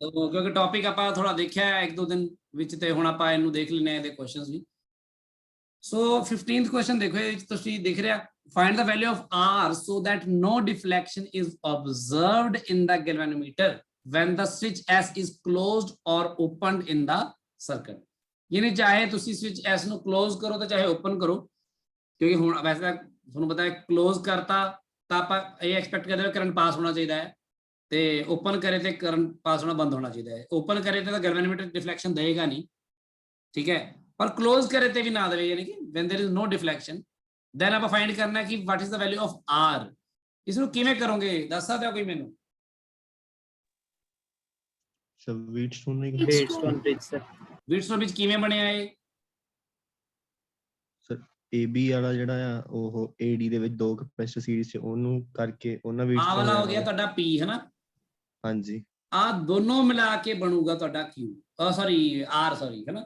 तो क्योंकि टॉपिक ਆਪਾਂ थोड़ा देखा है एक दो दिन ਵਿੱਚ ਤੇ ਹੁਣ ਆਪਾਂ ਇਹਨੂੰ ਦੇਖ ਲੈਣੇ ਇਹਦੇ ਕੁਐਸਚਨਸ ਵੀ। ਸੋ 15th क्वेश्चन देखो ਇਹ ਤੁਸੀਂ ਦੇਖ ਰਿਹਾ, find the value of R so that no deflection is observed in the galvanometer when the switch S is closed or opened in the circuit। यानी चाहे ਤੁਸੀਂ switch S ਨੂੰ close ਕਰੋ ਤੇ ਚਾहे open ਕਰੋ, ਕਿਉਂਕਿ ਹੁਣ ਵੈਸੇ ਤਾਂ ਤੁਹਾਨੂੰ ਪਤਾ ਹੈ close ਕਰਤਾ ਤਾਂ ਆਪਾਂ ਇਹ ਐਕਸਪੈਕਟ ਕਰਦੇ ਹਾਂ ਕਰੰਟ ਪਾਸ ਹੋਣਾ ਚਾਹੀਦਾ ਹੈ, ਤੇ ओपन करे तो करंट पास होना बंद होना चाहिए। ओपन करे तो गैल्वेनोमीटर डिफ्लेक्शन देगा नहीं, ठीक है, पर क्लोज करे तो भी ना दे, यानी कि when there is no deflection then आप फाइंड करना है कि what is the value of R. इसनु किवें करोगे दस सकते हो कोई मेनू? सब व्हीटस्टोन ब्रिज किवें बनया है सर? AB वाला ਜਿਹੜਾ ਆ ਉਹ AD ਦੇ ਵਿੱਚ ਦੋ ਕੈਪੈਸਿਟਰ ਸੀਰੀਜ਼ ਚ ਉਹਨੂੰ ਕਰਕੇ ਉਹਨਾਂ ਵਿੱਚ ਆ ਵਾਲਾ ਹੋ ਗਿਆ ਤੁਹਾਡਾ P है ना। हाँ जी, आ दोनों मिला के बनूगा तो Q, सॉरी R, सॉरी है ना।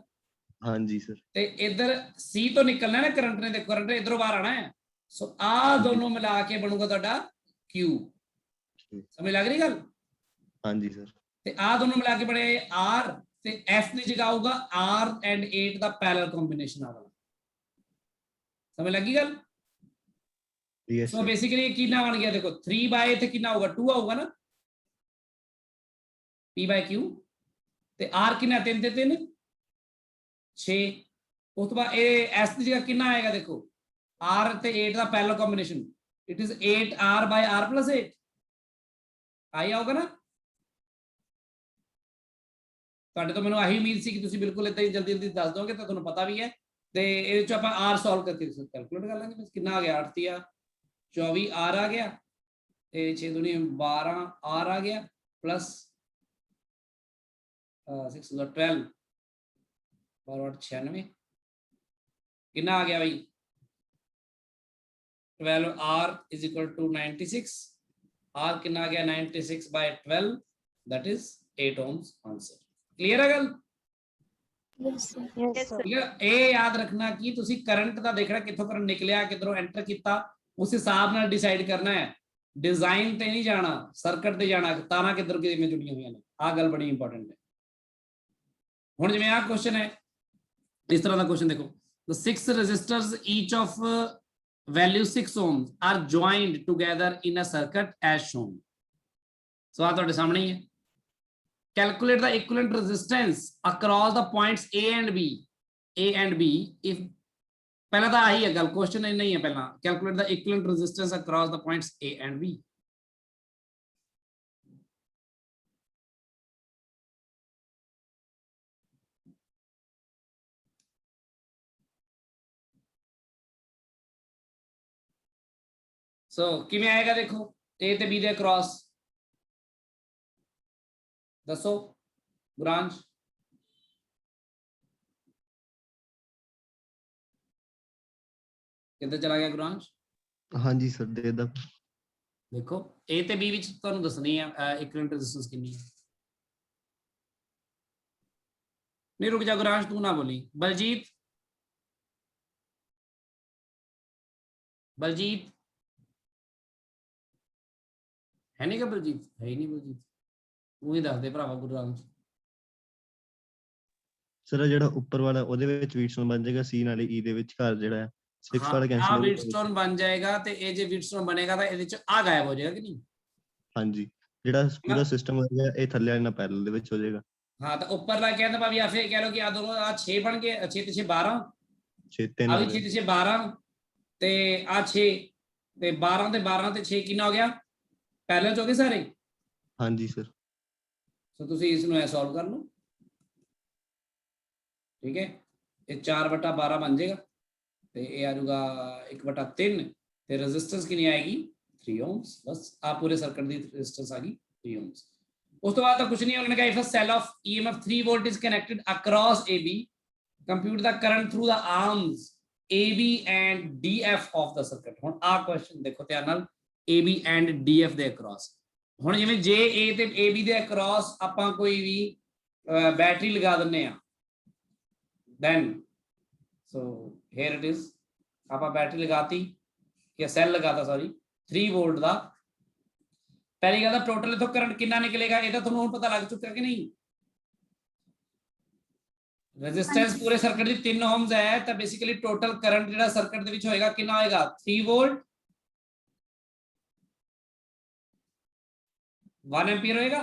हाँ जी सर। ते इधर C तो निकलना है ना करंट ने, देखो करंट इधरों बाहर आना है, सो आ दोनों मिला के बनूगा तो Q। समझ लग रही गल? हाँ जी सर। ते आ दोनों मिला के बने R, ते F ने जगह होगा R and 8 दा पैरेलल कॉम्बिनेशन आ वाला। समझ लगी गल? यस। सो बेसिकली कितना बन गया देखो 3 बाय थे कितना होगा 2 होगा ना, P by Q ਤੇ R कितना 3 ਤੇ 3 6। ਉਸ ਤੋਂ ਬਾਅਦ ਇਹ S ਦੀ ਜਗ੍ਹਾ ਕਿੰਨਾ ਆਏਗਾ ਦੇਖੋ R ਤੇ 8 ਦਾ parallel combination, it is 8R by R plus 8 ਆਈ ਆਊਗਾ ਨਾ। ਤੁਹਾਡੇ ਤੋਂ ਮੈਨੂੰ ਆਹੀ ਉਮੀਦ ਸੀ ਕਿ ਤੁਸੀਂ ਬਿਲਕੁਲ ਇਦਾਂ ਹੀ ਜਲਦੀ ਜਲਦੀ ਦੱਸ ਦੋਗੇ, ਤਾਂ ਤੁਹਾਨੂੰ ਪਤਾ ਵੀ ਹੈ। ਤੇ ਇਹਦੇ ਚ ਆਪਾਂ R ਸੋਲਵ ਕਰਕੇ ਕੈਲਕੂਲੇਟ ਕਰ ਲਾਂਗੇ। ਕਿੰਨਾ ਆ ਗਿਆ 8 3 24 R ਆ ਗਿਆ, ਤੇ 6 दूनी 12 R ਆ ਗਿਆ प्लस 6 12 96 कितना आ गया भाई 12 R is equal to 96। R कितना आ गया 96 by 12 that is 8 ohms answer. Clear है गल? ये याद रखना कि तुसी करंट दा देखना किथों करंट निकलिया किधरों एंटर किया, उस हिसाब नाल डिसाइड करना है। डिजाइन ते नहीं जाना, सर्किट ते जाना, तारा किधर किवें जुड़ियां हुई ने, आ गल बड़ी इंपॉर्टेंट है। ਹੁਣ ਜਿਵੇਂ ਆ क्वेश्चन है इस तरह का क्वेश्चन देखो, the 6 resistors each of value 6 ohms are joined together in a circuit as shown। so आ ਤੁਹਾਡੇ ਸਾਹਮਣੇ ਹੀ ਹੈ। calculate the equivalent resistance across the points A and B if पहला ਤਾਂ ਆਹੀ ਹੈ ਗੱਲ, क्वेश्चन नहीं है पहला calculate the equivalent resistance across the points A and B। सो किवें आएगा देखो A ते B दे क्रॉस दसो ब्रांच किधर चला गया ब्रांच? हाँ जी सर दे दा। देखो A ते B विच तुहानू दसनी है इक्विवेलेंट रेजिस्टेंस कितनी है। नहीं रुक जा गुरांश, तू ना बोली। बलजीत बलजीत है नहीं क्या? बलजीत है ही नहीं। बलजीत तू ही दस दे भरावा गुरांश। सर ਜਿਹੜਾ ਉੱਪਰ ਵਾਲਾ ਉਹਦੇ ਵਿੱਚ ਵੀਟਸਟੋਨ ਬਣ ਜਾਏਗਾ, C ਨਾਲੇ E ਦੇ ਵਿੱਚ ਘਰ ਜਿਹੜਾ ਹੈ 6 ਵਾਲਾ ਕੈਂਸਲ ਹੋ ਜਾਏਗਾ। ਵੀਟਸਟੋਨ ਬਣ ਜਾਏਗਾ ਤੇ ਇਹ ਜੇ ਵੀਟਸਟੋਨ ਬਣੇਗਾ ਤਾਂ ਇਹਦੇ ਚ ਆ ਗਾਇਬ ਹੋ ਜਾਏਗਾ ਕਿ ਨਹੀਂ? ਹਾਂਜੀ, ਜਿਹੜਾ ਪੂਰਾ ਸਿਸਟਮ ਹੋਏਗਾ ਇਹ ਥੱਲੇ ਵਾਲੇ ਨਾਲ ਪੈਰਲਲ ਦੇ ਵਿੱਚ ਹੋ ਜਾਏਗਾ। हाँ तो ऊपर ला कहते भाभी या फिर कह लो कि आ दोनों आ 6 बन गए, 6 ते 6 12 6 3 आ 6 ते 6 12 ते आ 6 ते 12 ते 12 ते 6 कितना हो गया पैरेलल हो गए सारे। हाँ जी सर। तो ਤੁਸੀਂ ਇਸ ਨੂੰ ਐ ਸੋਲਵ ਕਰ ਲਓ, ठीक है। ये 4/12 बन जाएगा ਤੇ ਇਹ ਆ ਜਾਊਗਾ 1/3 ਤੇ ਰੈਜ਼ਿਸਟੈਂਸ ਕਿੰਨੀ ਆਏਗੀ 3 ohms। बस ਆ ਪੂਰੇ ਸਰਕਟ ਦੀ ਰੈਜ਼ਿਸਟੈਂਸ ਆ ਗਈ 3 ohms। उस तो बाद कुछ नहीं, उन्होंने कहा if a cell of EMF 3 volt is connected across AB, compute the current through the arms AB and DF of the circuit। ਹੁਣ ਆ ਕੁਐਸਚਨ ਦੇਖੋ ਧਿਆਨ ਨਾਲ, AB and DF ਦੇ across। ਹੁਣ ਜਿਵੇਂ ਜੇ A ਤੇ AB ਦੇ across ਆਪਾਂ ਕੋਈ ਵੀ ਬੈਟਰੀ ਲਗਾ ਦਿੰਨੇ ਆ, then so here it is, ਆਪਾਂ ਬੈਟਰੀ ਲਗਾਤੀ ਜਾਂ ਸੈੱਲ ਲਗਾਤਾ, ਸੌਰੀ 3 ਵੋਲਟ ਦਾ, पहली गल टोटल इथों करंट कितना निकलेगा ये तो तुहानू हुण पता लग चुका कि नहीं। रेजिस्टेंस पूरे सर्किट दी 3 ओम्स है तो बेसिकली टोटल करंट जिहड़ा सर्किट दे विच होएगा कितना होएगा 3 वोल्ट 1 एम्पीयर होएगा।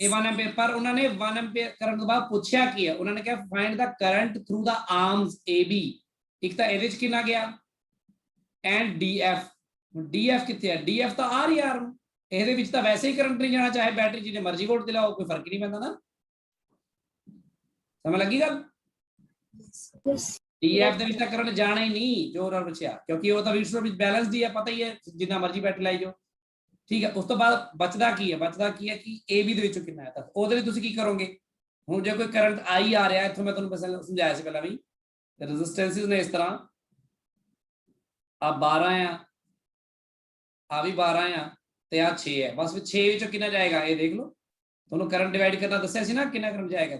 ये 1 एम्पीयर पर उन्होंने 1 एम्पीयर करंट तो बाद पूछया की है, उन्होंने कहा find the current through the arms AB। एक तो ਇਹਦੇ ਚ ਕਿੰਨਾ ਗਿਆ एंड DF। DF कितने है, DF तो आ रही है आर्म, ਇਹਦੇ ਵਿੱਚ ਤਾਂ वैसे ही करंट नहीं जाना चाहे बैटरी जिन्हें मर्जी वोल्ट दिलाओ कोई फर्क ही नहीं पैंदा ना। समझ लगी गल। DF ਦੇ ਵਿੱਚ ਤਾਂ करंट जाना ही नहीं जो उन्होंने पूछया, क्योंकि वो तो विश्व ਵਿੱਚ बैलेंस ही है, पता ही है जिन्ना मर्जी बैटरी लाई जाओ। ठीक है, उस तो बाद बचदा की है, बचदा की है कि AB ਦੇ ਵਿੱਚੋਂ ਕਿੰਨਾ ਹੈ ਤਾਂ ਉਹਦੇ ਲਈ ਤੁਸੀਂ ਕੀ ਕਰੋਗੇ। ਹੁਣ ਜੇ ਕੋਈ ਕਰੰਟ आई आ रहा है इथों मैं ਤੁਹਾਨੂੰ समझाया ਸੀ ਪਹਿਲਾਂ भी रेजिस्टेंसेस ने इस तरह आ 12 है आ भी 12 है ਤੇ ਆ 6 है, बस फिर 6 ਵਿੱਚੋਂ ਕਿੰਨਾ ਜਾਏਗਾ ਇਹ ਦੇਖ ਲਓ। ਤੁਹਾਨੂੰ करंट डिवाइड करना ਦੱਸਿਆ ਸੀ ਨਾ ਕਿੰਨਾ करंट जाएगा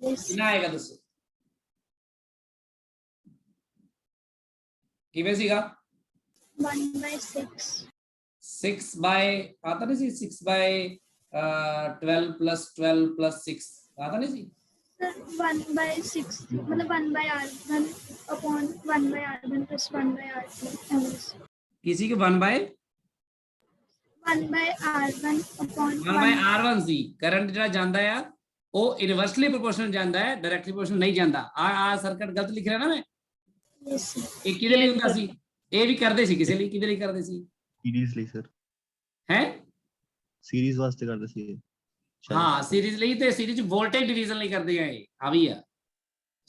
ਕਿੰਨਾ ਆਏਗਾ ਦੱਸੋ ਕਿਵੇਂ ਸੀਗਾ 1/6 6 बाय आता नहीं सी 6 बाय 12 प्लस 12 प्लस 6 आता नहीं सी 1/6 मतलब 1/r1 upon 1/r1 plus 1/r2 किसी के 1 by 1/r1 upon 1 by r1 सी करंट ਜਿਹੜਾ ਜਾਂਦਾ ਆ ਉਹ ਇਨਵਰਸਲੀ ਪ੍ਰੋਪੋਰਸ਼ਨਲ ਜਾਂਦਾ ਹੈ, ਡਾਇਰੈਕਟਲੀ ਪ੍ਰੋਪੋਰਸ਼ਨਲ ਨਹੀਂ ਜਾਂਦਾ। ਆ ਸਰਕਟ ਗਲਤ ਲਿਖ ਰਿਹਾ ਨਾ ਮੈਂ। ਇਹ ਕਿਹਦੇ ਲਈ ਹੁੰਦਾ ਸੀ, ਇਹ ਵੀ ਕਰਦੇ ਸੀ ਕਿਸੇ ਲਈ, ਕਿਹਦੇ ਲਈ ਕਰਦੇ ਸੀ सीरीज ਲਈ ਸਰ ਹੈ ਸੀਰੀਜ਼ ਵਾਸਤੇ ਕਰਦੇ ਸੀ ਇਹ ਹਾਂ ਸੀਰੀਜ਼ ਲਈ ਤੇ ਸੀਰੀਜ਼ ਵੋਲਟੇਜ ਡਿਵੀਜ਼ਨ ਲਈ ਕਰਦੇ ਆ ਇਹ ਆ ਵੀ ਆ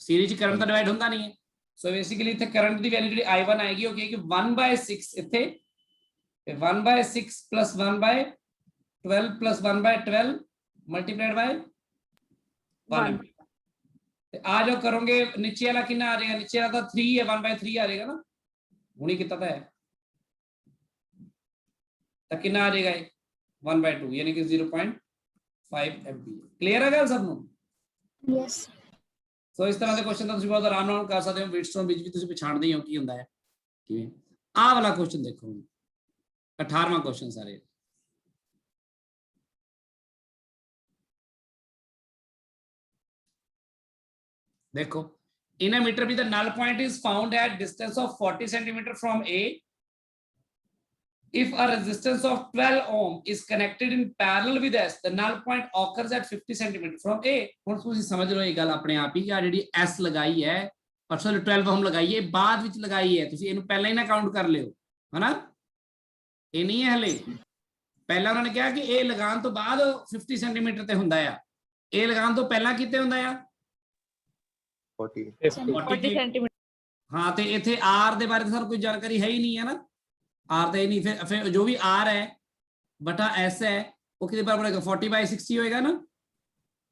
ਸੀਰੀਜ਼ ਕਰੰਟ ਦਾ ਡਿਵਾਈਡ ਹੁੰਦਾ ਨਹੀਂ ਹੈ। ਸੋ ਬੇਸਿਕਲੀ ਇੱਥੇ ਕਰੰਟ ਦੀ ਵੈਲਿਊ ਜਿਹੜੀ I1 ਆਏਗੀ ਉਹ ਕੀ ਕਿ 1/6 ਇੱਥੇ ਤੇ 1/6 plus 1/12 plus 1/12 multiplied by 1 ਤੇ ਆ ਜੋ ਕਰੋਗੇ नीचे वाला कितना आ जाएगा, नीचे वाला तो 3 है 1/3 आ जाएगा ना, हुणी कितना था है तो कितना आ जाएगा 1/2 यानी कि 0.5 एम्पीयर। क्लियर है गल सब नु yes ਸੋ ਇਸ ਤਰ੍ਹਾਂ ਦੇ ਕੁਐਸਚਨ ਤਾਂ ਤੁਸੀਂ ਬਹੁਤ ਆਰਾਮ ਨਾਲ ਕਰ ਸਕਦੇ ਹੋ। ਵੀਟਸਟੋਨ ਵਿੱਚ ਵੀ ਤੁਸੀਂ ਪਛਾਣਦੇ ਹੀ ਹੋ ਕੀ ਹੁੰਦਾ ਹੈ ਕਿਵੇਂ। ਆਹ ਵਾਲਾ ਕੁਐਸਚਨ ਦੇਖੋ 18ਵਾਂ ਕੁਐਸਚਨ ਸਾਰੇ देखो in a meter the null point is found at distance of 40 centimeter from A if a resistance of 12 ohm is connected in parallel with S the null point occurs at 50 centimeter from A। ਹੁਣ ਤੁਸੀਂ ਸਮਝ ਲਓ ਇਹ ਗੱਲ ਆਪਣੇ ਆਪ ਹੀ ਕਿ ਆ ਜਿਹੜੀ S ਲਗਾਈ ਹੈ ਪਰਸਨਲ 12 ohm ਲਗਾਈ ਹੈ ਬਾਅਦ ਵਿੱਚ ਲਗਾਈ ਹੈ, ਤੁਸੀਂ ਇਹਨੂੰ ਪਹਿਲਾਂ ਹੀ ਨਾ ਕਾਊਂਟ ਕਰ ਲਿਓ ਹਨਾ। ਇਹ ਨਹੀਂ ਹੈ ਹਲੇ, ਪਹਿਲਾਂ ਉਹਨਾਂ ਨੇ ਕਿਹਾ ਕਿ ਇਹ ਲਗਾਉਣ ਤੋਂ ਬਾਅਦ 50 ਸੈਂਟੀਮੀਟਰ ਤੇ ਹੁੰਦਾ ਆ, ਇਹ ਲਗਾਉਣ ਤੋਂ ਪਹਿਲਾਂ ਕਿਤੇ ਹੁੰਦਾ ਆ 40 सेंटीमीटर। हाँ तो इतने आर के बारे में कोई जानकारी है ही नहीं है ना, आर तो नहीं, फिर जो भी आर है बटा एस है वो कितने बराबर होगा 40/60 होएगा ना।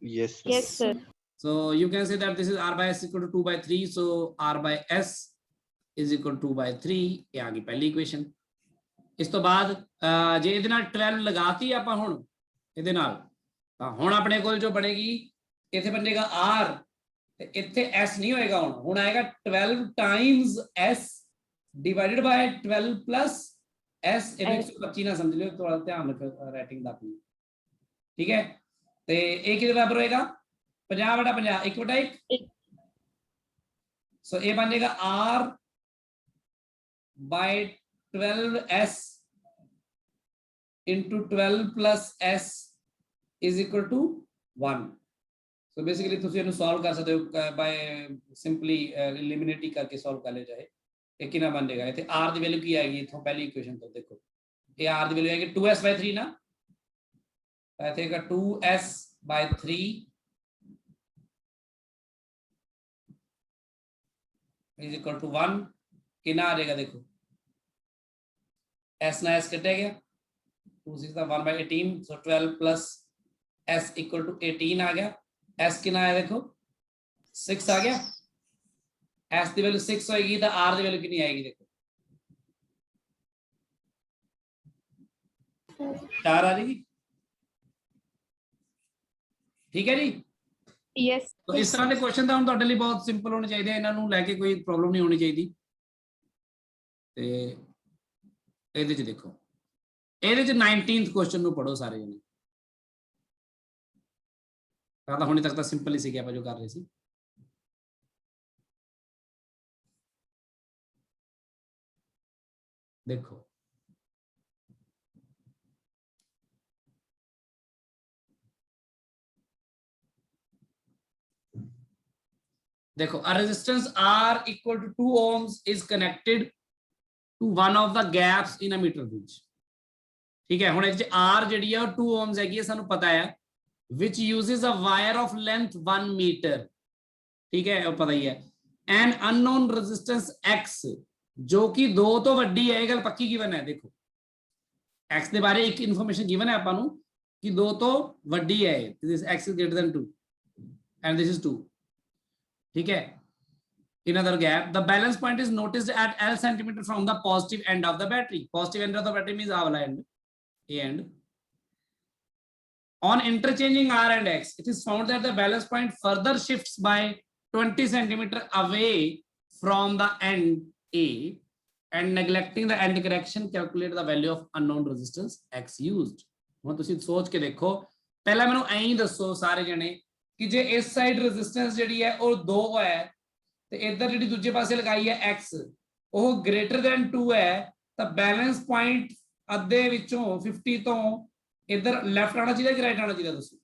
yes Yes sir। so you can say that this is r by s equal to 2/3 so r by s is equal to 2/3 ये आ गई पहली इक्वेशन। इस तो बाद जे ਇਹਦੇ ਨਾਲ 12 लगाती ਆਪਾਂ ਹੁਣ ਇਹਦੇ ਨਾਲ ਤਾਂ ਹੁਣ ਆਪਣੇ ਕੋਲ ਜੋ ਬਣੇਗੀ ਇੱਥੇ ਬਣੇਗਾ r ਤੇ ਇੱਥੇ s ਨਹੀਂ ਹੋਏਗਾ, ਹੁਣ ਆਏਗਾ 12 times s divided by 12 plus s ਇਹਦੇ 125 ਨਾ ਸਮਝ ਲਿਓ, ਥੋੜਾ ਧਿਆਨ ਰੱਖੋ ਰਾਈਟਿੰਗ ਦਾ ਆਪਣੀ ਠੀਕ ਹੈ। ਤੇ ਇਹ ਕਿਹਦੇ ਬਰਾਬਰ ਹੋਏਗਾ 50/50 1/1 ਸੋ ਇਹ ਬਣ ਜਾਏਗਾ r by 12s into 12 plus s is equal to 1। so basically ਤੁਸੀਂ ਇਹਨੂੰ ਸੋਲਵ ਕਰ ਸਕਦੇ ਹੋ ਬਾय ਸਿੰਪਲੀ ਐਲੀਮੀਨੇਟ ਕਰਕੇ ਸੋਲਵ ਕਰ ਲਿਆ ਜਾਏ। ਇਹ ਕਿੰਨਾ ਬਣ ਜਾਏਗਾ, ਇੱਥੇ r ਦੀ ਵੈਲਿਊ ਕੀ ਆਏਗੀ ਇਥੋਂ ਪਹਿਲੀ ਇਕੁਏਸ਼ਨ ਤੋਂ ਦੇਖੋ ਇਹ r ਦੀ ਵੈਲਿਊ ਆਏਗੀ 2s/3 ਨਾ, ਤਾਂ ਇੱਥੇ ਆਏਗਾ 2s/3 is equal to 1। कितना आ जाएगा देखो s ना s कटे गया 2 6 1/18 so 12 plus s equal to 18 आ गया। s कितना आया देखो 6 आ गया, s की वैल्यू 6 होगी तो r की वैल्यू कितनी आएगी देखो 4 आ जाएगी। ठीक है जी। Yes। तो इस तरह के क्वेश्चन ਤਾਂ ਹੁਣ ਤੁਹਾਡੇ ਲਈ ਬਹੁਤ ਸਿੰਪਲ ਹੋਣੇ ਚਾਹੀਦੇ, ਇਹਨਾਂ ਨੂੰ ਲੈ ਕੇ ਕੋਈ ਪ੍ਰੋਬਲਮ ਨਹੀਂ ਹੋਣੀ ਚਾਹੀਦੀ। ਤੇ ਇਹਦੇ ਚ ਦੇਖੋ, ਇਹਦੇ ਚ 19th ਕੁਐਸਚਨ ਨੂੰ ਪੜੋ ਸਾਰੇ ਜਣੇ। ਤਾਂ ਹੁਣੇ ਤੱਕ ਤਾਂ ਸਿੰਪਲ ਹੀ ਸੀ ਆਪਾਂ ਜੋ ਕਰ ਰਹੇ ਸੀ। देखो देखो a resistance R equal to 2 ohms is connected to one of the gaps in a meter bridge। ठीक है, हुण इहदे R जिहड़ी है 2 ohms हैगी है, सानू पता है, which uses a wire of length 1 meter। ठीक है, वो पता ही है। and unknown resistance X जो कि 2 तो वड्डी है, ये गल पक्की गिवन है। देखो X ਦੇ ਬਾਰੇ ਇੱਕ ਇਨਫੋਰਮੇਸ਼ਨ ਗਿਵਨ ਹੈ ਆਪਾਂ ਨੂੰ ਕਿ 2 ਤੋਂ ਵੱਡੀ ਹੈ, this X is greater than 2 and this is 2। ठीक है, in other gap the balance point is noticed at L centimeter from the positive end of the battery। positive end of the battery means our end, A end। on interchanging R and X it is found that the balance point further shifts by 20 centimeter away from the end A and neglecting the end correction calculate the value of unknown resistance X used। ਹੁਣ ਤੁਸੀਂ ਸੋਚ ਕੇ ਦੇਖੋ, ਪਹਿਲਾਂ ਮੈਨੂੰ ਐਂ ਹੀ ਦੱਸੋ ਸਾਰੇ ਜਣੇ ਕਿ ਜੇ ਇਸ ਸਾਈਡ ਰੈਜ਼ਿਸਟੈਂਸ ਜਿਹੜੀ ਹੈ ਉਹ 2 ਹੈ ਤੇ ਇੱਧਰ ਜਿਹੜੀ ਦੂਜੇ ਪਾਸੇ ਲਗਾਈ ਹੈ X ਉਹ greater than 2 ਹੈ, ਤਾਂ ਬੈਲੈਂਸ ਪੁਆਇੰਟ ਅੱਧੇ ਵਿੱਚੋਂ 50 ਤੋਂ ਇੱਧਰ ਲੈਫਟ ਆਣਾ ਚਾਹੀਦਾ ਕਿ ਰਾਈਟ ਆਣਾ ਚਾਹੀਦਾ? ਦੱਸੋ,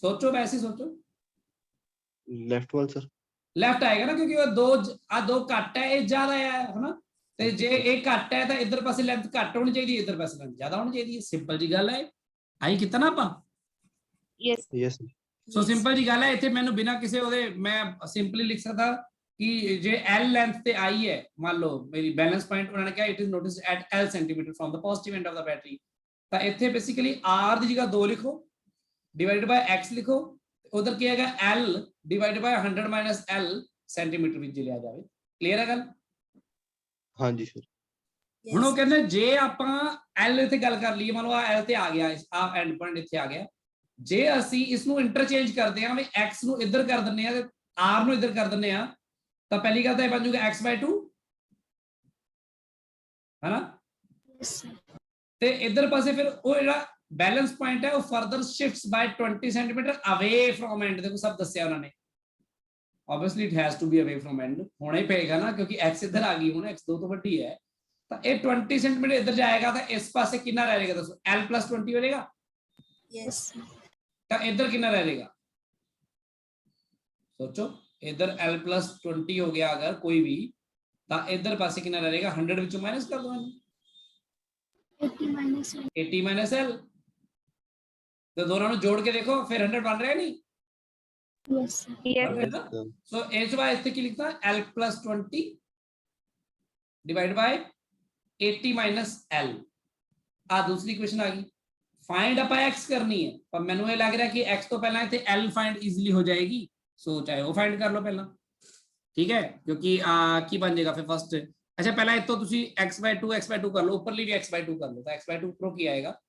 सोचो, वैसे सोचो। ਲੈਫਟ ਵਾਲ ਸਰ। लेफ्ट आएगा ना, क्योंकि वो दो घट है, ये ज्यादा है ना, ਤੇ ਜੇ ਇਹ ਘੱਟ ਹੈ ਤਾਂ ਇੱਧਰ ਪਾਸੇ ਲੈਂਥ ਘੱਟ ਹੋਣੀ ਚਾਹੀਦੀ ਹੈ, ਇੱਧਰ ਪਾਸੇ ਲੈਂਥ ਜ਼ਿਆਦਾ ਹੋਣੀ ਚਾਹੀਦੀ ਹੈ। ਸਿੰਪਲ ਜੀ ਗੱਲ ਹੈ, ਆਈ ਕੀਤਾ ਨਾ ਆਪਾਂ? Yes। ਯੈਸ। ਸੋ ਸਿੰਪਲ ਜੀ ਗੱਲ ਹੈ, ਇੱਥੇ ਮੈਨੂੰ ਬਿਨਾਂ ਕਿਸੇ ਉਹਦੇ ਮੈਂ ਸਿੰਪਲੀ ਲਿਖ ਸਕਦਾ ਕਿ ਜੇ L ਲੈਂਥ ਤੇ ਆਈ ਹੈ, ਮੰਨ ਲਓ ਮੇਰੀ ਬੈਲੈਂਸ ਪੁਆਇੰਟ ਉਹਨਾਂ ਨੇ ਕਿਹਾ it is noticed at L centimetre from ਦਾ ਪੋਜ਼ਿਟਿਵ ਐਂਡ ਆਫ ਦਾ ਬੈਟਰੀ, ਤਾਂ ਇੱਥੇ ਬੇਸਿਕਲੀ R ਦੀ ਜਗ੍ਹਾ 2 ਲਿਖੋ डिवाइडेड बाय X लिखो, उधर क्या है L divided by 100 minus L centimetre ਵਿੱਚ ਲਿਆ ਜਾਵੇ। ਕਲੀਅਰ ਹੈ ਗੱਲ? ਹਾਂਜੀ ਸਰ। ਹੁਣ ਉਹ ਕਹਿੰਦੇ ਜੇ ਆਪਾਂ L ਇੱਥੇ ਗੱਲ ਕਰ ਲਈਏ, ਮੰਨ ਲਓ ਆ L ਤੇ ਆ ਗਿਆ, ਆ ਐਂਡ ਪੁਆਇੰਟ ਇੱਥੇ ਆ ਗਿਆ, ਜੇ ਅਸੀਂ ਇਸ ਨੂੰ ਇੰਟਰਚੇਂਜ ਕਰਦੇ ਹਾਂ ਵੀ X ਨੂੰ ਇੱਧਰ ਕਰ ਦਿੰਨੇ ਆ ਤੇ R ਨੂੰ ਇੱਧਰ ਕਰ ਦਿੰਨੇ ਆ, ਤਾਂ ਪਹਿਲੀ ਗੱਲ ਤਾਂ ਇਹ ਬਣ ਜਾਊਗਾ X/2 ਹੈ ਨਾ, ਤੇ ਇੱਧਰ ਪਾਸੇ ਫਿਰ ਉਹ ਜਿਹੜਾ बैलेंस पॉइंट है वो further shifts by 20 centimetre away from end। देखो सब दस्या उन्होंने, obviously it has to be away from end, होना ही पड़ेगा ना, क्योंकि x इधर आ गई, होना x 2 तो बड़ी है, तो ये 20 सेंटीमीटर इधर जाएगा तो इस पासे कितना रह जाएगा? दोस्तों L + 20 हो जाएगा। यस। तो इधर कितना रह जाएगा? सोचो, इधर L + 20 हो गया अगर कोई भी, तो इधर पासे कितना रह जाएगा? 100 ਵਿੱਚੋਂ माइनस कर दो, 80 माइनस L, तो दोनों ਨੂੰ जोड़ के देखो फिर 100 बन रहा है नहीं? Yes. Yes। So H Y इतने की लिखता है L + 20 divide by 80 minus L। आ दूसरी क्वेश्चन आ गई, फाइंड आप X करनी है, पर मैंने ये लग रहा है कि X तो पहला इतने L फाइंड इजीली हो जाएगी, सो चाहे वो फाइंड कर लो पहला। ठीक है, क्योंकि की बन जाएगा फिर फर्स्ट। अच्छा पहला तो तुसी X/2 कर लो, ऊपरली भी X/2 कर लो, तो X/2 ऊपर की आएगा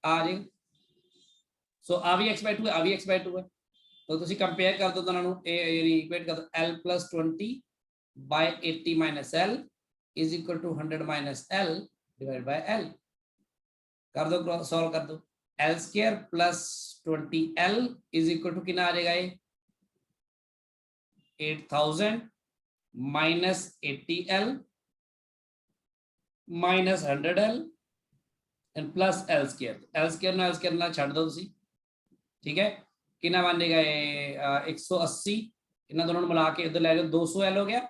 आ जाएगा। सो आ भी X/2 है, आ भी X/2 है, तो तुसी कंपेयर कर दो दोनों ਨੂੰ, ਇਹ ਇਕੁਏਟ ਕਰ ਦੋ, L + 20 by 80 minus L is equal to 100 minus L divided by L। कर दो, सॉल्व कर दो, L² + 20L is equal to कितना आ जाएगा? ये 8000 minus 80L minus 100L and plus L²। L² ना L² ना छड़ दो तुसी, ठीक है, कितना बन जाएगा? ये 180, इन्होंने दोनों मिला के इधर ले जाओ, 200L हो गया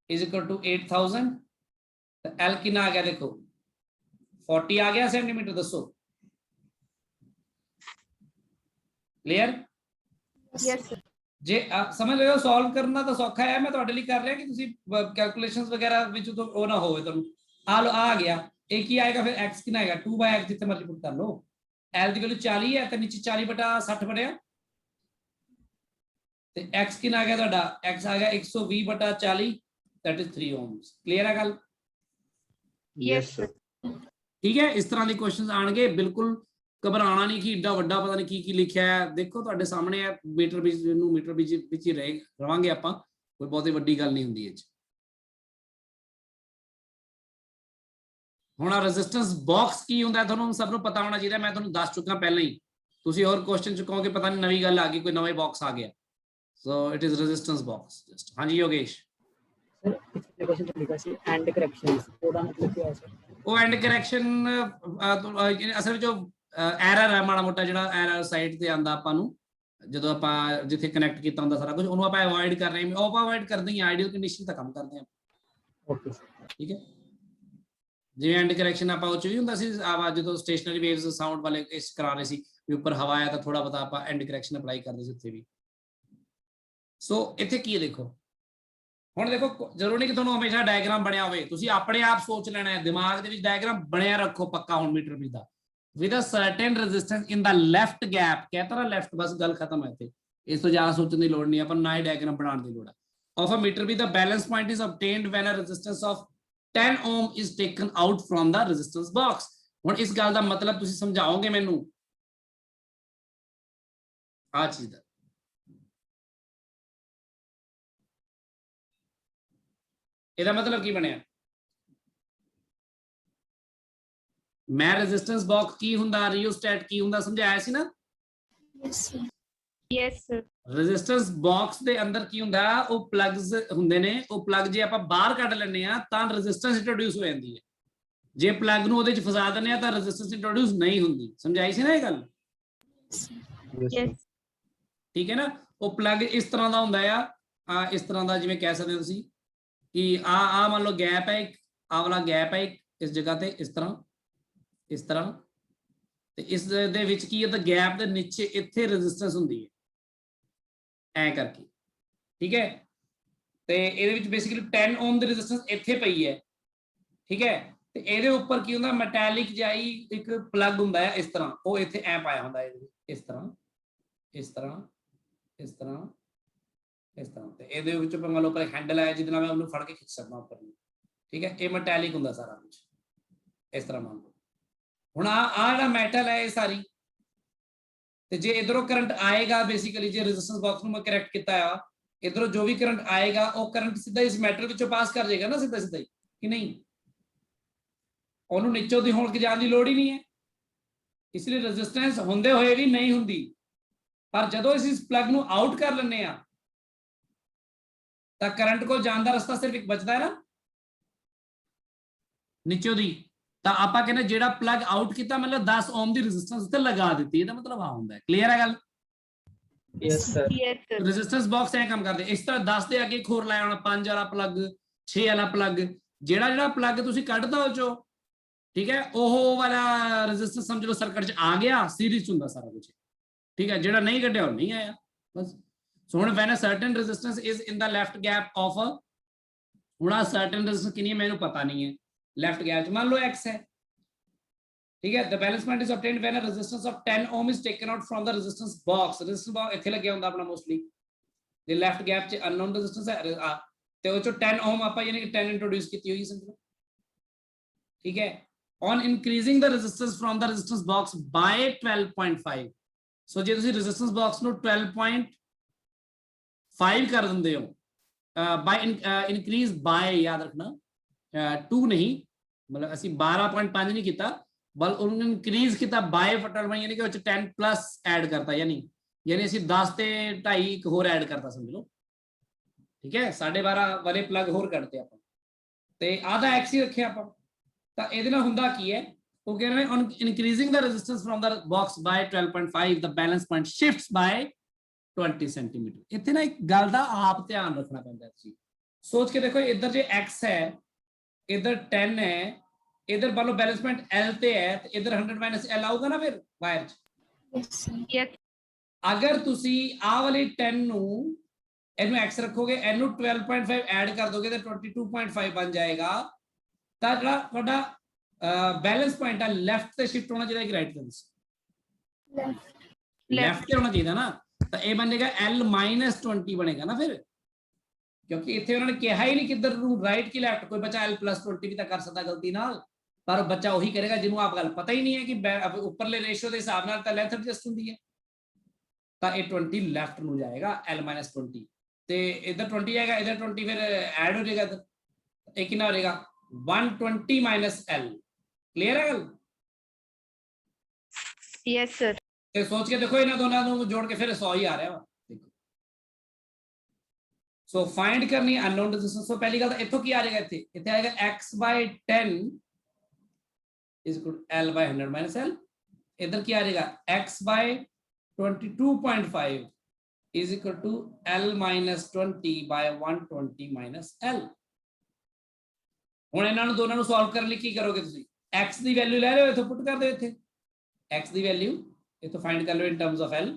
इज इक्वल टू 8000, तो L कितना आ गया? देखो 40 आ गया सेंटीमीटर, दसो क्लियर? Yes। जे समझ रहे हो, सॉल्व करना तो सौखा है, मैं ਤੁਹਾਡੇ ਲਈ ਕਰ ਰਿਹਾ ਕਿ ਤੁਸੀਂ ਕੈਲਕੂਲੇਸ਼ਨਸ ਵਗੈरह ਵਿੱਚ ਤੋਂ ਉਹ ਨਾ ਹੋਵੇ ਤੁਹਾਨੂੰ। ਆ ਲੋ ਆ ਗਿਆ, ਇਹ ਕੀ ਆਏਗਾ ਫਿਰ? x ਕਿੰਨਾ ਆਏਗਾ? 2/x, ਜਿੱਥੇ ਮਰਜ਼ੀ ਪੁੱਟ ਕਰ ਲਓ। L ਦੀ ਵੈਲਿਊ 40 ਹੈ ਤੇ ਨੀਚੇ 40/60 ਬਣਿਆ, ਤੇ x ਕਿੰਨਾ ਆ ਗਿਆ ਤੁਹਾਡਾ? x ਆ ਗਿਆ 120/40, that is 3 ohms। क्लियर है गल? Yes sir. ठीक है, इस तरह के क्वेश्चंस आएंगे, बिल्कुल ਘਬਰਾਉਣਾ ਨਹੀਂ ਕਿ ਏਡਾ ਵੱਡਾ ਪਤਾ ਨਹੀਂ ਕੀ ਲਿਖਿਆ ਹੈ, ਦੇਖੋ ਤੁਹਾਡੇ ਸਾਹਮਣੇ ਹੈ, ਮੀਟਰ ਵਿੱਚ ਹੀ ਰਵਾਂਗੇ ਆਪਾਂ, ਕੋਈ ਬਹੁਤੀ ਵੱਡੀ ਗੱਲ ਨਹੀਂ ਹੁੰਦੀ ਇਹ 'ਚ। ਹੁਣ ਰੈਜ਼ਿਸਟੈਂਸ ਬਾਕਸ ਕੀ ਹੁੰਦਾ ਤੁਹਾਨੂੰ ਸਭ ਨੂੰ ਪਤਾ ਹੋਣਾ ਚਾਹੀਦਾ, ਮੈਂ ਤੁਹਾਨੂੰ ਦੱਸ ਚੁੱਕਾ ਪਹਿਲਾਂ ਹੀ, ਤੁਸੀਂ ਹੋਰ ਕੁਐਸਚਨ ਚ ਕਹੋਗੇ ਪਤਾ ਨਹੀਂ ਨਵੀਂ ਗੱਲ ਆ ਗਈ, ਕੋਈ ਨਵਾਂ ਬਾਕਸ ਆ ਗਿਆ। So it is resistance box just. ਹਾਂਜੀ ਯੋਗੇਸ਼। ਸਰ ਪਿਛਲੇ ਕੁਐਸਚਨ ਤੇ ਲਿਖਿਆ ਸੀ ਐਂਡ ਕਰੈਕਸ਼ਨਸ, ਉਹਦਾ ਮਤਲਬ ਕੀ ਹੈ ਸਰ? ਉਹ ਐਂਡ ਕਰੈਕਸ਼ਨ ਅਸਲ ਵਿੱਚ ਐਰਰ ਹੈ, ਮਾੜਾ ਮੋਟਾ ਜਿਹੜਾ ਐਰਰ ਸਾਈਡ ਤੇ ਆਂਦਾ ਆਪਾਂ ਨੂੰ, ਜਦੋਂ ਆਪਾਂ ਜਿੱਥੇ ਕਨੈਕਟ ਕੀਤਾ ਹੁੰਦਾ ਸਾਰਾ ਕੁਝ, ਉਹਨੂੰ ਆਪਾਂ ਅਵੋਇਡ ਕਰ ਰਹੇ ਹਾਂ, ਉਹ ਆਪਾਂ ਅਵੋਇਡ ਕਰਦੇ ਹਾਂ, ਆਈਡੀਅਲ ਕੰਡੀਸ਼ਨ ਤਾਂ ਕੰਮ ਕਰਦੇ ਹਾਂ। ਓਕੇ ਸਰ, ਠੀਕ ਹੈ। ਜਿਵੇਂ ਐਂਡ ਕਰੈਕਸ਼ਨ ਆਪਾਂ ਉਹ ਚ ਵੀ ਹੁੰਦਾ ਸੀ, ਆਵਾਜ਼ ਜਦੋਂ ਸਟੇਸ਼ਨਰੀ ਵੇਵਸ ਸਾਊਂਡ ਵਾਲੇ ਇਸ ਕਰਾ ਰਹੇ ਸੀ ਵੀ ਉੱਪਰ ਹਵਾ ਆਇਆ ਤਾਂ ਥੋੜਾ ਬਹੁਤਾ ਆਪਾਂ ਐਂਡ ਕਰੈਕਸ਼ਨ ਅਪਲਾਈ ਕਰਦੇ ਸੀ ਉੱਥੇ ਵੀ। ਸੋ ਇੱਥੇ ਕੀ ਦੇਖੋ, ਹੁਣ ਦੇਖੋ ਜ਼ਰੂਰੀ ਨਹੀਂ ਕਿ ਤੁਹਾਨੂੰ ਹਮੇਸ਼ਾ ਡਾਇਗਰਾਮ ਬਣਿਆ ਹੋਵੇ, ਤੁਸੀਂ ਆਪਣੇ ਆਪ ਸੋਚ ਲੈਣਾ ਹੈ, ਦਿਮਾਗ ਦੇ ਵਿੱਚ ਡਾਇਗਰਾਮ ਬਣਿਆ ਰੱਖੋ ਪੱਕਾ। ਹੁਣ ਮੀਟਰ ਵੀ ਦਾ with a certain resistance in the left gap, कहता ना left, बस गल खत्म है इत्थे, इस तो ज्यादा सोचने की लोड़ नहीं, अपन ना ही डायग्राम बनाने की लोड़ है। of a meter भी the balance point is obtained when a resistance of 10 ohm is taken out from the resistance box। ਹੁਣ ਇਸ ਗੱਲ ਦਾ ਮਤਲਬ ਤੁਸੀਂ ਸਮਝਾਓਗੇ ਮੈਨੂੰ ਆ ਚੀਜ਼ ਦਾ। ਇਹਦਾ ਮਤਲਬ ਕੀ ਬਣਿਆ? ਮੈਂ ਰੈਜ਼ਿਸਟੈਂਸ ਬਾਕਸ ਕੀ ਹੁੰਦਾ, ਰਿਓਸਟੈਟ ਕੀ ਹੁੰਦਾ ਸਮਝਾਇਆ ਸੀ ਨਾ। Yes, sir. Yes, sir. Resistance box ਦੇ ਅੰਦਰ ਕੀ ਹੁੰਦਾ, ਉਹ ਪਲੱਗਸ ਹੁੰਦੇ ਨੇ, ਉਹ ਪਲੱਗ ਜੇ ਆਪਾਂ ਬਾਹਰ ਕੱਢ ਲੈਂਦੇ ਆ ਤਾਂ ਰੈਜ਼ਿਸਟੈਂਸ ਇੰਟਰੋਡਿਊਸ ਹੋ ਜਾਂਦੀ ਹੈ, ਜੇ ਪਲੱਗ ਨੂੰ ਉਹਦੇ ਚ ਫਸਾ ਦਿੰਦੇ ਆ ਤਾਂ ਰੈਜ਼ਿਸਟੈਂਸ ਇੰਟਰੋਡਿਊਸ ਨਹੀਂ ਹੁੰਦੀ। ਸਮਝਾਈ ਸੀ ਨਾ ਇਹ ਗੱਲ? Yes. ਠੀਕ ਹੈ ਨਾ। ਉਹ ਪਲੱਗ ਇਸ ਤਰ੍ਹਾਂ ਦਾ ਹੁੰਦਾ ਆ, ਇਸ ਤਰ੍ਹਾਂ ਦਾ, ਜਿਵੇਂ ਕਹਿ ਸਕਦੇ ਹੋ ਤੁਸੀਂ ਕਿ ਆ ਮੰਨ ਲਓ ਗੈਪ ਹੈ ਇੱਕ, ਆ ਵਾਲਾ ਗੈਪ ਹੈ ਇੱਕ ਇਸ ਜਗ੍ਹਾ ਤੇ, ਇਸ ਤਰ੍ਹਾਂ ਤੇ ਇਸ ਦੇ ਵਿੱਚ ਕੀ ਹੈ, ਤਾਂ ਗੈਪ ਦੇ ਨੀਚੇ ਇੱਥੇ ਰੈਜ਼ਿਸਟੈਂਸ ਹੁੰਦੀ ਹੈ ਐ ਕਰਕੇ। ਠੀਕ ਹੈ, ਤੇ ਇਹਦੇ ਵਿੱਚ ਬੇਸਿਕਲੀ 10 ਓਮ ਦੀ ਰੈਜ਼ਿਸਟੈਂਸ ਇੱਥੇ ਪਈ ਹੈ। ਠੀਕ ਹੈ, ਤੇ ਇਹਦੇ ਉੱਪਰ ਕੀ ਹੁੰਦਾ, ਮੈਟੈਲਿਕ ਜਾਈ ਇੱਕ ਪਲੱਗ ਹੁੰਦਾ ਹੈ ਇਸ ਤਰ੍ਹਾਂ, ਉਹ ਇੱਥੇ ਐ ਪਾਇਆ ਹੁੰਦਾ ਹੈ, ਇਸ ਤਰ੍ਹਾਂ ਇਸ ਤਰ੍ਹਾਂ ਇਸ ਤਰ੍ਹਾਂ ਇਸ ਤਰ੍ਹਾਂ, ਤੇ ਇਹਦੇ ਵਿੱਚ ਮੰਨ ਲਓ ਉੱਪਰ ਹੈਂਡਲ ਹੈ ਜਿਹਦੇ ਨਾਲ ਮੈਂ ਉਹਨੂੰ ਫੜ ਕੇ ਖਿੱਚ ਸਕਦਾ ਉੱਪਰ ਨੂੰ। ਠੀਕ ਹੈ, ਇਹ ਮੈਟੈਲਿਕ ਹੁੰਦਾ ਸਾਰਾ ਕੁਝ ਇਸ ਤਰ੍ਹਾਂ ਮੰਨ ਲਓ। ਹੁਣ ਆ ਜਿਹੜਾ ਮੈਟਲ ਹੈ ਇਹ ਸਾਰੀ, ਤੇ ਜੇ ਇਧਰੋਂ ਕਰੰਟ ਆਏਗਾ, ਬੇਸਿਕਲੀ ਜੇ ਰੈਜ਼ਿਸਟੈਂਸ ਬਾਕਸ ਨੂੰ ਮੈਂ ਕਰੈਕਟ ਕੀਤਾ ਆ, ਇਧਰੋਂ ਜੋ ਵੀ ਕਰੰਟ ਆਏਗਾ ਉਹ ਕਰੰਟ ਸਿੱਧਾ ਇਸ ਮੈਟਲ ਵਿੱਚੋਂ ਪਾਸ ਕਰ ਜਾਏਗਾ ਨਾ, ਸਿੱਧਾ ਹੀ ਕਿ ਨਹੀਂ, ਉਹਨੂੰ ਨੀਚੋਂ ਦੀ ਹੋਣ ਕੇ ਜਾਣ ਦੀ ਲੋੜ ਹੀ ਨਹੀਂ ਹੈ। ਇਸ ਲਈ ਰੈਜ਼ਿਸਟੈਂਸ ਹੁੰਦੇ ਹੋਏ ਵੀ ਨਹੀਂ ਹੁੰਦੀ, ਪਰ ਜਦੋਂ ਅਸੀਂ ਇਸ ਪਲੱਗ ਨੂੰ ਆਊਟ ਕਰ ਲੈਂਦੇ ਆ ਤਾਂ ਕਰੰਟ ਕੋਲ ਜਾਣ ਦਾ ਰਸਤਾ ਸਿਰਫ ਇੱਕ ਬਚਦਾ ਹੈ ਨਾ ਨੀਚੋਂ ਦੀ, ਤਾਂ ਆਪਾਂ ਕਹਿੰਦੇ ਜਿਹੜਾ ਪਲੱਗ ਆਊਟ ਕੀਤਾ ਮਤਲਬ 10 ਓਮ ਦੀ ਰੈਜ਼ਿਸਟੈਂਸ ਉੱਤੇ ਲਗਾ ਦਿੱਤੀ, ਇਹਦਾ ਮਤਲਬ ਆ ਹੁੰਦਾ ਹੈ। ਕਲੀਅਰ ਹੈ ਗੱਲ? Yes sir. Yes, sir. Resistance box ਐ ਕੰਮ ਕਰਦੇ, ਇਸ ਤਰ੍ਹਾਂ 10 ਦੇ ਅੱਗੇ ਇੱਕ ਹੋਰ ਲਾਇਆ ਹੋਣਾ, 5 ਵਾਲਾ ਪਲੱਗ, 6 ਵਾਲਾ ਪਲੱਗ, ਜਿਹੜਾ ਪਲੱਗ ਤੁਸੀਂ ਕੱਢਦਾ ਉਹ ਚੋਂ, ਠੀਕ ਹੈ, ਉਹ ਵਾਲਾ ਰੈਜ਼ਿਸਟੈਂਸ ਸਮਝ ਲਓ ਸਰਕਟ ਚ ਆ ਗਿਆ, ਸੀਰੀਜ਼ ਚ ਹੁੰਦਾ ਸਾਰਾ ਕੁਝ। ਠੀਕ ਹੈ, ਜਿਹੜਾ ਨਹੀਂ ਕੱਢਿਆ ਉਹ ਨਹੀਂ ਆਇਆ ਬਸ। ਸੋ ਹੁਣ when a certain resistance is in the left gap of a, ਹੁਣ ਆ certain resistance ਕਿੰਨੀ ਹੈ ਮੈਨੂੰ ਪਤਾ ਨਹੀਂ ਹੈ, left gap ਚ ਮੰਨ ਲਓ x ਹੈ। ਠੀਕ ਹੈ, the balance point is obtained when a resistance of 10 ohm is taken out from the resistance box। resistance box ਇੱਥੇ ਲੱਗਿਆ ਹੁੰਦਾ ਆਪਣਾ mostly, ਜੇ left gap ਚ unknown resistance ਹੈ ਤੇ ਉਹ ਚੋਂ 10 ohm ਆਪਾਂ ਯਾਨੀ ਕਿ 10 ਇੰਟਰੋਡਿਊਸ ਕੀਤੀ ਹੋਈ ਸਮਝ ਲਓ। ਠੀਕ ਹੈ, on increasing the resistance from the resistance box by 12.5, ਸੋ ਜੇ ਤੁਸੀਂ resistance box ਨੂੰ 12.5 ਕਰ ਦਿੰਦੇ ਹੋ, by increase by ਯਾਦ ਰੱਖਣਾ, 2 ਨਹੀਂ, ਮਤਲਬ ਅਸੀਂ 12.5 ਨਹੀਂ ਕੀਤਾ, ਬਲ ਉਹਨੂੰ ਇਨਕਰੀਜ਼ ਕੀਤਾ by 12, ਯਾਨੀ ਕਿ ਉਹ ਚ 10 ਪਲੱਸ ਐਡ ਕਰਤਾ, ਯਾਨੀ ਅਸੀਂ 10 ਤੇ 2.5 ਇੱਕ ਹੋਰ ਐਡ ਕਰਤਾ ਸਮਝ ਲਓ। ਠੀਕ ਹੈ, 12.5 ਵਾਲੇ ਪਲੱਗ ਹੋਰ ਕੱਢਤੇ ਆਪਾਂ, ਤੇ ਆਧਾ ਐਕਸ ਹੀ ਰੱਖਿਆ ਆਪਾਂ। ਤਾਂ ਇਹਦੇ ਨਾਲ ਹੁੰਦਾ ਕੀ ਹੈ, ਉਹ ਕਹਿ ਰਹੇ on increasing the resistance from the box by 12.5 the balance point shifts by 20 centimeter। ਇੱਥੇ ਨਾ ਇੱਕ ਗੱਲ ਦਾ ਆਪ ਧਿਆਨ ਰੱਖਣਾ ਪੈਂਦਾ, ਤੁਸੀਂ ਸੋਚ ਕੇ ਦੇਖੋ, ਇੱਧਰ ਜੇ x ਹੈ, ਇੱਧਰ 10 ਹੈ, ਇੱਧਰ ਮੰਨ ਲਓ ਬੈਲੈਂਸ ਪੁਆਇੰਟ L ਤੇ ਹੈ, ਤੇ ਇੱਧਰ 100 - L ਆਊਗਾ ਨਾ ਫਿਰ ਵਾਇਰ ਚ। Yes, sir. Yes. ਅਗਰ ਤੁਸੀਂ ਆਹ ਵਾਲੀ 10 ਨੂੰ, ਇਹਨੂੰ x ਰੱਖੋਗੇ, ਇਹਨੂੰ 12.5 ਐਡ ਕਰ ਦੋਗੇ ਤੇ 22.5 ਬਣ ਜਾਏਗਾ, ਤਾਂ ਜਿਹੜਾ ਤੁਹਾਡਾ ਬੈਲੈਂਸ ਪੁਆਇੰਟ ਆ ਲੈਫਟ ਤੇ ਸ਼ਿਫਟ ਹੋਣਾ ਚਾਹੀਦਾ ਕਿ ਰਾਈਟ ਤੇ? Left. ਲੈਫਟ ਤੇ ਹੋਣਾ ਚਾਹੀਦਾ ਨਾ, ਤਾਂ ਇਹ ਬਣ ਜਾਏਗਾ L - 20 ਬਣੇਗਾ ਨਾ ਫਿਰ, ਕਿਉਂਕਿ ਇੱਥੇ ਉਹਨਾਂ ਨੇ ਕਿਹਾ ਹੀ ਨਹੀਂ ਕਿੱਧਰ ਨੂੰ, ਰਾਈਟ ਕਿ ਲੈਫਟ। ਕੋਈ ਬੱਚਾ L + 20 ਵੀ ਤਾਂ ਕਰ ਸਕਦਾ ਗਲਤੀ ਨਾਲ, पर बच्चा ਉਹੀ ਕਰੇਗਾ ਜਿਹਨੂੰ ਆਪ ਗੱਲ ਪਤਾ ਹੀ ਨਹੀਂ ਹੈ ਕਿ ਉੱਪਰਲੇ ਰੇਸ਼ੋ ਦੇ ਹਿਸਾਬ ਨਾਲ ਤਾਂ ਲੈਂਥ ਐਡਜਸਟ ਹੁੰਦੀ ਹੈ। ਤਾਂ ਇਹ 20 ਲੈਫਟ ਨੂੰ ਜਾਏਗਾ L-20 ਤੇ ਇਧਰ 20 ਆਏਗਾ, ਇਧਰ 20 ਫਿਰ ਐਡ ਹੋ ਜਾਏਗਾ ਇਧਰ, ਇਹ ਕਿੰਨਾ ਹੋ ਜਾਏਗਾ 120 - L। ਕਲੀਅਰ ਹੈ ਗੱਲ? Yes, sir. ਤੇ ਸੋਚ ਕੇ ਦੇਖੋ ਇਹਨਾਂ ਦੋਨਾਂ ਨੂੰ ਜੋੜ ਕੇ ਫਿਰ 100 ਹੀ ਆ ਰਿਹਾ ਵਾ। ਦੇਖੋ ਸੋ ਫਾਈਂਡ ਕਰਨੀ ਅਨਨੋਨ ਰੈਜ਼ਿਸਟੈਂਸ। ਸੋ ਪਹਿਲੀ ਗੱਲ ਤਾਂ ਇੱਥੋਂ ਕੀ ਆ ਜਾਏਗਾ, ਇੱਥੇ ਆਏਗਾ x/10 is equal to L/100 - L। इधर क्या आ जाएगा x/22.5 is equal to L-20/120 - L। ਹੁਣ ਇਹਨਾਂ ਨੂੰ ਦੋਨਾਂ ਨੂੰ ਸੋਲਵ ਕਰਨ ਲਈ ਕੀ ਕਰੋਗੇ ਤੁਸੀਂ, x ਦੀ ਵੈਲਿਊ ਲੈ ਲਿਓ, ਇੱਥੋਂ ਪੁੱਟ ਕਰ ਦਿਓ, ਇੱਥੇ x ਦੀ ਵੈਲਿਊ ਇੱਥੋਂ ਫਾਈਂਡ ਕਰ ਲਿਓ ਇਨ ਟਰਮਸ ਆਫ L,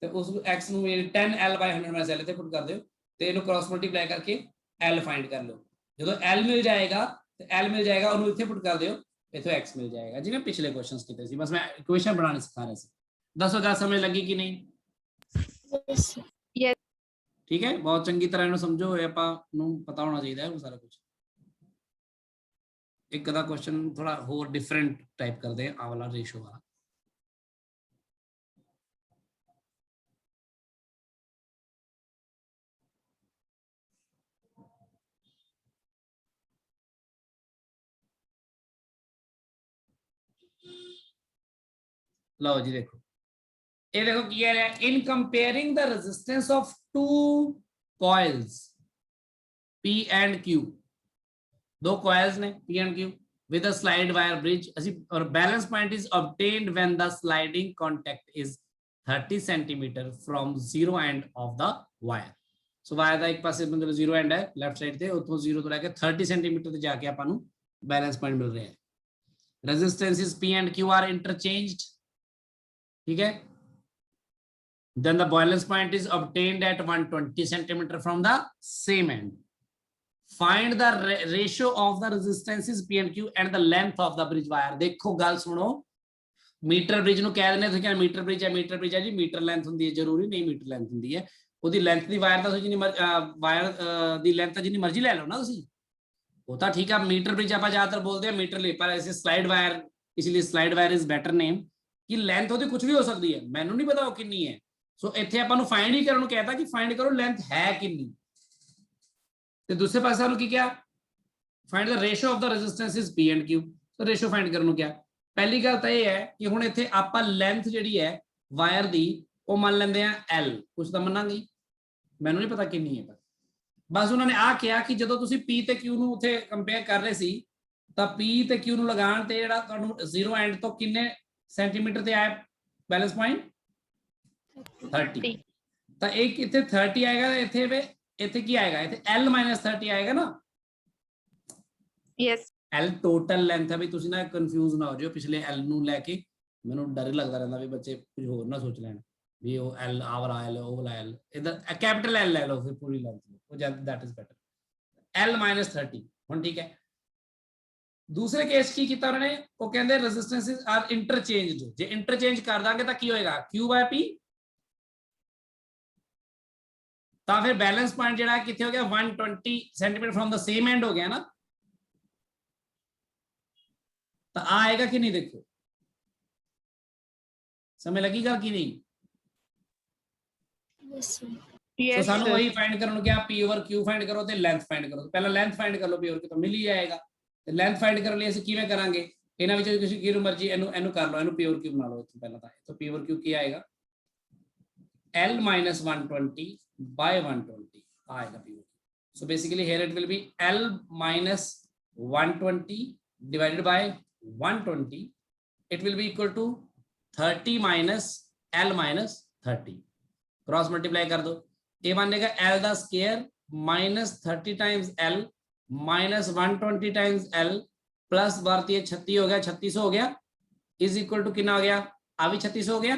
ਤੇ ਉਸ x ਨੂੰ 10 L/100 - L ਇੱਥੇ ਪੁੱਟ ਕਰ ਦਿਓ, ਤੇ ਇਹਨੂੰ ਕ੍ਰਾਸ ਮਲਟੀਪਲਾਈ ਕਰਕੇ L ਫਾਈਂਡ ਕਰ ਲਓ। ਜਦੋਂ L ਮਿਲ ਜਾਏਗਾ ਤੇ L ਮਿਲ ਜਾਏਗਾ, ਉਹਨੂੰ ਇੱਥੇ ਪੁੱਟ ਕਰ ਦਿਓ, इतो x मिल जाएगा। जिवें पिछले क्वेश्चंस कीते सी, बस मैं इक्वेशन बनाने सिखा रहा सी। दसो गल समझ लगी कि नहीं? Yes, sir. Yes. ठीक है, बहुत चंगी तरह इहनूं समझो, आपां नूं पता होना चाहिए है सारा कुछ। एक दा क्वेश्चन थोड़ा होर डिफरेंट टाइप करते हैं, आ वाला रेशो वाला। लो जी देखो, ये देखो क्या है, इन comparing the resistance of two coils P and Q, दो कॉइल्स ने P and Q with a slide wire bridge, और balance point is obtained when the sliding contact is 30 centimeter from zero end of the wire। so wire ਦਾ ਇੱਕ ਪਾਸੇ मतलब zero end है left side ਤੇ, ਉੱਥੋਂ 0 ਤੋਂ ਲੈ ਕੇ 30 centimeter ਤੇ ਜਾ ਕੇ ਆਪਾਂ ਨੂੰ balance point ਮਿਲ ਰਿਹਾ ਹੈ। resistances P and Q are interchanged, ठीक है। then the balance point is obtained at 120 centimeter from the same end। find the ratio of the resistances P and Q and the length of the bridge wire। देखो गल सुनो, metre bridge ਨੂੰ ਕਹਿ ਦਿੰਦੇ, ਤੁਸੀਂ ਕਹਿੰਦੇ मीटर ब्रिज है जी, metre length ਹੁੰਦੀ ਹੈ, ਜ਼ਰੂਰੀ ਨਹੀਂ मीटर लेंथ ਹੁੰਦੀ ਹੈ, ਉਹਦੀ ਲੈਂਥ ਦੀ ਵਾਇਰ ਦਾ ਤੁਸੀਂ ਜਿੰਨੀ ਵਾਇਰ ਦੀ ਲੈਂਥ ਜਿੰਨੀ ਮਰਜ਼ੀ ਲੈ ਲਓ ਨਾ ਤੁਸੀਂ, ਉਹ ਤਾਂ ਠੀਕ ਹੈ। मीटर ब्रिज ਆਪਾਂ ਜ਼ਿਆਦਾਤਰ ਬੋਲਦੇ ਹਾਂ मीटर ਲਈ, ਪਰ ऐसे स्लाइड वायर, इसलिए slide wire is better name, ਕਿ ਲੈਂਥ ਉਹਦੀ ਕੁਝ ਵੀ ਹੋ ਸਕਦੀ ਹੈ, ਮੈਨੂੰ ਨਹੀਂ ਪਤਾ ਉਹ ਕਿੰਨੀ ਹੈ। ਸੋ ਇੱਥੇ ਆਪਾਂ ਨੂੰ ਫਾਈਂਡ ਹੀ ਕਰਨ ਨੂੰ ਕਹਿਤਾ ਕਿ ਫਾਈਂਡ ਕਰੋ ਲੈਂਥ ਹੈ ਕਿੰਨੀ, ਤੇ ਦੂਸਰੇ ਪਾਸੇ ਸਾਨੂੰ ਕੀ ਕਿਹਾ, find the ratio of the resistances P and Q। So ratio find ਕਰਨ ਨੂੰ ਕਿਹਾ। ਪਹਿਲੀ ਗੱਲ ਤਾਂ ਇਹ ਹੈ ਕਿ ਹੁਣ ਇੱਥੇ ਆਪਾਂ ਲੈਂਥ ਜਿਹੜੀ ਹੈ ਵਾਇਰ ਦੀ ਉਹ ਮੰਨ ਲੈਂਦੇ ਆ L, ਕੁਝ ਤਾਂ ਮੰਨਾਂਗੇ, ਮੈਨੂੰ ਨਹੀਂ ਪਤਾ ਕਿੰਨੀ ਹੈ, ਪਰ ਬਸ ਉਹਨਾਂ ਨੇ ਆ ਕਿਹਾ ਕਿ ਜਦੋਂ ਤੁਸੀਂ P ਤੇ Q ਨੂੰ ਉੱਥੇ ਕੰਪੇਅਰ ਕਰ ਰਹੇ ਸੀ ਤਾਂ P ਤੇ Q ਨੂੰ ਲਗਾਉਣ ਤੇ ਜਿਹੜਾ ਤੁਹਾਨੂੰ ਜ਼ੀਰੋ ਐਂਡ ਤੋਂ ਕਿੰਨੇ सेंटीमीटर ਤੇ ਆਇਆ बैलेंस पॉइंट 30। ਤਾਂ ਇੱਕ ਇੱਥੇ 30 ਆਏਗਾ, ਇੱਥੇ ਕੀ ਆਏਗਾ, ਇੱਥੇ L-30 ਆਏਗਾ ਨਾ। Yes। L ਟੋਟਲ ਲੈਂਥ ਹੈ ਵੀ, ਤੁਸੀਂ ਨਾ ਕਨਫਿਊਜ਼ ਨਾ ਹੋ ਜਾਓ ਪਿਛਲੇ L ਨੂੰ ਲੈ ਕੇ, ਮੈਨੂੰ ਡਰ ਲੱਗਦਾ ਰਹਿੰਦਾ ਵੀ ਬੱਚੇ ਕੁਝ ਹੋਰ ਨਾ ਸੋਚ ਲੈਣ ਵੀ ਉਹ L ਆ ਵਾਲਾ L ਉਹ ਵਾਲਾ L, ਇਧਰ ਕੈਪੀਟਲ L ਲੈ ਲਓ ਫਿਰ ਪੂਰੀ ਲੈਂਥ, ਉਹ ਦੈਟ ਇਜ਼ ਬੈਟਰ। L-30 ਹੁਣ ਠੀਕ ਹੈ। दूसरे केस की किया उन्होंने, वो कहते हैं रेजिस्टेंसेस आर इंटरचेंज्ड, जे इंटरचेंज कर देंगे तो की होएगा Q/P, तो फिर बैलेंस पॉइंट जो कितने हो गया 120 centimetre from the same and हो गया ना, तो आएगा कि नहीं, देखो समय लगी गल की नहीं। Yes, sir. Yes, तो सानू sir. वही फाइंड करने क्या, P/Q फाइंड करो तो लेंथ फाइंड करो, पहला लेंथ फाइंड कर लो P/Q तो मिल ही जाएगा। ਲੈਂਥ ਫਾਈਂਡ ਕਰਨ ਲਈ ਅਸੀਂ ਕਿਵੇਂ ਕਰਾਂਗੇ, ਇਹਨਾਂ ਵਿੱਚੋਂ ਤੁਸੀਂ ਕਿਹਨੂੰ ਮਰਜ਼ੀ ਇਹਨੂੰ ਕਰ ਲਓ, ਇਹਨੂੰ P/Q ਬਣਾ ਲਓ ਇੱਥੋਂ ਪਹਿਲਾਂ ਤਾਂ। ਤਾਂ P/Q ਕੀ ਆਏਗਾ L-120/120 ਆਏਗਾ P/Q। So basically here it will be L-120 divided by 120, it will be equal to 30 minus L-30, cross multiply कर दो, ये बनेगा L ਦਾ square minus 30 times L minus 120 times L plus भारतीय 36 हो गया, 3600 हो गया, इज इक्वल टू कितना हो गया, आ भी 3600 हो गया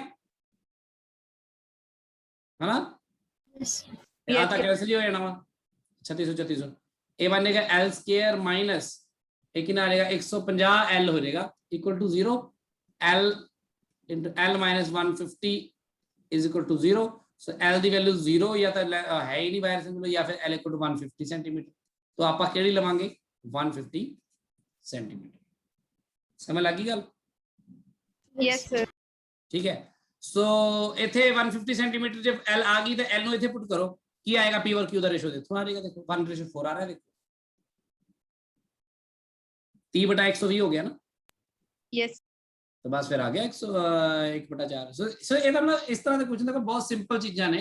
है ना। Yes, sir. आता कैंसिल हो जाना 3600 ये बनेगा L स्क्वायर माइनस एक कितना आ जाएगा 150 L हो जाएगा equal to 0, L into L minus 150 is equal to 0। So L the value 0 या तो है ही नहीं वायर से, या फिर L इक्वल टू 150 सेंटीमीटर। तो आप केड़ी लवांगे 150 सेंटीमीटर। ਸਮਝ ਲੱਗੀ ਗੱਲ? Yes, sir. ठीक है, सो इथे 150 सेंटीमीटर जब L आ गई तो L नु इथे पुट करो, की आएगा P और Q का रेशो देखो, आ जाएगा, देखो 1:4 आ रहा है, देखो 30/120 हो गया ना, Yes. तो बस फिर आ गया 1/4। सो ਇਹਦਾ ਮਤਲਬ ਇਸ ਤਰ੍ਹਾਂ ਦੇ ਕੁਐਸਚਨ ਦੇਖੋ ਬਹੁਤ ਸਿੰਪਲ ਚੀਜ਼ਾਂ ਨੇ।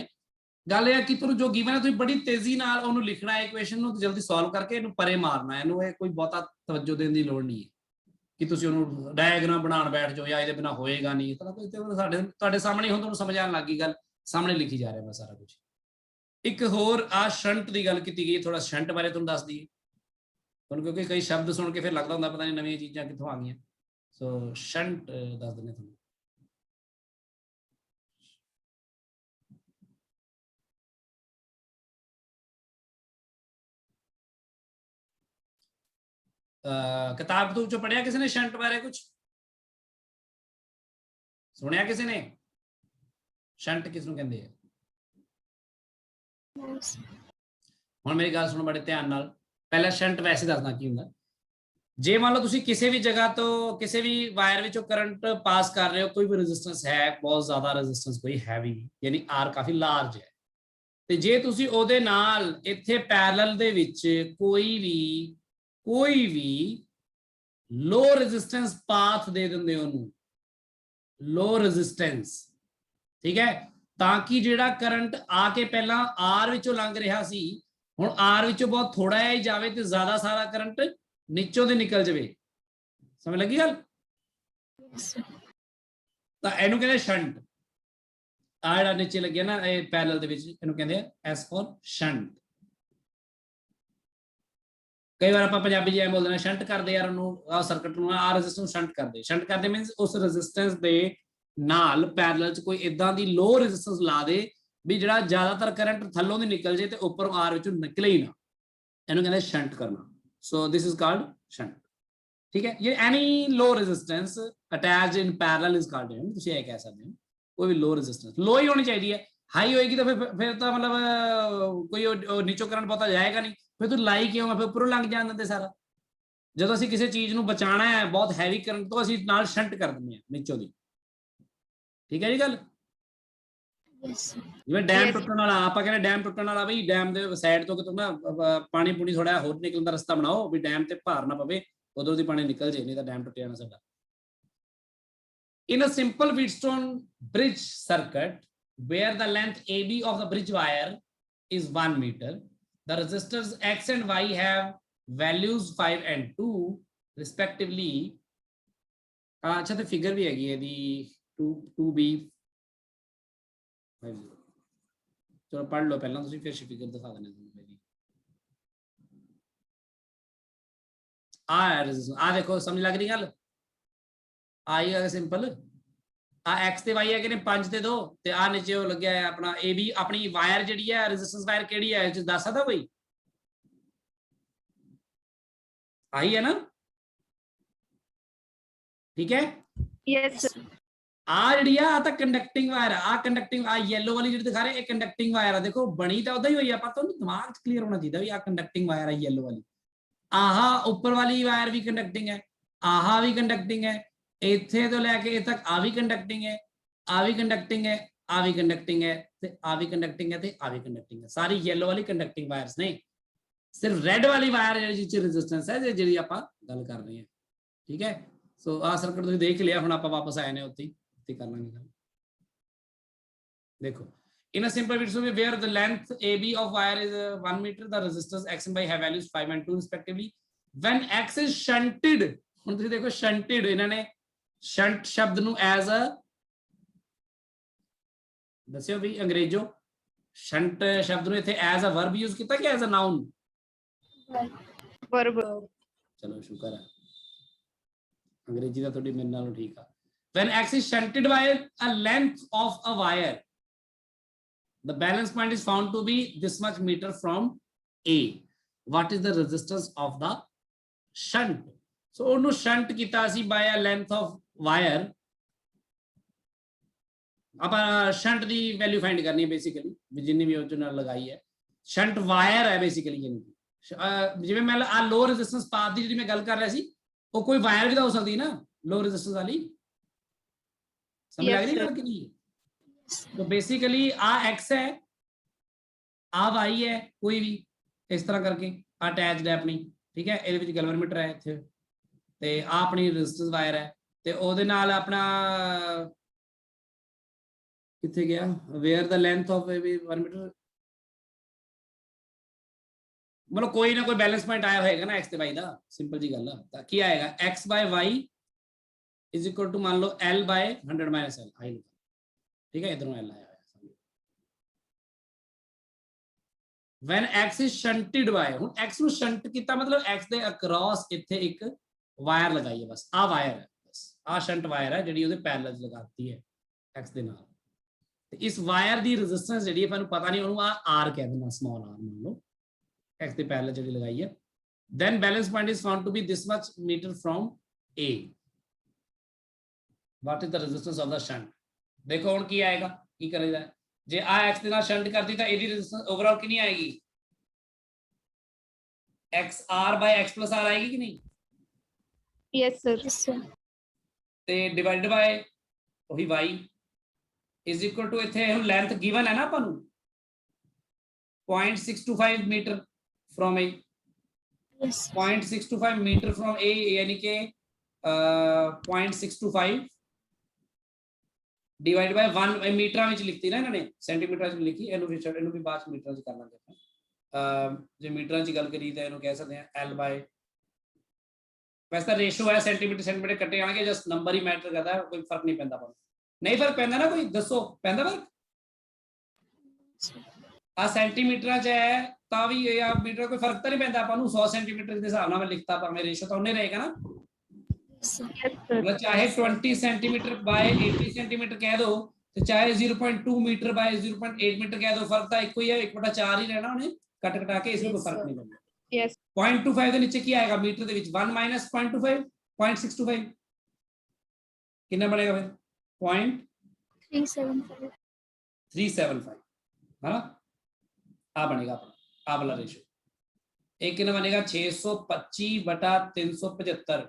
ਗੱਲ ਇਹ ਹੈ ਕਿ ਤੁਹਾਨੂੰ ਜੋ ਗਿਵਨ ਹੈ ਤੁਸੀਂ ਬੜੀ ਤੇਜ਼ੀ ਨਾਲ ਉਹਨੂੰ ਲਿਖਣਾ ਹੈ, ਇਕੁਏਸ਼ਨ ਨੂੰ ਜਲਦੀ ਸੋਲਵ ਕਰਕੇ ਇਹਨੂੰ ਪਰੇ ਮਾਰਨਾ ਹੈ, ਇਹਨੂੰ ਇਹ ਕੋਈ ਬਹੁਤਾ ਤਵੱਜੋ ਦੇਣ ਦੀ ਲੋੜ ਨਹੀਂ ਹੈ ਕਿ ਤੁਸੀਂ ਉਹਨੂੰ ਡਾਇਗਰਾਮ ਬਣਾਉਣ ਬੈਠ ਜਾਓ ਜਾਂ ਇਹਦੇ ਬਿਨਾ ਹੋਏਗਾ ਨਹੀਂ, ਤਾਂ ਕੋਈ ਸਾਡੇ ਤੁਹਾਡੇ ਸਾਹਮਣੇ ਹੁਣ ਤੁਹਾਨੂੰ ਸਮਝ ਆਉਣ ਲੱਗੀ ਗੱਲ, ਸਾਹਮਣੇ ਲਿਖੀ ਜਾ ਰਿਹਾ ਮੈਂ ਸਾਰਾ ਕੁਝ। ਇੱਕ ਹੋਰ ਆ ਸ਼ੰਟ ਦੀ ਗੱਲ ਕੀਤੀ ਗਈ, ਥੋੜਾ ਸ਼ੰਟ ਬਾਰੇ ਤੁਹਾਨੂੰ ਦੱਸ ਦਈਏ ਤੁਹਾਨੂੰ, ਕਿਉਂਕਿ ਕਈ ਸ਼ਬਦ ਸੁਣ ਕੇ ਫਿਰ ਲੱਗਦਾ ਹੁੰਦਾ ਪਤਾ ਨਹੀਂ ਨਵੀਆਂ ਚੀਜ਼ਾਂ ਕਿੱਥੋਂ ਆ ਗਈਆਂ। ਸੋ ਸ਼ੰਟ ਦੱਸ ਦਿੰਦੇ ਤੁਹਾਨੂੰ। किताब तो जो पढ़िया किसी ने शंट बारे कुछ सुनिया किसी ने? शंट किसनों कहंदे है? No, sir. ਹੁਣ ਮੇਰੀ ਗੱਲ ਸੁਣੋ ਬੜੇ ਧਿਆਨ ਨਾਲ। ਪਹਿਲਾਂ ਸ਼ੰਟ ਵੈਸੇ ਦੱਸਣਾ ਕੀ ਹੁੰਦਾ। ਜੇ ਮੰਨ ਲਓ ਤੁਸੀਂ ਕਿਸੇ ਵੀ ਜਗ੍ਹਾ ਤੋਂ ਕਿਸੇ ਵੀ ਵਾਇਰ ਵਿੱਚੋਂ ਕਰੰਟ ਪਾਸ ਕਰ ਰਹੇ ਹੋ, ਕੋਈ ਵੀ ਰੈਜ਼ਿਸਟੈਂਸ ਹੈ, ਬਹੁਤ ਜ਼ਿਆਦਾ ਰੈਜ਼ਿਸਟੈਂਸ ਕੋਈ ਹੈਵੀ, ਯਾਨੀ ਆਰ ਕਾਫੀ ਲਾਰਜ ਹੈ, ਤੇ ਜੇ ਤੁਸੀਂ ਉਹਦੇ ਨਾਲ ਇੱਥੇ ਪੈਰਲਲ ਦੇ ਵਿੱਚ ਕੋਈ ਵੀ ਲੋ ਰੈਜ਼ਿਸਟੈਂਸ ਪਾਥ ਦੇ ਦਿੰਦੇ ਹੋ ਉਹਨੂੰ, ਲੋ ਰੈਜ਼ਿਸਟੈਂਸ, ਠੀਕ ਹੈ, ਤਾਂ ਕਿ ਜਿਹੜਾ ਕਰੰਟ ਆ ਕੇ ਪਹਿਲਾਂ ਆਰ ਵਿੱਚੋਂ ਲੰਘ ਰਿਹਾ ਸੀ, ਹੁਣ ਆਰ ਵਿੱਚੋਂ ਬਹੁਤ ਥੋੜਾ ਜਿਹਾ ਹੀ ਜਾਵੇ ਤੇ ਜ਼ਿਆਦਾ ਸਾਰਾ ਕਰੰਟ ਨੀਚੋਂ ਦੇ ਨਿਕਲ ਜਾਵੇ। ਸਮਝ ਲੱਗੀ ਗੱਲ? Yes, sir. ਤਾਂ ਇਹਨੂੰ ਕਹਿੰਦੇ ਸ਼ੰਟ। ਆ ਜਿਹੜਾ ਨੀਚੇ ਲੱਗਿਆ ਨਾ ਇਹ ਪੈਰਲਲ ਦੇ ਵਿੱਚ, ਇਹਨੂੰ ਕਹਿੰਦੇ ਆ ਐਸ ਫॉर ਸ਼ੰਟ। ਕਈ ਵਾਰ ਆਪਾਂ ਪੰਜਾਬੀ ਜਿਹਾ ਬੋਲਦੇ ਨੇ ਸ਼ੰਟ ਕਰਦੇ ਯਾਰ ਉਹਨੂੰ, ਆ ਸਰਕਟ ਨੂੰ, ਆ ਰੈਜ਼ਿਸਟੈਂਸ ਸ਼ੰਟ ਕਰਦੇ। ਸ਼ੰਟ ਕਰਦੇ ਮੀਨਸ ਉਸ ਰੈਜ਼ਿਸਟੈਂਸ ਦੇ ਨਾਲ ਪੈਰਲਲ ਚ ਕੋਈ ਇਦਾਂ ਦੀ ਲੋ ਰੈਜ਼ਿਸਟੈਂਸ ਲਾ ਦੇ ਵੀ ਜਿਹੜਾ ਜ਼ਿਆਦਾਤਰ ਕਰੰਟ ਥੱਲੋਂ ਦੀ ਨਿਕਲ ਜੇ ਤੇ ਉੱਪਰੋਂ ਆਰ ਵਿੱਚੋਂ ਨਿਕਲੇ ਹੀ ਨਾ, ਇਹਨੂੰ ਕਹਿੰਦੇ ਸ਼ੰਟ ਕਰਨਾ। So this is called shunt, ਠੀਕ ਹੈ। ਇਹ any low resistance attached in parallel is called, ਤੁਸੀਂ ਇਹ ਕਹਿ ਸਕਦੇ ਹੋ ਕੋਈ ਵੀ ਲੋ ਰੈਜ਼ਿਸਟੈਂਸ ਲੋ ਹੀ ਹੋਣੀ ਚਾਹੀਦੀ ਹੈ, ਹਾਈ ਹੋਏਗੀ ਤਾਂ ਫਿਰ ਤਾਂ ਮਤਲਬ ਕੋਈ ਨੀਚੋਂ ਕਰੰਟ ਬਹੁਤਾ ਜਾਏਗਾ ਨਹੀਂ, ਫਿਰ ਤੂੰ ਲਾਈ ਕਿਉਂ, ਫਿਰ ਉੱਪਰੋਂ ਲੰਘ ਜਾਣ ਦਿੰਦੇ ਸਾਰਾ। ਜਦੋਂ ਅਸੀਂ ਕਿਸੇ ਚੀਜ਼ ਨੂੰ ਬਚਾਉਣਾ ਹੈ ਬਹੁਤ ਹੈਵੀ ਕਰੰਟ ਤੋਂ, ਅਸੀਂ ਨਾਲ ਸ਼ੰਟ ਕਰ ਦਿੰਦੇ ਹਾਂ ਨੀਚੋਂ ਦੀ, ਠੀਕ ਹੈ ਜੀ ਗੱਲ। Yes, sir. ਜਿਵੇਂ ਡੈਮ ਟੁੱਟਣ ਵਾਲਾ, ਆਪਾਂ ਕਹਿੰਦੇ ਡੈਮ ਟੁੱਟਣ ਵਾਲਾ ਬਈ ਡੈਮ ਦੇ ਸਾਈਡ ਤੋਂ ਕਿਤੋਂ ਨਾ ਪਾਣੀ ਪੂਣੀ ਥੋੜਾ ਹੋਰ ਨਿਕਲਣ ਦਾ ਰਸਤਾ ਬਣਾਓ ਵੀ ਡੈਮ ਤੇ ਭਾਰ ਨਾ ਪਵੇ, ਉਦੋਂ ਦੀ ਪਾਣੀ ਨਿਕਲ ਜੇ, ਨਹੀਂ ਤਾਂ ਡੈਮ ਟੁੱਟ ਜਾਣਾ ਸਾਡਾ। In a simple Wheatstone bridge circuit where the length AB of the bridge wire is 1 meter, the resistors X and Y have values 5 and 2 respectively। अच्छा तो फिगर भी हैगी है दी 2B 50। चलो पढ़ लो पहला तुसी फिर फिगर दिखा देने तुहानू। आ देखो समझ लग रही गल? आई है सिंपल। आ एक्स ते वाई है ने 5 ते 2 ते आ नीचे वो लग्या है अपना ए बी, अपनी वायर जिहड़ी है रेजिस्टेंस वायर केड़ी है इस दस सकदा कोई? आई है ना, ठीक है। Yes, sir. आ जिहड़ी आ तां कंडक्टिंग वायर आ कंडक्टिंग, आ येलो वाली जिहड़ी दिखा रहे ये कंडक्टिंग वायर है। देखो बनी तो उदा ही हुई है, पर तुहानू दिमाग च क्लियर होना चाहिए भी आ कंडक्टिंग वायर है येलो वाली। आहा ऊपर वाली वायर भी कंडक्टिंग है, आहा भी कंडक्टिंग है, इत्थे तो लैके इत्थे तक आ भी कंडक्टिंग है, आ भी कंडक्टिंग है, आ भी कंडक्टिंग है, ते आ भी कंडक्टिंग है, ते आ भी कंडक्टिंग है। सारी येलो वाली कंडक्टिंग वायर्स ने, सिर्फ रेड वाली वायर जिहड़ी च रेजिस्टेंस है जिहड़ी आपां गल कर रहे हैं, ठीक है। सो आ सर्किट तुसीं देख लिया, हुण आपां वापस आए ने उत्ते कर लांगे गल। देखो in a simple video where the length AB of wire is 1 meter, the resistors X and Y have values 5 and 2 respectively. When X is shunted, ਹੁਣ ਤੁਸੀਂ ਦੇਖੋ shunted ਇਹਨਾਂ ਨੇ shunt ਸ਼ਬਦ ਨੂੰ as a ਦੱਸਿਓ ਵੀ ਅੰਗਰੇਜ਼ੋ shunt ਸ਼ਬਦ ਨੂੰ ਇੱਥੇ as a verb use ਕੀਤਾ ਕਿ as a noun? Verb. ਚਲੋ ਸ਼ੁਕਰ ਹੈ ਅੰਗਰੇਜ਼ੀ ਦਾ ਤੁਹਾਡੀ ਮੇਰੇ ਨਾਲੋਂ ਠੀਕ ਆ। When X is shunted by a length of a wire, the balance point is found to be this much meter from A. What is the resistance of the shunt? So ਉਹਨੂੰ shunt ਕੀਤਾ ਸੀ by a length of wire। ਆਪਾਂ shunt ਦੀ value find ਕਰਨੀ ਹੈ basically, ਜਿੰਨੀ ਵੀ ਉਹ ਨਾਲ ਲਗਾਈ ਹੈ। shunt ਵਾਇਰ ਹੈ ਬੇਸਿਕਲੀ, ਯਾਨੀ ਜਿਵੇਂ ਮੈਂ ਆ ਲੋ ਰੈਜ਼ਿਸਟੈਂਸ ਪਾਥ ਦੀ ਜਿਹੜੀ ਮੈਂ ਗੱਲ ਕਰ ਰਿਹਾ ਸੀ, ਉਹ ਕੋਈ ਵਾਇਰ ਵੀ ਤਾਂ ਹੋ ਸਕਦੀ ਹੈ ਨਾ, लो रेजिस्टेंस वाली, समझ आ Yes, गई sir. गल कि नहीं? Yes, sir. तो बेसिकली आ एक्स है, आ वाई है, कोई भी इस तरह करके अटैच्ड है अपनी, ठीक है, ਇਹਦੇ ਵਿੱਚ ਗੈਲਵਨਮੀਟਰ ਹੈ ਇੱਥੇ ਤੇ ਆ ਆਪਣੀ ਰੈਜ਼ਿਸਟੈਂਸ ਵਾਇਰ ਹੈ ਤੇ ਉਹਦੇ ਨਾਲ ਆਪਣਾ ਕਿੱਥੇ ਗਿਆ, where the length of 1 metre, मतलब कोई ना कोई बैलेंस पॉइंट आया होगा ना एक्स ते वाई का, सिंपल जी गल है। की आएगा X by Y is equal to मान लो एल बाय 100 माइनस एल, आई लो, ठीक है, इधरों एल आया है। When X is shunted by, हुन एक्स नु शंट कीता मतलब एक्स दे अक्रॉस इथे एक वायर लगाई है, बस आ वायर है, बस आ शंट वायर है जिहड़ी ओदे पैरेलल लगाती है एक्स दे नाल। ते इस वायर दी रेजिस्टेंस जिहड़ी है सानू पता नहीं, ओनू आ आर कह देना, स्मॉल आर मान लो एक्स दे पैरेलल जिहड़ी लगाई है। Then balance point is found to be this much metre from A. What is the resistance of the shunt? देखो हुन की आएगा, की करेगा, जे आ एक्स दे नाल शंट करती तां एदी रेजिस्टेंस ओवरऑल कितनी आएगी, X R by X plus R आएगी कि नहीं? Yes, sir. Yes, sir. ते डिवाइडेड बाय वही वाई इज इक्वल टू, इथे हुन लेंथ गिवन है ना अपन 0.625 metre from A, Yes, sir. 0.625 metre from A यानी कि 0.625 डिवाइड बाय 1 मीटर ਵਿੱਚ ਲਿਖਤੀ ਨਾ ਇਹਨਾਂ ਨੇ, ਸੈਂਟੀਮੀਟਰ ਵਿੱਚ ਲਿਖੀ, ਇਹਨੂੰ ਵੀ ਬਾਅਦ ਮੀਟਰਾਂ ਵਿੱਚ ਕਰ ਲਾਂਗੇ ਆਪਾਂ। ਜੇ ਮੀਟਰਾਂ 'ਚ ਗੱਲ ਕਰੀ ਤਾਂ ਇਹਨੂੰ ਕਹਿ ਸਕਦੇ ਆ L ਬਾय, ਵੈਸੇ ਤਾਂ ਰੇਸ਼ੋ ਹੈ ਸੈਂਟੀਮੀਟਰ ਕੱਟੇ ਆਣਗੇ, ਜਸਟ ਨੰਬਰ ਹੀ ਮੈਟਰ ਕਰਦਾ ਹੈ, ਕੋਈ ਫਰਕ ਨਹੀਂ ਪੈਂਦਾ ਆਪਾਂ ਨੂੰ। ਨਹੀਂ ਫਰਕ ਪੈਂਦਾ ਨਾ, ਕੋਈ ਦੱਸੋ ਪੈਂਦਾ ਫਰਕ? ਆ ਸੈਂਟੀਮੀਟਰਾਂ 'ਚ ਹੈ ਤਾਂ ਵੀ ਇਹ ਆ ਮੀਟਰ, ਕੋਈ ਫਰਕ ਤਾਂ ਨਹੀਂ ਪੈਂਦਾ ਆਪਾਂ ਨੂੰ। 100 ਸੈਂਟੀਮੀਟਰ ਦੇ ਹਿਸਾਬ ਨਾਲ ਮੈਂ ਲਿਖਤਾ, ਭਾਵੇਂ ਰੇਸ਼ੋ ਤਾਂ ਉਹਨੇ ਰਹੇਗਾ ना, Yes, sir. Yes, sir. मतलब चाहे 20 सेंटीमीटर बाय 80 सेंटीमीटर कह दो, तो चाहे 0.2 मीटर बाय 0.8 मीटर कह दो, फर्क तो एक ही है, 1/4 ही रहना उन्हें कट कटा के, इसमें कोई फर्क नहीं पड़ेगा। Yes. 0.25 ਦੇ ਨੀਚੇ ਕੀ ਆਏਗਾ ਮੀਟਰ ਦੇ ਵਿੱਚ, 1 माइनस 0.25 0.625 कितना बनेगा फिर 375. 0.375 है ना, आ बनेगा अपना आ वाला रेशो। एक कितना बनेगा 625/375,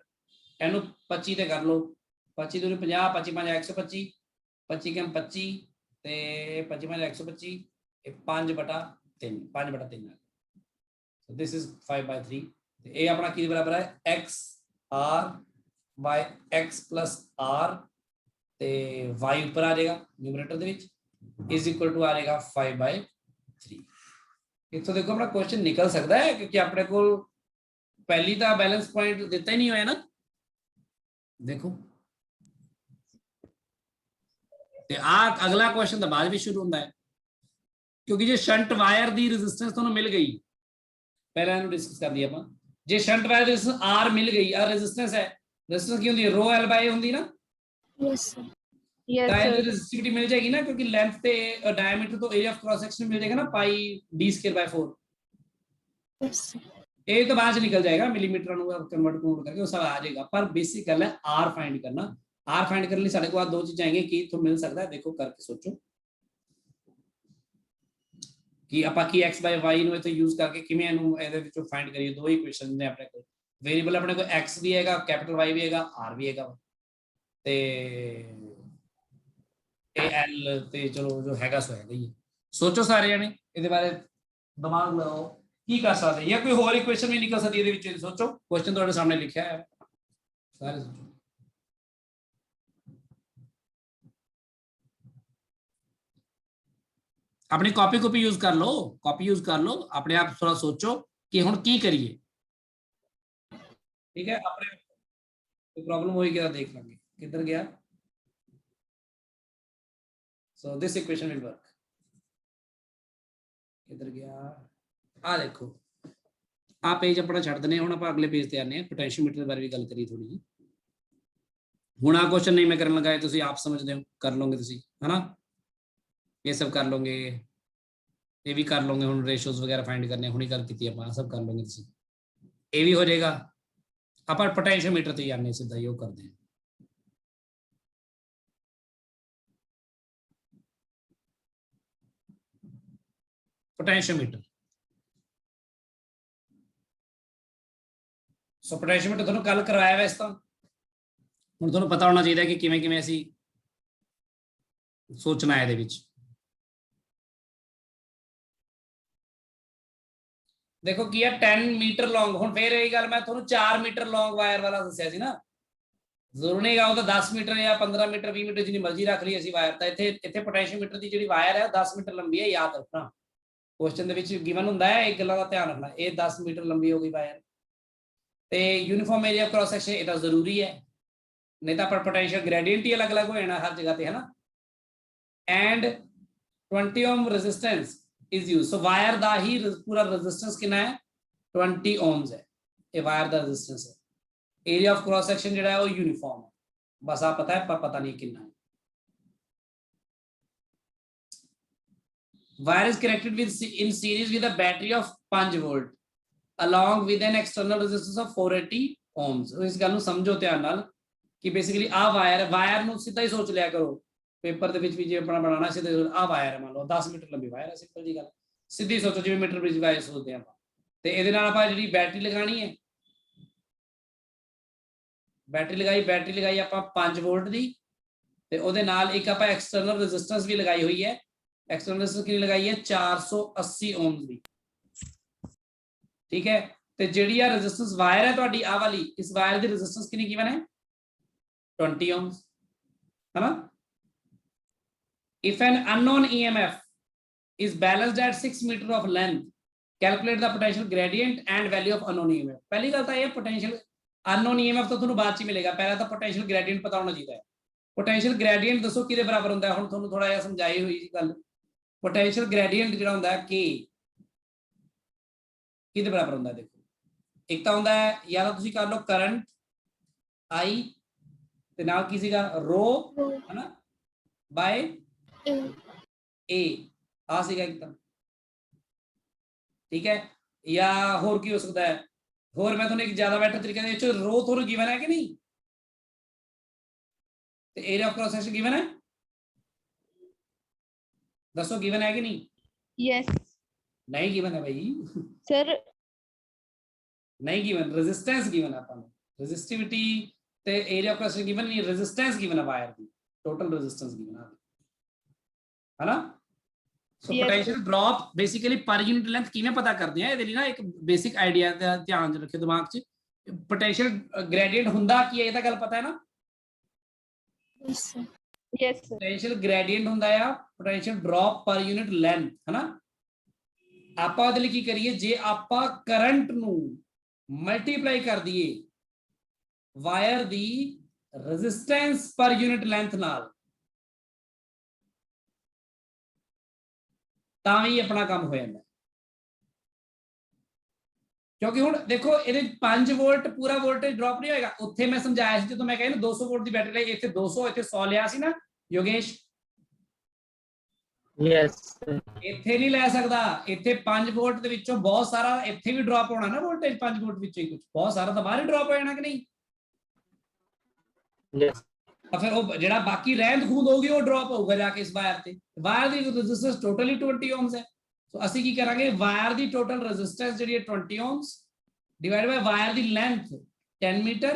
ਇਹਨੂੰ 25 ਤੇ ਕਰ ਲਓ, 25 ਦੂਰੀ 50, 25 5 125, 25 ਕਮ 25 ਤੇ 25 5 125, ਇਹ 5/3 5/3 so this is 5/3 ਤੇ ਇਹ ਆਪਣਾ ਕੀ ਬਰਾਬਰ ਹੈ x r by x plus r ਤੇ y ਉੱਪਰ ਆ ਜਾਏਗਾ ਨਿਊਮਰੇਟਰ ਦੇ ਵਿੱਚ, is equal to ਆ ਜਾਏਗਾ 5/3। ਇੱਥੋਂ ਦੇਖੋ ਆਪਣਾ ਕੁਐਸਚਨ ਨਿਕਲ ਸਕਦਾ ਹੈ, ਕਿਉਂਕਿ ਆਪਣੇ ਕੋਲ ਪਹਿਲੀ ਤਾਂ ਬੈਲੈਂਸ ਪੁਆਇੰਟ ਦਿੱਤਾ ਹੀ ਨਹੀਂ ਹੋਇਆ ਨਾ। देखो ਤੇ ਆ ਅਗਲਾ ਕੁਐਸਚਨ ਤਾਂ ਬਾਅਦ ਵਿੱਚ ਸ਼ੁਰੂ ਹੁੰਦਾ ਹੈ, ਕਿਉਂਕਿ ਜੇ ਸ਼ੰਟ ਵਾਇਰ ਦੀ ਰੈਜ਼ਿਸਟੈਂਸ ਤੁਹਾਨੂੰ ਮਿਲ ਗਈ, ਪਹਿਲਾਂ ਇਹਨੂੰ ਡਿਸਕਸ ਕਰ ਦਿਆ ਆਪਾਂ, ਜੇ ਸ਼ੰਟ ਵਾਇਰ ਦੀ ਰੈਜ਼ਿਸਟੈਂਸ R ਮਿਲ ਗਈ, ਆ ਰੈਜ਼ਿਸਟੈਂਸ ਹੈ, ਰੈਜ਼ਿਸਟੈਂਸ ਕੀ ਹੁੰਦੀ ਹੈ, ρ L ਬਾਈ ਹੁੰਦੀ ਨਾ, Yes, sir. Yes, ਤਾਂ ਇਹਦੀ sir. ਰੈਜ਼ਿਸਟਿਵਿਟੀ ਮਿਲ ਜਾਏਗੀ ਨਾ, ਕਿਉਂਕਿ ਲੈਂਥ ਤੇ ਡਾਇਆਮੀਟਰ ਤੋਂ ਏਰੀਆ ਆਫ ਕ੍ਰਾਸ ਸੈਕਸ਼ਨ ਮਿਲ ਜਾਏਗਾ ਨਾ, ਪਾਈ d²/4। Yes, sir. ਇਹ ਤਾਂ ਬਾਅਦ ਚ ਨਿਕਲ ਜਾਏਗਾ, ਮਿਲੀਮੀਟਰ ਨੂੰ ਕਨਵਰਟ ਕਰਕੇ ਉਹ ਸਭ ਆ ਜਾਏਗਾ, ਪਰ ਬੇਸਿਕ ਗੱਲ ਹੈ R ਫਾਈਂਡ ਕਰਨਾ। R ਫਾਈਂਡ ਕਰਨ ਲਈ ਸਾਡੇ ਕੋਲ ਦੋ ਚੀਜ਼ਾਂ ਆਏਗੀਆਂ, ਕੀ ਇਥੋਂ ਮਿਲ ਸਕਦਾ ਹੈ, ਦੇਖੋ ਕਰਕੇ ਸੋਚੋ ਕਿ ਆਪਾਂ ਕੀ x by y ਨੂੰ ਇੱਥੇ ਯੂਜ਼ ਕਰਕੇ ਕਿਵੇਂ ਇਹਨੂੰ ਇਹਦੇ ਵਿੱਚੋਂ ਫਾਈਂਡ ਕਰੀਏ। ਦੋ ਇਕੁਏਸ਼ਨ ਨੇ ਆਪਣੇ ਕੋਲ, ਵੇਰੀਏਬਲ ਆਪਣੇ ਕੋਲ x ਵੀ ਹੈਗਾ, ਕੈਪੀਟਲ Y ਵੀ ਹੈਗਾ, R ਵੀ ਹੈਗਾ, ਤੇ ਇਹ L ਤੇ ਚਲੋ ਜੋ ਹੈਗਾ ਸੋ ਹੈਗਾ ਹੀ। ਸੋਚੋ ਸਾਰੇ ਜਣੇ ਇਹਦੇ ਬਾਰੇ, ਦਿਮਾਗ ਲਾਓ ਕੀ ਕਰ ਸਕਦੇ, ਜਾਂ ਕੋਈ ਹੋਰ ਇਕੁਏਸ਼ਨ ਵੀ ਨਿਕਲ ਸਕਦੀ ਇਹਦੇ ਵਿੱਚ, ਸੋਚੋ। ਕੁਐਸਚਨ ਤੁਹਾਡੇ ਸਾਹਮਣੇ ਲਿਖਿਆ ਹੈ, ਸਾਰੇ ਸੋਚੋ। अपनी कॉपी को भी यूज कर लो, कॉपी यूज कर लो, अपने आप थोड़ा सोचो कि हुण की करिए, ठीक है। अपने कोई प्रॉब्लम होगी क्या देख लेंगे, किधर गया। So this equation will work, किधर गया, आ देखो आ पेज अपना छड़ दने, हुण आपां अगले पेज ते आने, पोटेंशियोमीटर दे बारे भी गल करी थोड़ी जी। हुण आ क्वेश्चन नहीं मैं करन लगा, तुसीं आप समझदे हो, कर लोगे तुसीं, है ना, ये सब कर लोगे, ये भी कर लोगे, हुण रेशोज वगैरह फाइंड करने, हुणी गल कीती आपां, सब कर लोगे तुसीं, ये भी हो जाएगा। आपां पोटेंशियोमीटर ते आने सीधा यो करदे हैं। पोटेंशियोमीटर, सो पोटेंशियोमीटर तुहानूं कल करवाया वैसे तां ਹੁਣ ਤੁਹਾਨੂੰ ਪਤਾ ਹੋਣਾ ਚਾਹੀਦਾ ਕਿ ਕਿਵੇਂ ਕਿਵੇਂ ਅਸੀਂ ਸੋਚਣਾ ਹੈ ਇਹਦੇ ਵਿੱਚ। देखो की है 10 मीटर लॉन्ग। हुण फिर यही गल मैं तुहानूं 4 मीटर लॉन्ग वायर वाला दस्सिया सी ना, जरूर नहीं गा 10 मीटर या 15 मीटर 20 मीटर जिन्नी मर्जी रख ली असीं वायर। तां इत्थे पोटेशियोमीटर की जिहड़ी वायर है 10 मीटर लंबी है, याद रखना। क्वेश्चन दे विच गिवन हुंदा है, एक गल्लां दा ध्यान रखना। ये 10 मीटर लंबी हो गई वायर ते यूनीफॉर्म एरिया क्रॉस सैक्शन इहदा जरूरी है, नहीं तो पोटेंशियल ग्रेडियंट ही अलग अलग हो जाना हर जगह ते, है ना। And 20 ohm resistance is use. So wire दा ही पूरा रेजिस्टेंस कितना है 20 ओम्स है, ये वायर दा रेजिस्टेंस है। एरिया ऑफ क्रॉस सेक्शन जो है वो यूनिफॉर्म है, बस आप पता है पर पता नहीं कितना है। Wire is connected with in series with a battery of 5 volt along with an external resistance of 480 ohms। इस गल नूं समझो ध्यान नाल कि बेसिकली आ वायर नूं सीधा ही सोच लिया करो, पेपर ਦੇ ਵਿੱਚ ਵੀ ਜੇ ਆਪਣਾ ਬਣਾਉਣਾ ਸਿੱਧੇ ਆ ਵਾਇਰ ਹੈ, ਮੰਨ ਲਓ 10 ਮੀਟਰ ਲੰਬੀ ਵਾਇਰ ਹੈ, ਸਿੰਪਲ ਜੀ ਗੱਲ, ਸਿੱਧੀ ਸੋਚੋ ਜਿਵੇਂ ਮੀਟਰ ਬ੍ਰਿਜ ਵਾਇਰ ਸੋਚਦੇ ਆਪਾਂ। ਤੇ ਇਹਦੇ ਨਾਲ ਆਪਾਂ ਜਿਹੜੀ ਬੈਟਰੀ ਲਗਾਣੀ ਹੈ, ਬੈਟਰੀ ਲਗਾਈ ਆਪਾਂ 5 ਵੋਲਟ ਦੀ, ਤੇ ਉਹਦੇ ਨਾਲ ਇੱਕ ਆਪਾਂ ਐਕਸਟਰਨਲ ਰੈਜ਼ਿਸਟੈਂਸ ਵੀ ਲਗਾਈ ਹੋਈ ਹੈ। ਐਕਸਟਰਨਲ ਰੈਜ਼ਿਸਟੈਂਸ ਕਿੰਨੀ ਲਗਾਈ ਹੈ 480 ਓਮਸ ਦੀ, ਠੀਕ ਹੈ। ਤੇ ਜਿਹੜੀ ਆ ਰੈਜ਼ਿਸਟੈਂਸ ਵਾਇਰ ਹੈ ਤੁਹਾਡੀ ਆ ਵਾਲੀ, ਇਸ ਵਾਇਰ ਦੀ ਰੈਜ਼ਿਸਟੈਂਸ ਕਿੰਨੀ ਗਿਵਨ ਹੈ 20 ohms, है ना। If an unknown EMF is balanced at 6 meter of length, calculate the potential gradient and value of unknown EMF। पहली गल तो ये potential unknown EMF तो ਤੁਹਾਨੂੰ ਬਾਅਦ ਚ ਮਿਲੇਗਾ, ਪਹਿਲਾਂ ਤਾਂ potential gradient पता होना चाहिए। potential gradient ਦੱਸੋ ਕਿਹਦੇ ਬਰਾਬਰ ਹੁੰਦਾ ਹੈ, ਹੁਣ ਤੁਹਾਨੂੰ ਥੋੜਾ ਜਿਹਾ ਸਮਝਾਈ ਹੋਈ ਸੀ ਗੱਲ। potential gradient ਜਿਹੜਾ ਹੁੰਦਾ ਹੈ K ਕਿਹਦੇ ਬਰਾਬਰ ਹੁੰਦਾ ਹੈ, ਦੇਖੋ ਇੱਕ ਤਾਂ ਹੁੰਦਾ ਹੈ ਜਾਂ ਤਾਂ ਤੁਸੀਂ ਕਰ ਲਓ ਕਰੰਟ I ਤੇ ਨਾਲ ਕੀ ਸੀਗਾ ਰੋ, ਹੈ ਨਾ, ਬਾय ए आ सीगा एकदम, ठीक है। या होर की हो सकता है, होर मैं थोड़ा एक ज्यादा बेटर तरीके से रो थोड़ा गिवन है कि नहीं, तो area of cross section given है, दसो गिवन है कि नहीं। Yes, नहीं गिवन है भाई, sir. नहीं गिवन, रेजिस्टेंस गिवन है अपन, रेजिस्टिविटी ते area of cross section given नहीं, रेजिस्टेंस गिवन है वायर की, टोटल रेजिस्टेंस गिवन है ना। सो पोटेंशियल ड्रॉप बेसिकली पर यूनिट लेंथ किवें पता करते हैं, ਇਹਦੇ ਲਈ ਨਾ ਇੱਕ ਬੇਸਿਕ ਆਈਡੀਆ ਦਾ ਧਿਆਨ ਰੱਖਿਓ ਦਿਮਾਗ 'ਚ। पोटेंशियल ग्रेडियंट ਹੁੰਦਾ ਕੀ ਹੈ, ਇਹ ਤਾਂ ਗੱਲ ਪਤਾ ਹੈ ਨਾ। Yes, sir. Yes, sir. Potential gradient ਹੁੰਦਾ ਆ potential drop per unit length, है ना। ਆਪਾਂ ਉਹਦੇ ਲਈ ਕੀ ਕਰੀਏ, ਜੇ ਆਪਾਂ ਕਰੰਟ ਨੂੰ ਮਲਟੀਪਲਾਈ ਕਰ ਦਈਏ ਵਾਇਰ ਦੀ ਰੈਜ਼ਿਸਟੈਂਸ ਪਰ यूनिट ਲੈਂਥ ਨਾਲ, ਤਾਂ ਵੀ ਆਪਣਾ ਕੰਮ ਹੋ ਜਾਂਦਾ। ਕਿਉਂਕਿ ਹੁਣ ਦੇਖੋ ਇਹਦੇ 5 ਵੋਲਟ ਪੂਰਾ ਵੋਲਟੇਜ ਡ੍ਰੌਪ ਨਹੀਂ ਹੋਏਗਾ। ਉੱਥੇ ਮੈਂ ਸਮਝਾਇਆ ਸੀ ਜਦੋਂ ਮੈਂ ਕਹਿੰਦਾ 200 ਵੋਲਟ ਦੀ ਬੈਟਰੀ ਲਈ, ਇੱਥੇ 200 ਇੱਥੇ 100 ਲਿਆ ਸੀ ਨਾ ਯੋਗੇਸ਼। यस ਇੱਥੇ ਨਹੀਂ ਲੈ ਸਕਦਾ, ਇੱਥੇ 5 ਵੋਲਟ ਦੇ ਵਿੱਚੋਂ ਬਹੁਤ ਸਾਰਾ ਇੱਥੇ ਵੀ ਡ੍ਰੌਪ ਹੋਣਾ ਨਾ ਵੋਲਟੇਜ, 5 ਵੋਲਟ ਵਿੱਚੋਂ ਹੀ ਕੁਝ ਬਹੁਤ ਸਾਰਾ ਤਾਂ ਬਾਹਰ ਹੀ ਡ੍ਰੌਪ ਹੋ ਜਾਣਾ ਕਿ ਨਹੀਂ। यस ਤਾਂ ਫਿਰ ਉਹ ਜਿਹੜਾ ਬਾਕੀ ਰਹਿੰਦ ਖੂੰਦ ਹੋਊਗੀ ਉਹ ਡ੍ਰੌਪ ਹੋਊਗਾ ਜਾ ਕੇ ਇਸ ਵਾਇਰ ਤੇ। ਵਾਇਰ ਦੀ ਰੈਜ਼ਿਸਟੈਂਸ ਟੋਟਲੀ 20 ohms ਹੈ। ਸੋ ਅਸੀਂ ਕੀ ਕਰਾਂਗੇ, ਵਾਇਰ ਦੀ ਟੋਟਲ ਰੈਜ਼ਿਸਟੈਂਸ ਜਿਹੜੀ ਹੈ 20 ohms ਡਿਵਾਈਡ ਬਾਈ ਵਾਇਰ ਦੀ ਲੈਂਥ 10 ਮੀਟਰ,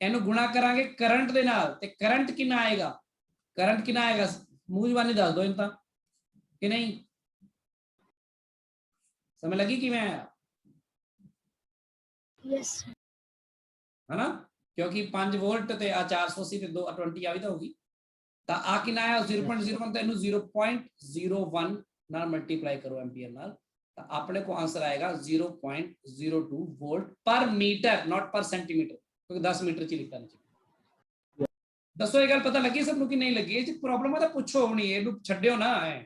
ਇਹਨੂੰ ਗੁਣਾ ਕਰਾਂਗੇ ਕਰੰਟ ਦੇ ਨਾਲ, ਤੇ ਕਰੰਟ ਕਿੰਨਾ ਆਏਗਾ, ਕਰੰਟ ਕਿੰਨਾ ਆਏਗਾ ਮੂੰਹ ਜ਼ਬਾਨੀ ਦੱਸ ਦਿਓ ਇਹਨੂੰ ਤਾਂ ਕਿ ਨਹੀਂ, ਸਮਝ ਲੱਗੀ ਕਿਵੇਂ ਆਇਆ। Yes, sir. है ना, क्योंकि 5 वोल्ट ते आ 480 ते 220 आ भी तो होगी, तो आ कितना आया 0.01, तो इन्हें 0.01 नाल मल्टीप्लाई करो एम्पियर नाल, तो अपने को आंसर आएगा 0.02 वोल्ट पर मीटर, नॉट पर सेंटीमीटर, क्योंकि 10 मीटर च लिखता नहीं। दसो ये गल पता लगी सबनूं कि नहीं लगी, ये प्रॉब्लम है तो पूछो नहीं, ये छड्डियो ना है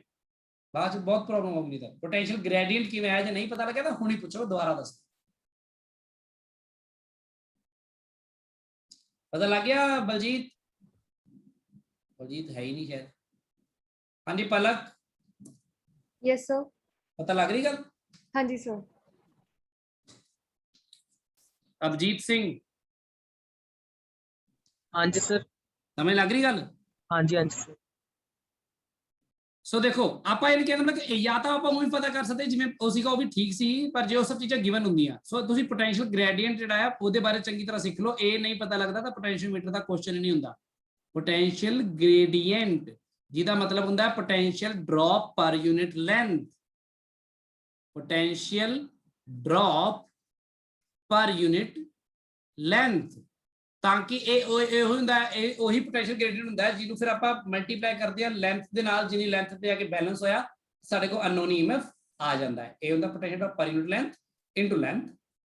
बाद च बहुत प्रॉब्लम होगी। तो पोटेंशियल ग्रेडियंट किवें है, जे नहीं पता लगे तो हुणी पूछो, दोबारा दस। पता लग गया बलजीत? बलजीत है ही नहीं शायद। हाँ जी पलक, Yes, sir. पता लग रही गल? हाँ जी sir. अभिजीत सिंह, हाँ जी सर, समझ लग रही गल? हाँ जी सर। ਸੋ ਦੇਖੋ ਆਪਾਂ ਇਹ ਕਹਿੰਦੇ ਮਤਲਬ ਕਿ ਜਾਂ ਤਾਂ ਆਪਾਂ ਉਹ ਵੀ ਪਤਾ ਕਰ ਸਕਦੇ ਜਿਵੇਂ ਉਹ ਸੀਗਾ ਉਹ ਵੀ ਠੀਕ ਸੀ, ਪਰ ਜੇ ਉਹ ਸਭ ਚੀਜ਼ਾਂ ਗਿਵਨ ਹੁੰਦੀਆਂ, ਸੋ ਤੁਸੀਂ ਪੋਟੈਂਸ਼ੀਅਲ ਗ੍ਰੇਡੀਐਂਟ ਜਿਹੜਾ ਆ ਉਹਦੇ ਬਾਰੇ ਚੰਗੀ ਤਰ੍ਹਾਂ ਸਿੱਖ ਲਓ। ਇਹ ਨਹੀਂ ਪਤਾ ਲੱਗਦਾ ਤਾਂ ਪੋਟੈਂਸ਼ੀਓਮੀਟਰ ਦਾ ਕੁਐਸਚਨ ਹੀ ਨਹੀਂ ਹੁੰਦਾ। ਪੋਟੈਂਸ਼ੀਅਲ ਗ੍ਰੇਡੀਐਂਟ ਜਿਹਦਾ ਮਤਲਬ ਹੁੰਦਾ ਹੈ potential drop per unit length, potential drop per unit length, ਤਾਂ ਕਿ ਇਹ ਹੁੰਦਾ ਇਹ ਉਹੀ ਪੋਟੈਂਸ਼ੀਅਲ ਗ੍ਰੇਡੀਐਂਟ ਹੁੰਦਾ ਹੈ ਜਿਹਨੂੰ ਫਿਰ ਆਪਾਂ ਮਲਟੀਪਲਾਈ ਕਰਦੇ ਹਾਂ ਲੈਂਥ ਦੇ ਨਾਲ, ਜਿੰਨੀ ਲੈਂਥ ਤੇ ਆ ਕੇ ਬੈਲੈਂਸ ਹੋਇਆ ਸਾਡੇ ਕੋਲ ਅਨਨੋਨ ਈਐਮਐਫ ਆ ਜਾਂਦਾ ਹੈ। ਇਹ ਹੁੰਦਾ potential drop per unit length into length,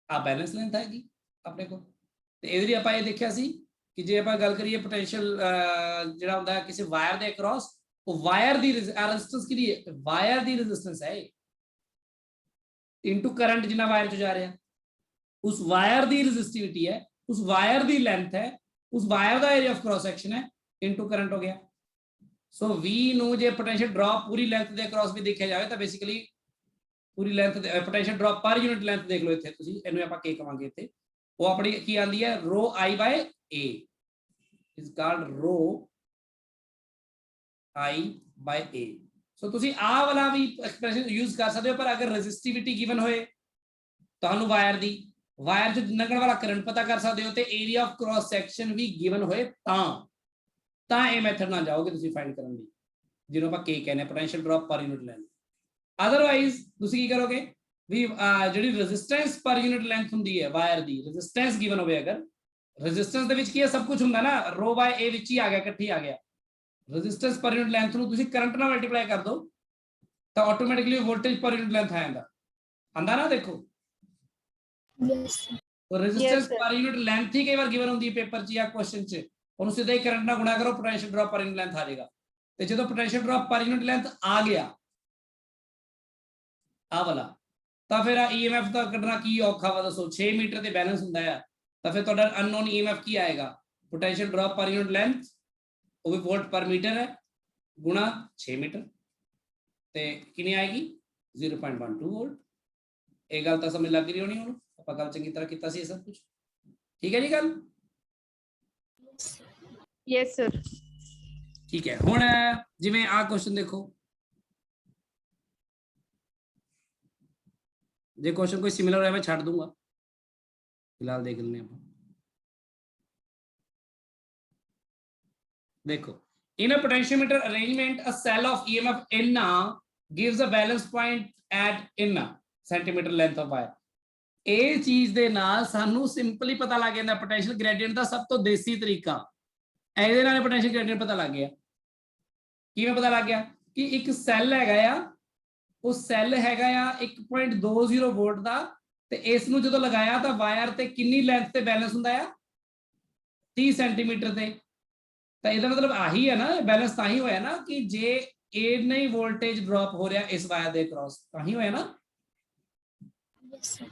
ਆ ਬੈਲੈਂਸ ਲੈਂਥ ਹੈਗੀ ਆਪਣੇ ਕੋਲ। ਤੇ ਇਹਦੇ ਲਈ ਆਪਾਂ ਇਹ ਦੇਖਿਆ ਸੀ ਕਿ ਜੇ ਆਪਾਂ ਗੱਲ ਕਰੀਏ ਪੋਟੈਂਸ਼ੀਅਲ ਜਿਹੜਾ ਹੁੰਦਾ ਕਿਸੇ ਵਾਇਰ ਦੇ ਅਕ੍ਰੋਸ, ਉਹ ਵਾਇਰ ਦੀ ਰੈਜ਼ਿਸਟੈਂਸ ਕਿਹਦੀ ਹੈ, ਵਾਇਰ ਦੀ ਰੈਜ਼ਿਸਟੈਂਸ ਹੈ इनटू करंट जितना वायर चो जा रहा है, उस वायर दी रेजिस्टिविटी है, उस वायर दी लेंथ है, उस वायर दा एरिया ऑफ क्रॉस सेक्शन है इनटू करंट हो गया। सो V नु जे पोटेंशियल ड्रॉप पूरी लेंथ दे क्रॉस भी देखा जाए तो बेसिकली पूरी length potential drop per unit length देख लो इथे तुसी, इनु आपां K कहांगे इथे, वो अपनी की आंदी है रो I by A is called row I by A। ਸੋ ਤੁਸੀਂ ਆਹ ਵਾਲਾ ਵੀ ਐਕਸਪ੍ਰੈਸ਼ਨ ਯੂਜ਼ ਕਰ ਸਕਦੇ ਹੋ, ਪਰ ਅਗਰ ਰੈਜ਼ਿਸਟਿਵਿਟੀ ਗਿਵਨ ਹੋਏ ਤੁਹਾਨੂੰ ਵਾਇਰ ਦੀ, ਵਾਇਰ ਚ ਲੰਘਣ ਵਾਲਾ ਕਰੰਟ ਪਤਾ ਕਰ ਸਕਦੇ ਹੋ, ਤੇ ਏਰੀਆ ਆਫ ਕ੍ਰਾਸ ਸੈਕਸ਼ਨ ਵੀ ਗਿਵਨ ਹੋਏ ਤਾਂ ਇਹ ਮੈਥਡ ਨਾਲ ਜਾਓਗੇ ਤੁਸੀਂ ਫਾਈਂਡ ਕਰਨ ਲਈ, ਜਿਹਨੂੰ ਆਪਾਂ K ਕਹਿੰਦੇ ਆ, potential drop per unit length. Otherwise ਤੁਸੀਂ ਕੀ ਕਰੋਗੇ ਵੀ ਜਿਹੜੀ ਰੈਜ਼ਿਸਟੈਂਸ ਪਰ ਯੂਨਿਟ ਲੈਂਥ ਹੁੰਦੀ ਹੈ ਵਾਇਰ ਦੀ, ਰੈਜ਼ਿਸਟੈਂਸ ਗਿਵਨ ਹੋਵੇ, ਅਗਰ ਰੈਜ਼ਿਸਟੈਂਸ ਦੇ ਵਿੱਚ ਕੀ ਹੈ ਸਭ ਕੁਝ ਹੁੰਦਾ ਨਾ, ਰੋ ਬਾਈ A ਵਿੱਚ ਹੀ ਆ ਗਿਆ, ਇਕੱਠੀ ਆ ਗਿਆ। रेजिस्टेंस पर यूनिट लेंथ ਨੂੰ ਤੁਸੀਂ ਕਰੰਟ ਨਾਲ ਮਲਟੀਪਲਾਈ ਕਰ ਦਿਓ ਤਾਂ ਆਟੋਮੈਟਿਕਲੀ ਵੋਲਟੇਜ ਪਰ ਯੂਨਿਟ ਲੈਂਥ ਆ ਜਾਂਦਾ, ਆਂਦਾ ਨਾ ਦੇਖੋ। Yes, sir. तो रेजिस्टेंस पर यूनिट लेंथ ही कई बार गिवन होती है पेपर च या क्वेश्चन च, और सीधा ही करंट ना गुणा करो potential drop per unit length आ जाएगा। ਤੇ ਜਦੋਂ potential drop per unit length आ गया ਆ ਵਾਲਾ, ਤਾਂ ਫਿਰ EMF ਦਾ ਕੱਢਣਾ ਕੀ ਔਖਾ ਵਾ ਦੱਸੋ। 6 ਮੀਟਰ ਤੇ ਬੈਲੈਂਸ ਹੁੰਦਾ ਹੈ ਤਾਂ ਫਿਰ ਤੁਹਾਡਾ ਅਨਨੋਨ EMF ਕੀ ਆਏਗਾ, potential drop per unit length वो भी वोल्ट पर मीटर है गुणा 6 मीटर, ते कितनी आएगी 0.12 वोल्ट। एक गल तो समझ लग रही होनी, ਆਪਾਂ ਗੱਲ ਚੰਗੀ ਤਰ੍ਹਾਂ ਕੀਤਾ ਸੀ ਇਹ ਸਭ ਕੁਝ, ਠੀਕ ਹੈ ਜੀ ਗੱਲ। Yes, sir. ਠੀਕ ਹੈ, ਹੁਣ ਜਿਵੇਂ ਆਹ ਕੁਐਸਚਨ ਦੇਖੋ, ਜੇ ਕੁਐਸਚਨ ਕੋਈ ਸਿਮਿਲਰ ਹੋਇਆ ਮੈਂ ਛੱਡ ਦੂੰਗਾ, ਫਿਲਹਾਲ ਦੇਖ ਲੈਂਦੇ ਆਪਾਂ। देखो, in a potentiometer arrangement a cell of EMF n gives a balance point at n centimeter length of wire। ਇਹ ਚੀਜ਼ ਦੇ ਨਾਲ ਸਾਨੂੰ ਸਿੰਪਲੀ ਪਤਾ ਲੱਗ ਜਾਂਦਾ ਪੋਟੈਂਸ਼ੀਅਲ ਗ੍ਰੇਡੀਐਂਟ ਦਾ ਸਭ ਤੋਂ ਦੇਸੀ ਤਰੀਕਾ, ਇਹਦੇ ਨਾਲ ਪੋਟੈਂਸ਼ੀਅਲ ਗ੍ਰੇਡੀਐਂਟ ਪਤਾ ਲੱਗ ਗਿਆ। ਕਿਵੇਂ ਪਤਾ ਲੱਗ ਗਿਆ ਕਿ ਇੱਕ ਸੈੱਲ ਹੈਗਾ ਆ, ਉਹ ਸੈੱਲ ਹੈਗਾ ਆ 1.20 ਵੋਲਟ ਦਾ, ਤੇ ਇਸ ਨੂੰ ਜਦੋਂ ਲਗਾਇਆ ਤਾਂ ਵਾਇਰ ਤੇ ਕਿੰਨੀ ਲੈਂਥ ਤੇ ਬੈਲੈਂਸ ਹੁੰਦਾ ਆ 30 ਸੈਂਟੀਮੀਟਰ ਤੇ। ਤਾਂ ਇਹਦਾ ਮਤਲਬ ਆਹੀ ਹੈ ਨਾ, ਬੈਲੈਂਸ ਤਾਂ ਹੀ ਹੋਇਆ ਨਾ ਕਿ ਜੇ ਇੰਨਾ ਹੀ ਵੋਲਟੇਜ ਡ੍ਰੌਪ ਹੋ ਰਿਹਾ ਇਸ ਵਾਇਰ ਦੇ ਅਕ੍ਰੋਸ, ਤਾਂ ਹੀ ਹੋਇਆ ਨਾ। Yes, sir.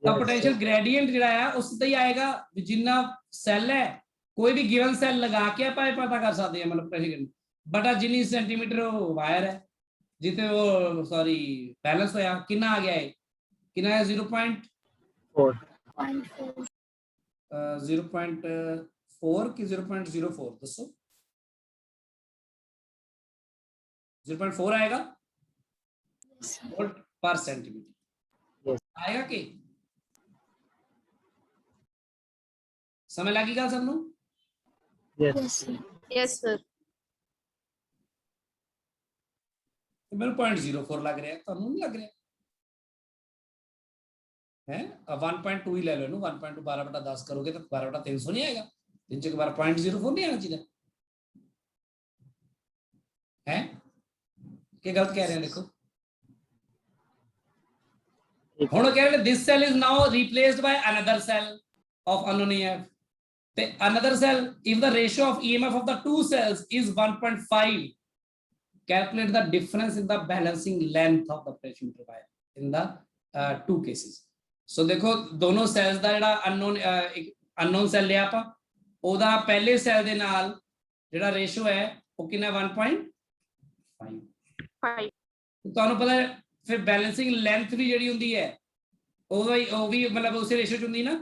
ਤਾਂ ਪੋਟੈਂਸ਼ੀਅਲ ਗ੍ਰੇਡੀਐਂਟ ਜਿਹੜਾ ਆ ਉਸ ਤੇ ਹੀ ਆਏਗਾ, ਜਿੰਨਾ ਸੈੱਲ ਹੈ ਕੋਈ ਵੀ ਗਿਵਨ ਸੈੱਲ ਲਗਾ ਕੇ ਆਪਾਂ ਇਹ ਪਤਾ ਕਰ ਸਕਦੇ ਹਾਂ, ਮਤਲਬ ਪੋਟੈਂਸ਼ੀਅਲ ਬਟਾ ਜਿੰਨੀ ਸੈਂਟੀਮੀਟਰ ਉਹ ਵਾਇਰ ਹੈ ਜਿੱਥੇ ਉਹ ਸੌਰੀ ਬੈਲੈਂਸ ਹੋਇਆ, ਕਿੰਨਾ ਆ ਗਿਆ ਹੈ, ਕਿੰਨਾ ਹੈ 0.4 0.4 ਕਿ 0.04 ਦੱਸੋ। 0.4 आएगा वोल्ट पर सेंटीमीटर आएगा कि समय लगेगा सबनू। Yes, sir. Yes, sir. मेरे 0.04 लग रहा है, ਤੁਹਾਨੂੰ ਨਹੀਂ ਲੱਗ ਰਿਹਾ है। 1.2 ही ले लो, 1.2 12/10 करोगे तो 12/300 नहीं आएगा, 3 के 0.04 नहीं आना चाहिए है। क्या गलत कह रहे हैं देखो, ਹੁਣ कह रहे this cell is now replaced by another cell of unknown EMF, the another cell if the ratio of EMF of the two cells is 1.5, calculate the difference in the balancing length of the potentiometer wire in the two cases। so देखो दोनों cells ਦਾ ਜਿਹੜਾ unknown cell ਲਿਆ ਆਪਾਂ, ਉਹਦਾ ਪਹਿਲੇ cell ਦੇ ਨਾਲ ਜਿਹੜਾ ਰੇਸ਼ੋ ਹੈ ਉਹ ਕਿੰਨਾ 1.5। ਤੁਹਾਨੂੰ ਪਤਾ ਹੈ ਫਿਰ ਬੈਲੈਂਸਿੰਗ ਲੈਂਥ ਵੀ ਜਿਹੜੀ ਹੁੰਦੀ ਹੈ ਉਹ ਵੀ ਮਤਲਬ ਉਸੇ ਰੇਸ਼ੋ ਚ ਹੁੰਦੀ ਨਾ,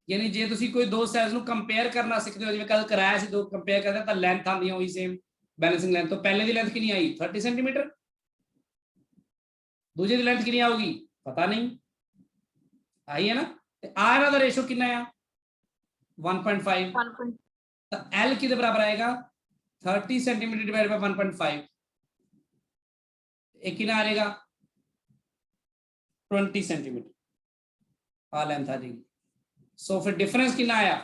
ਯਾਨੀ ਜੇ ਤੁਸੀਂ ਕੋਈ ਦੋ ਸੈਲਸ ਨੂੰ ਕੰਪੇਅਰ ਕਰਨਾ ਸਿੱਖਦੇ ਹੋ, ਜਿਵੇਂ ਕੱਲ ਕਰਾਇਆ ਸੀ, ਦੋ ਕੰਪੇਅਰ ਕਰਦੇ ਤਾਂ ਲੈਂਥ ਆਉਂਦੀ ਹੈ ਉਹੀ ਸੇਮ ਬੈਲੈਂਸਿੰਗ ਲੈਂਥ। ਤੋਂ ਪਹਿਲੇ ਦੀ ਲੈਂਥ ਕਿੰਨੀ ਆਈ 30 ਸੈਂਟੀਮੀਟਰ, ਦੂਜੇ ਦੀ ਲੈਂਥ ਕਿੰਨੀ ਆਊਗੀ ਪਤਾ ਨਹੀਂ, ਆਈ ਹੈ ਨਾ। ਤੇ ਆ ਇਹਨਾਂ ਦਾ ਰੇਸ਼ੋ ਕਿੰਨਾ ਆ 1.5, ਤਾਂ L ਕਿਹਦੇ ਬਰਾਬਰ ਆਏਗਾ 30 सेंटीमीटर डिवाइड बाय 1.5, एक कितना आ जाएगा 20 सेंटीमीटर, आ लेंथ आ जाएगी। सो फिर डिफरेंस कितना आया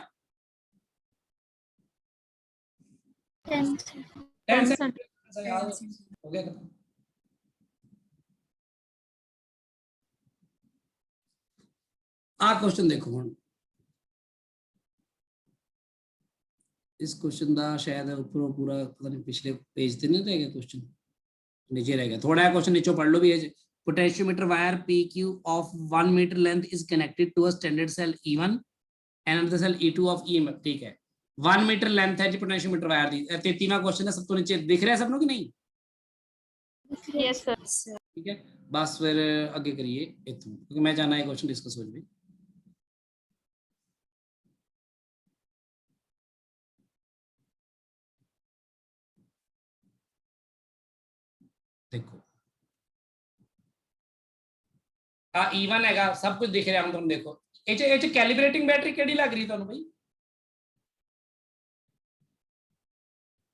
10 10 सेंटीमीटर हो गया खत्म। आ क्वेश्चन देखो हुण, इस क्वेश्चन का शायद ऊपरों पूरा पता नहीं पिछले पेज ते नहीं रह गया, क्वेश्चन नीचे रह गया थोड़ा। क्वेश्चन नीचे पढ़ लो भी है। Potentiometer wire PQ of 1 meter length is connected to a standard cell E1 and another cell E2 of EMF, ठीक है 1 मीटर लेंथ है जी पोटेंशियोमीटर वायर दी। 33वां क्वेश्चन है, सब तो नीचे दिख रहा है सबनों कि नहीं? Yes sir. ठीक है बस फिर आगे करिए इथों, क्योंकि मैं जाना है क्वेश्चन डिस्कस हो जाए। देखो आ E1 हैगा, सब कुछ दिख रहा है तुम देखो। ਇਹ कैलिब्रेटिंग बैटरी ਕਿਹੜੀ ਲੱਗ ਰਹੀ ਤੁਹਾਨੂੰ ਬਈ?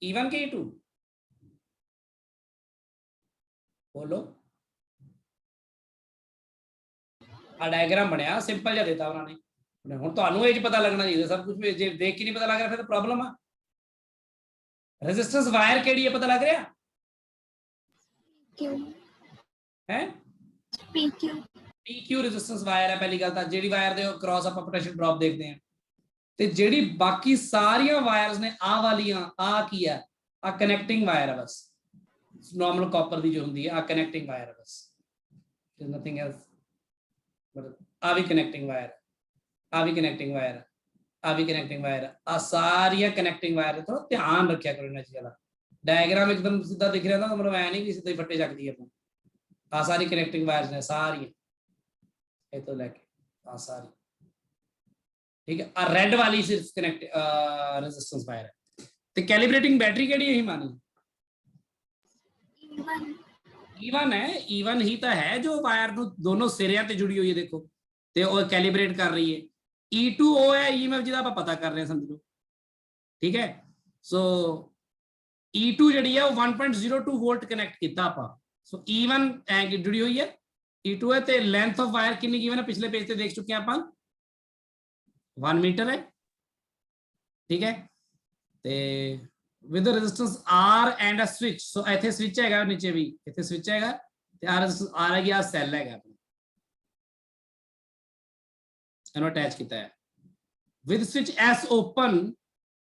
E1 के E2 बोलो। आ डायग्राम ਬਣਿਆ ਸਿੰਪਲ ਜਿਹਾ ਦਿੱਤਾ ਉਹਨਾਂ ਨੇ, ਹੁਣ ਤੁਹਾਨੂੰ ਇਹ ਪਤਾ ਲੱਗਣਾ ਚਾਹੀਦਾ ਸਭ ਕੁਝ। ਜੇ ਦੇਖ ਕੇ ਨਹੀਂ ਪਤਾ ਲੱਗ ਰਿਹਾ ਫਿਰ ਤਾਂ ਪ੍ਰੋਬਲਮ ਆ। ਰੈਜ਼ਿਸਟੈਂਸ ਵਾਇਰ ਕਿਹੜੀ ਹੈ ਪਤਾ ਲੱਗ ਰਿਹਾ Q ਹੈ? PQ PQ ਰੈਜ਼ਿਸਟੈਂਸ ਵਾਇਰ ਹੈ ਪਹਿਲੀ ਗੱਲ ਤਾਂ, ਜਿਹੜੀ ਵਾਇਰ ਦੇ ਕ੍ਰਾਸ ਆਪਾਂ ਪੋਟੈਂਸ਼ੀਅਲ ਡ੍ਰੌਪ ਦੇਖਦੇ ਹਾਂ। ਤੇ ਜਿਹੜੀ ਬਾਕੀ ਸਾਰੀਆਂ ਵਾਇਰਸ ਨੇ ਆ ਵਾਲੀਆਂ ਆ ਕੀ ਹੈ ਆ ਕਨੈਕਟਿੰਗ ਵਾਇਰ ਹੈ ਬਸ, ਨੋਰਮਲ ਕਾਪਰ ਦੀ ਜੋ ਹੁੰਦੀ ਹੈ ਆ ਕਨੈਕਟਿੰਗ ਵਾਇਰ ਹੈ ਬਸ, there's nothing else। मतलब आ भी कनेक्टिंग वायर, आ भी कनेक्टिंग वायर, आ भी कनेक्टिंग वायर, आ सारी कनेक्टिंग वायर। थोड़ा ध्यान रखा करो इन चीज़ों का। डायग्राम एकदम सीधा दिख रहा था मतलब ऐ नहीं कि सीधे फट्टे चक दिए अपन। आ सारी कनेक्टिंग वायर्स ने सारी ये तो लेके आ सारी, ठीक है। आ रेड वाली सिर्फ कनेक्ट रेजिस्टेंस वायर है। तो कैलिब्रेटिंग बैटरी केड़ी यही मानी E1 E1 है, E1 ही तो है जो वायर दोनों सिरियां ते जुड़ी हुई है देखो, ते वो कैलिब्रेट कर रही है। E2 वो है EMF जिहदा आप पता कर रहे हैं समझ लो, ठीक है। सो E2 जड़ी है वो 1.02 वोल्ट कनेक्ट किया आप। सो E1 जुड़ी हुई है, E2 है। ते लेंथ ऑफ वायर कितनी गिवन है पिछले पेज पे देख चुके हैं आप 1 मीटर है, ठीक है। ते with the resistance R and a switch, so ਇੱਥੇ switch ਹੈਗਾ ਨੀਚੇ ਵੀ, ਇੱਥੇ switch ਹੈਗਾ ਤੇ R ਆ ਗਿਆ ਸੈੱਲ ਹੈਗਾ ਆਪਣਾ, ਇਹਨੂੰ ਅਟੈਚ ਕੀਤਾ ਹੈ। with switch S open,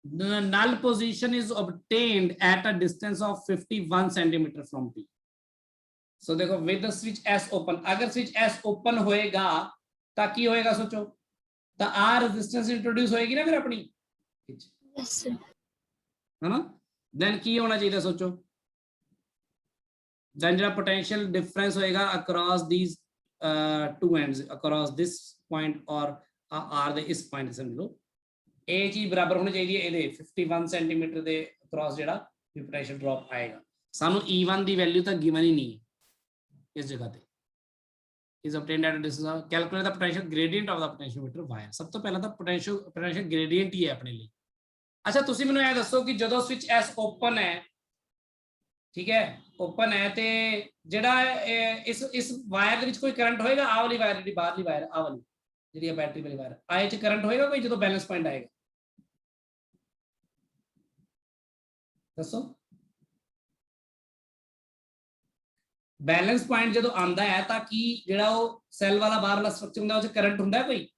the null position is obtained at a distance of 51 centimeter from P। so देखो with the switch S open, अगर switch S open होएगा ਤਾਂ ਕੀ ਹੋਏਗਾ सोचो, ਤਾਂ आ resistance introduce होएगी ना फिर अपनी, yes sir है ना। देन की होना चाहिए सोचो, देन जो पोटेंशियल डिफरेंस होएगा across these two ends, across this point और आर दे इस पॉइंट समझ लो, ए चीज बराबर होनी चाहिए ਇਹਦੇ 51 सेंटीमीटर ਦੇ अक्रॉस ਜਿਹੜਾ ਵੀ पोटेंशियल ड्रॉप आएगा। ਸਾਨੂੰ E1 ਦੀ ਵੈਲਿਊ ਤਾਂ ਗਿਵਨ ਹੀ ਨਹੀਂ ਇਸ ਜਗ੍ਹਾ ਤੇ। is obtained at a distance of, calculate the potential gradient of the potentiometer wire। ਸਭ ਤੋਂ ਪਹਿਲਾਂ ਤਾਂ potential gradient ਹੀ ਹੈ ਆਪਣੇ ਲਈ। अच्छा तुसी मैनूं ये दसो कि जदों स्विच S ओपन है, ठीक है ओपन है, ते जिहड़ा इस वायर दे विच कोई करंट होएगा, आ वाली वायर जिहड़ी बाहरली वायर आ वाली जिहड़ी बैटरी वाली वायर आए च करंट होएगा कोई जदों बैलेंस पॉइंट आएगा? दसो बैलेंस पॉइंट जदों आंदा है तां की जिहड़ा वो सैल वाला बाहरला स्ट्रक्चर हुंदा उह च करंट हुंदा कोई?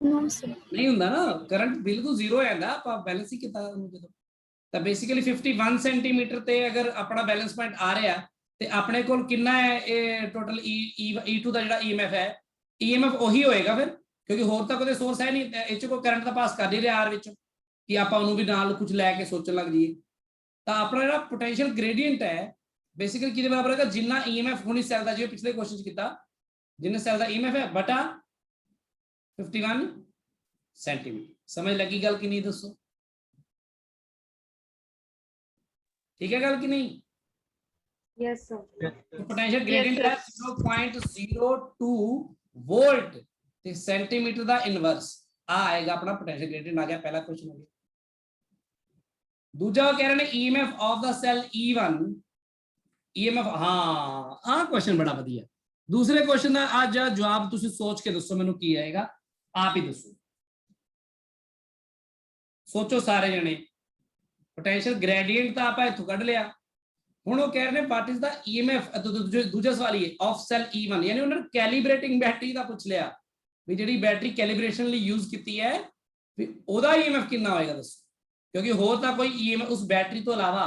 no sir नहीं हुंदा ना, करंट बिल्कुल जीरो आंदा, आपां बैलेंस ही कीता जदों। ਤਾਂ ਬੇਸਿਕਲੀ 51 ਸੈਂਟੀਮੀਟਰ ਤੇ ਅਗਰ ਆਪਣਾ ਬੈਲੈਂਸ ਪੁਆਇੰਟ ਆ ਰਿਹਾ ਤੇ ਆਪਣੇ ਕੋਲ ਕਿੰਨਾ ਹੈ ਇਹ ਟੋਟਲ E2 ਦਾ ਜਿਹੜਾ EMF ਹੈ, EMF ਉਹੀ ਹੋਏਗਾ ਫਿਰ, ਕਿਉਂਕਿ ਹੋਰ ਤਾਂ ਕੋਈ ਸੋਰਸ ਹੈ ਨਹੀਂ ਇਹ ਚ, ਕੋਈ ਕਰੰਟ ਤਾਂ ਪਾਸ ਕਰ ਨਹੀਂ ਰਿਹਾ ਆਰ ਵਿੱਚ ਕਿ ਆਪਾਂ ਉਹਨੂੰ ਵੀ ਨਾਲ ਕੁਝ ਲੈ ਕੇ ਸੋਚਣ ਲੱਗ ਜਾਈਏ। ਤਾਂ ਆਪਣਾ ਜਿਹੜਾ ਪੋਟੈਂਸ਼ੀਅਲ ਗ੍ਰੇਡੀਐਂਟ ਹੈ ਬੇਸਿਕਲੀ ਕਿਹਦੇ ਬਰਾਬਰ ਹੈਗਾ, ਜਿੰਨਾ EMF ਹੁਣੀ ਸੈੱਲ ਦਾ, ਜਿਵੇਂ ਪਿਛਲੇ ਕੁਐਸਚਨ ਚ ਕੀਤਾ, ਜਿੰਨਾ ਸੈੱਲ ਦਾ EMF ਹੈ ਬਟਾ 51 सेंटीमीटर। समझ लगी गल कि नहीं दसो, ठीक है गल कि नहीं? Yes, sir. पोटेंशियल ग्रेडियंट है 0.02 वोल्ट ते सेंटीमीटर ਦਾ ਇਨਵਰਸ ਆ ਆਏਗਾ ਆਪਣਾ पोटेंशियल ग्रेडियंट। आ गया पहला क्वेश्चन हो गया। दूजा कह रहे ने EMF of the cell E1 EMF. हाँ आ क्वेश्चन बड़ा ਵਧੀਆ। दूसरे क्वेश्चन ਦਾ ਅੱਜ ਜਵਾਬ ਤੁਸੀਂ ਸੋਚ ਕੇ ਦੱਸੋ ਮੈਨੂੰ ਕੀ ਆਏਗਾ, ਆਪ ਹੀ ਦੱਸੋ। ਸੋਚੋ ਸਾਰੇ ਜਣੇ। पोटेंशियल ग्रेडियंट ਤਾਂ ਆਪਾਂ ਇੱਥੋਂ ਕੱਢ ਲਿਆ। ਹੁਣ ਉਹ ਕਹਿ ਰਹੇ ਨੇ ਵਾਟ ਇਜ਼ ਦਾ ਈਐਮਐਫ। ਦੂਜਾ ਸਵਾਲ ਇਹ ਆਫ ਸੈਲ E1 ਯਾਨੀ ਉਹਨਾਂ ਨੇ ਕੈਲੀਬ੍ਰੇਟਿੰਗ ਬੈਟਰੀ ਦਾ ਪੁੱਛ ਲਿਆ ਵੀ ਜਿਹੜੀ ਬੈਟਰੀ ਕੈਲੀਬ੍ਰੇਸ਼ਨ ਲਈ ਯੂਜ਼ ਕੀਤੀ ਹੈ ਵੀ ਉਹਦਾ ਈਐਮਐਫ ਕਿੰਨਾ ਹੋਏਗਾ ਦੱਸੋ। ਕਿਉਂਕਿ ਹੋਰ ਤਾਂ ਕੋਈ ਈਐਮਐਫ ਉਸ ਬੈਟਰੀ ਤੋਂ ਇਲਾਵਾ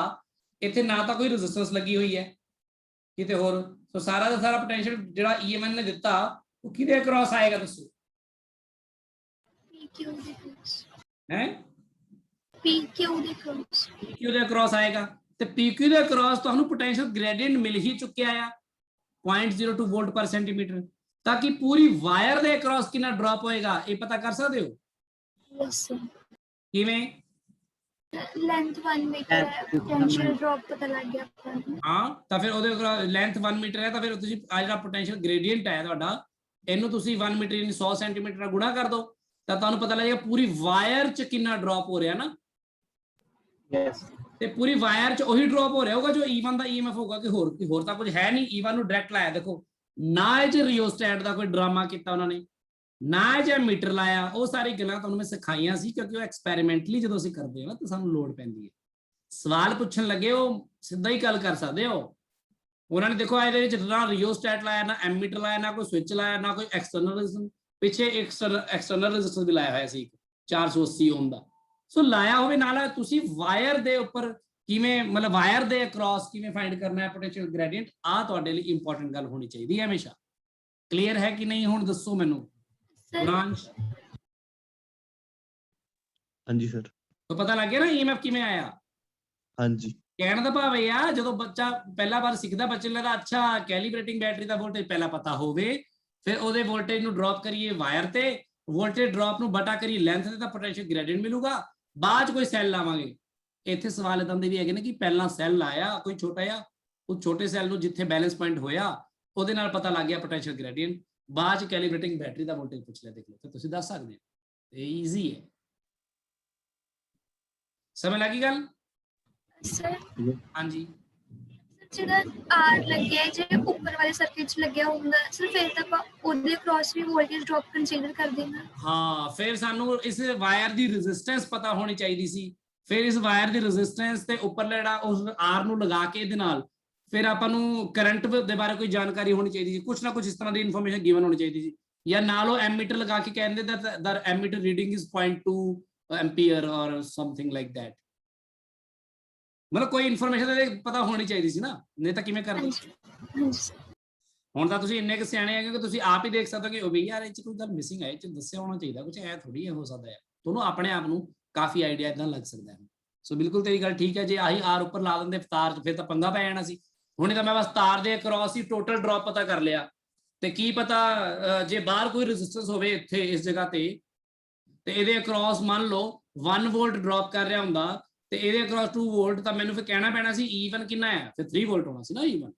ਇੱਥੇ ਨਾ ਤਾਂ ਕੋਈ ਰੈਜ਼ਿਸਟੈਂਸ ਲੱਗੀ ਹੋਈ ਹੈ ਕਿਤੇ ਹੋਰ। ਸੋ ਸਾਰਾ ਦਾ ਸਾਰਾ ਪੋਟੈਂਸ਼ੀਅਲ ਜਿਹੜਾ ਈਐਮਐਨ ਨੇ ਦਿੱਤਾ ਉਹ ਕਿਹਦੇ ਅਕ੍ਰੋਸ ਆਏਗਾ ਦੱਸੋ। PQ ਦੇ cross ਹੈ PQ ਦੇ cross PQ ਦੇ ਅਕ੍ਰੋਸ ਆਏਗਾ ਤੇ PQ ਦੇ ਅਕ੍ਰੋਸ ਤੁਹਾਨੂੰ ਪੋਟੈਂਸ਼ੀਅਲ ਗ੍ਰੇਡੀਐਂਟ ਮਿਲ ਹੀ ਚੁੱਕਿਆ ਆ 0.02 ਵੋਲਟ ਪਰ ਸੈਂਟੀਮੀਟਰ। ਤਾਂ ਕਿ ਪੂਰੀ ਵਾਇਰ ਦੇ ਅਕ੍ਰੋਸ ਕਿੰਨਾ ਡ੍ਰੌਪ ਹੋਏਗਾ ਇਹ ਪਤਾ ਕਰ ਸਕਦੇ ਹੋ। yes sir ਕਿਵੇਂ? length 1 meter ਹੈ potential drop ਪਤਾ ਲੱਗ ਗਿਆ ਆਪਾਂ ਨੂੰ। ਹਾਂ ਤਾਂ ਫਿਰ ਉਹਦੇ ਲੈਂਥ 1 ਮੀਟਰ ਹੈ ਤਾਂ ਫਿਰ ਤੁਸੀਂ ਆ ਜਿਹੜਾ ਪੋਟੈਂਸ਼ੀਅਲ ਗ੍ਰੇਡੀਐਂਟ ਹੈ ਤੁਹਾਡਾ ਇਹਨੂੰ ਤੁਸੀਂ 1 ਮੀਟਰ ਯਾਨੀ 100 ਸੈਂਟੀਮੀਟਰ ਨਾਲ ਗੁਣਾ ਕਰ ਦਿਓ ਤਾਂ ਤੁਹਾਨੂੰ ਪਤਾ ਲੱਗੇਗਾ ਪੂਰੀ ਵਾਇਰ 'ਚ ਕਿੰਨਾ ਡ੍ਰੌਪ ਹੋ ਰਿਹਾ ਨਾ। yes ਤੇ ਪੂਰੀ ਵਾਇਰ 'ਚ ਉਹੀ ਡ੍ਰੌਪ ਹੋ ਰਿਹਾ ਹੋਗਾ ਜੋ E1 ਦਾ EMF ਹੋਗਾ ਕਿ ਹੋਰ ਤਾਂ ਕੁਝ ਹੈ ਨਹੀਂ। E1 ਨੂੰ ਡਾਇਰੈਕਟ ਲਾਇਆ ਦੇਖੋ ਨਾ ਇਹ 'ਚ ਰਿਓਸਟੈਟ ਦਾ ਕੋਈ ਡਰਾਮਾ ਕੀਤਾ ਉਹਨਾਂ ਨੇ ਨਾ ਇਹ 'ਚ ਮੀਟਰ ਲਾਇਆ। ਉਹ ਸਾਰੀ ਗੱਲਾਂ ਤੁਹਾਨੂੰ ਮੈਂ ਸਿਖਾਈਆਂ ਸੀ ਕਿਉਂਕਿ ਉਹ ਐਕਸਪੈਰੀਮੈਂਟਲੀ ਜਦੋਂ ਅਸੀਂ ਕਰਦੇ ਹਾਂ ਨਾ ਤਾਂ ਸਾਨੂੰ ਲੋੜ ਪੈਂਦੀ ਹੈ। ਸਵਾਲ ਪੁੱਛਣ ਲੱਗੇ ਉਹ ਸਿੱਧਾ ਹੀ ਗੱਲ ਕਰ ਸਕਦੇ ਹੋ। ਉਹਨਾਂ ਨੇ ਦੇਖੋ ਇਹਦੇ ਵਿੱਚ ਨਾ ਰਿਓਸਟੈਟ ਲਾਇਆ ਨਾ ਐਮੀਟਰ ਲਾਇਆ ਨਾ ਕੋਈ ਸਵਿਚ ਲਾਇਆ ਨਾ ਕੋਈ ਐਕਸਟਰਨਲ ਰੈਜ਼ਿਸਟੈਂਸ। ਪਿੱਛੇ ਐਕਸਟਰਨਲ ਰੈਜ਼ਿਸਟੈਂਸ ਵੀ ਲਾਇਆ ਹੋਇਆ ਸੀ 480 ਓਮ ਦਾ। ਸੋ ਲਾਇਆ ਹੋਵੇ ਨਾਲ ਤੁਸੀਂ ਵਾਇਰ ਦੇ ਉੱਪਰ ਕਿਵੇਂ ਮਤਲਬ ਵਾਇਰ ਦੇ ਅਕ੍ਰੋਸ ਕਿਵੇਂ ਫਾਈਂਡ ਕਰਨਾ ਹੈ ਪੋਟੈਂਸ਼ੀਅਲ ਗ੍ਰੇਡੀਐਂਟ ਆ ਤੁਹਾਡੇ ਲਈ ਇੰਪੋਰਟੈਂਟ ਗੱਲ ਹੋਣੀ ਚਾਹੀਦੀ ਹੈ ਹਮੇਸ਼ਾ। ਕਲੀਅਰ ਹੈ ਕਿ ਨਹੀਂ ਹੁਣ ਦੱਸੋ ਮੈਨੂੰ। ਪੁਰਾਂਸ਼ ਹਾਂਜੀ ਸਰ। ਤਾਂ ਪਤਾ ਲੱਗ ਗਿਆ ਨਾ ਈਐਮਐਫ ਕਿਵੇਂ ਆਇਆ। ਹਾਂਜੀ ਕਹਿਣ ਦਾ ਭਾਵ ਇਹ ਆ ਜਦੋਂ ਬੱਚਾ ਪਹਿਲਾ ਵਾਰ ਸਿੱਖਦਾ ਬੱਚੇ ਨੂੰ ਲੱਗਦਾ ਅੱਛਾ ਕੈਲੀਬ੍ਰੇਟਿੰਗ ਬੈਟਰੀ ਦਾ ਵੋਲਟੇਜ ਪਹਿਲਾਂ ਪਤਾ ਹੋਵੇ ਫਿਰ ਉਹਦੇ ਵੋਲਟੇਜ ਨੂੰ ਡ੍ਰੌਪ ਕਰੀਏ ਵਾਇਰ ਤੇ ਵੋਲਟੇਜ ਡ੍ਰੌਪ ਨੂੰ ਬਟਾ ਕਰੀਏ ਲੈਂਥ ਤੇ ਤਾਂ ਪੋਟੈਂਸ਼ੀਅਲ ਗ੍ਰੇਡੀਐਂਟ ਮਿਲੂਗਾ। ਬਾਅਦ 'ਚ ਕੋਈ ਸੈੱਲ ਲਾਵਾਂਗੇ। ਇੱਥੇ ਸਵਾਲ ਇਦਾਂ ਦੇ ਵੀ ਹੈਗੇ ਨੇ ਕਿ ਪਹਿਲਾਂ ਸੈੱਲ ਲਾਇਆ ਕੋਈ ਛੋਟਾ ਜਿਹਾ ਉਹ ਛੋਟੇ ਸੈੱਲ ਨੂੰ ਜਿੱਥੇ ਬੈਲੈਂਸ ਪੁਆਇੰਟ ਹੋਇਆ ਉਹਦੇ ਨਾਲ ਪਤਾ ਲੱਗ ਗਿਆ ਪੋਟੈਂਸ਼ੀਅਲ ਗ੍ਰੇਡੀਐਂਟ। ਬਾਅਦ 'ਚ ਕੈਲੀਬ੍ਰੇਟਿੰਗ ਬੈਟਰੀ ਦਾ ਵੋਲਟੇਜ ਪੁੱਛ ਲਿਆ ਦੇਖ ਲਓ ਤੇ ਤੁਸੀਂ ਦੱਸ ਸਕਦੇ ਹੋ। ਇਹ ਈਜ਼ੀ ਹੈ। ਸਮਝ ਲੱਗੀ ਗੱਲ। ਸਰ ਹਾਂਜੀ ਜਿਹੜਾ R ਲੱਗਿਆ ਜਿਹੜੇ ਉੱਪਰ ਵਾਲੇ ਸਰਕਟ 'ਚ ਲੱਗਿਆ ਹੁੰਦਾ ਸਰ ਫਿਰ ਤਾਂ ਆਪਾਂ ਉਹਦੇ ਕ੍ਰਾਸ ਵੀ ਵੋਲਟੇਜ ਡ੍ਰੌਪ ਕੰਸੀਡਰ ਕਰਦੇ ਹਾਂ। ਹਾਂ ਫਿਰ ਸਾਨੂੰ ਇਸ ਵਾਇਰ ਦੀ ਰੈਜ਼ਿਸਟੈਂਸ ਪਤਾ ਹੋਣੀ ਚਾਹੀਦੀ ਸੀ। ਫਿਰ ਇਸ ਵਾਇਰ ਦੀ ਰੈਜ਼ਿਸਟੈਂਸ ਤੇ ਉੱਪਰ ਜਿਹੜਾ ਉਸ R ਨੂੰ ਲਗਾ ਕੇ ਇਹਦੇ ਨਾਲ ਫਿਰ ਆਪਾਂ ਨੂੰ ਕਰੰਟ ਦੇ ਬਾਰੇ ਕੋਈ ਜਾਣਕਾਰੀ ਹੋਣੀ ਚਾਹੀਦੀ ਸੀ। ਕੁਛ ਨਾ ਕੁਛ ਇਸ ਤਰ੍ਹਾਂ ਦੀ ਇਨਫੋਰਮੇਸ਼ਨ ਗਿਵਨ ਹੋਣੀ ਚਾਹੀਦੀ ਸੀ ਜਾਂ ਨਾਲ ਉਹ ਐਮੀਟਰ ਲਗਾ ਕੇ ਕਹਿੰਦੇ ਦਾ ਐਮੀਟਰ ਰੀਡਿੰਗ ਇਜ਼ 0.2 ਐਂਪੀਅਰ ਔਰ ਸਮਥਿੰਗ ਲਾਈਕ ਦੈਟ। ਮਤਲਬ ਕੋਈ ਇਨਫੋਰਮੇਸ਼ਨ ਪਤਾ ਹੋਣੀ ਚਾਹੀਦੀ ਸੀ ਨਾ ਨਹੀਂ ਤਾਂ ਕਿਵੇਂ ਕਰਦੇ। ਹੁਣ ਤਾਂ ਤੁਸੀਂ ਇੰਨੇ ਕੁ ਸਿਆਣੇ ਹੈਗੇ ਕਿ ਤੁਸੀਂ ਆਪ ਹੀ ਦੇਖ ਸਕਦੇ ਹੋ ਕਿ ਉਹ ਵੀ ਯਾਰ ਇਹ 'ਚ ਕੋਈ ਗੱਲ ਮਿਸਿੰਗ ਹੈ ਇਹ 'ਚ ਦੱਸਿਆ ਹੋਣਾ ਚਾਹੀਦਾ ਕੁਝ ਐ ਥੋੜੀ ਹੋ ਸਕਦਾ ਹੈ। ਤੁਹਾਨੂੰ ਆਪਣੇ ਆਪ ਨੂੰ ਕਾਫੀ ਆਈਡੀਆ ਇਦਾਂ ਲੱਗ ਸਕਦਾ ਹੈ। ਸੋ ਬਿਲਕੁਲ ਤੇਰੀ ਗੱਲ ਠੀਕ ਹੈ। ਜੇ ਆਹੀ ਆਰ ਉੱਪਰ ਲਾ ਦਿੰਦੇ ਤਾਰ 'ਚ ਫਿਰ ਤਾਂ ਪੰਗਾ ਪੈ ਜਾਣਾ ਸੀ। ਹੁਣੇ ਤਾਂ ਮੈਂ ਬਸ ਤਾਰ ਦੇ ਅਕ੍ਰੋਸ ਹੀ ਟੋਟਲ ਡ੍ਰੌਪ ਪਤਾ ਕਰ ਲਿਆ ਤੇ ਕੀ ਪਤਾ ਜੇ ਬਾਹਰ ਕੋਈ ਰੈਜ਼ਿਸਟੈਂਸ ਹੋਵੇ ਇੱਥੇ ਇਸ ਜਗ੍ਹਾ ਤੇ ਇਹਦੇ ਅਕ੍ਰੋਸ ਮੰਨ ਲਓ 1 ਵੋਲਟ ਡ੍ਰੌਪ ਕਰ ਰਿਹਾ ਹੁੰਦਾ ਤੇ ਇਹਦੇ ਅਕ੍ਰੋਸ 2 ਵੋਲਟ ਤਾਂ ਮੈਨੂੰ ਫਿਰ ਕਹਿਣਾ ਪੈਣਾ ਸੀ E1 ਕਿੰਨਾ ਹੈ ਫਿਰ 3 ਵੋਲਟ ਹੋਣਾ ਸੀ ਨਾ E1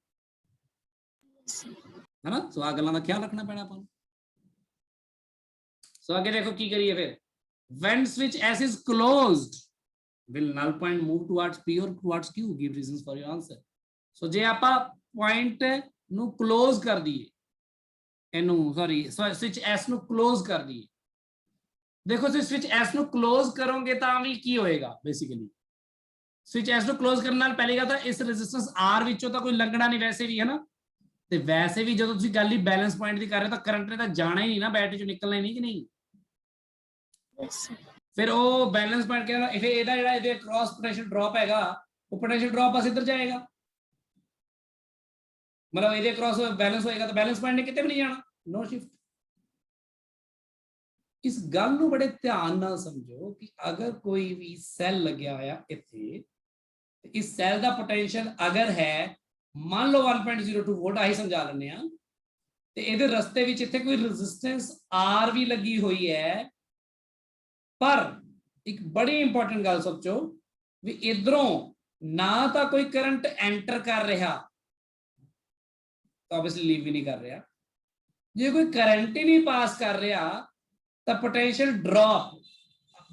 ਹੈ ਨਾ। ਸੋ ਆ ਗੱਲਾਂ ਦਾ ਖਿਆਲ ਰੱਖਣਾ ਪੈਣਾ ਆਪਾਂ ਨੂੰ। ਸੋ ਅੱਗੇ ਦੇਖੋ ਕੀ ਕਰੀਏ ਫਿਰ। when switch S is closed will null point move towards P or towards Q? Give reasons for your answer. So ਜੇ ਆਪਾਂ ਪੁਆਇੰਟ ਨੂੰ ਕਲੋਜ਼ ਕਰ ਦਈਏ ਇਹਨੂੰ ਸਵਿਚ S ਨੂੰ ਕਲੋਜ਼ ਕਰ ਦਈਏ ਦੇਖੋ ਤੁਸੀਂ ਸਵਿਚ S ਨੂੰ ਕਲੋਜ਼ ਕਰੋਗੇ ਤਾਂ ਵੀ ਕੀ ਹੋਏਗਾ ਬੇਸਿਕਲੀ ਸਵਿਚ S ਨੂੰ ਕਲੋਜ਼ ਕਰਨ ਨਾਲ ਪਹਿਲੀ ਗੱਲ ਤਾਂ ਇਸ ਰੈਜ਼ਿਸਟੈਂਸ R ਵਿੱਚੋਂ ਤਾਂ ਕੋਈ ਲੰਘਣਾ ਨਹੀਂ ਵੈਸੇ ਵੀ ਹੈ ਨਾ ਤੇ ਵੈਸੇ ਵੀ ਜਦੋਂ ਤੁਸੀਂ ਗੱਲ ਹੀ ਬੈਲੈਂਸ ਪੁਆਇੰਟ ਦੀ ਕਰ ਰਹੇ ਹੋ ਤਾਂ ਕਰੰਟ ਨੇ ਤਾਂ ਜਾਣਾ ਹੀ ਨਹੀਂ ਨਾ ਬੈਟਰੀ ਚੋਂ ਨਿਕਲਣਾ ਹੀ ਨਹੀਂ ਕਿ ਨਹੀਂ। ਫਿਰ ਉਹ ਬੈਲੈਂਸ ਪੁਆਇੰਟ ਕਹਿੰਦਾ ਇਹਦਾ ਜਿਹੜਾ ਇਹਦੇ ਕ੍ਰਾਸ ਪੋਟੈਂਸ਼ੀਅਲ ਡ੍ਰੌਪ ਹੈਗਾ ਉਹ ਪੋਟੈਂਸ਼ੀਅਲ ਡ੍ਰੌਪ ਬਸ ਇੱਧਰ ਜਾਏਗਾ ਮਤਲਬ ਇਹਦੇ ਕ੍ਰਾਸ ਬੈਲੈਂਸ ਹੋਏਗਾ ਤਾਂ ਬੈਲੈਂਸ ਪੁਆਇੰਟ ਨੇ ਕਿਤੇ ਵੀ ਨਹੀਂ ਜਾਣਾ ਨੋ ਸ਼ਿਫਟ। ਇਸ ਗੱਲ ਨੂੰ ਬੜੇ ਧਿਆਨ ਨਾਲ ਸਮਝੋ ਕਿ ਅਗਰ ਕੋਈ ਵੀ ਸੈੱਲ ਲੱਗਿਆ ਹੋਇਆ ਇੱਥੇ ਤੇ ਇਸ ਸੈੱਲ ਦਾ ਪੋਟੈਂਸ਼ੀਅਲ ਅਗਰ ਹੈ ਮੰਨ ਲਓ 1.02 ਵੋਲਟ ਆਹੀ ਸਮਝਾ ਲੈਂਦੇ ਆ ਤੇ ਇਹਦੇ ਰਸਤੇ ਵਿੱਚ ਇੱਥੇ ਕੋਈ ਰੈਜ਼ਿਸਟੈਂਸ R ਵੀ ਲੱਗੀ ਹੋਈ ਹੈ ਪਰ ਇੱਕ ਬੜੀ ਇੰਪੋਰਟੈਂਟ ਗੱਲ ਸੋਚੋ ਵੀ ਇਧਰੋਂ ਨਾ ਤਾਂ ਕੋਈ ਕਰੰਟ ਐਂਟਰ ਕਰ ਰਿਹਾ ਤਾਂ ਆਬਵੀਅਸਲੀ ਲੀਵ ਵੀ ਨਹੀਂ ਕਰ ਰਿਹਾ। ਜੇ ਕੋਈ ਕਰੰਟ ਹੀ ਨਹੀਂ ਪਾਸ ਕਰ ਰਿਹਾ ਤਾਂ potential drop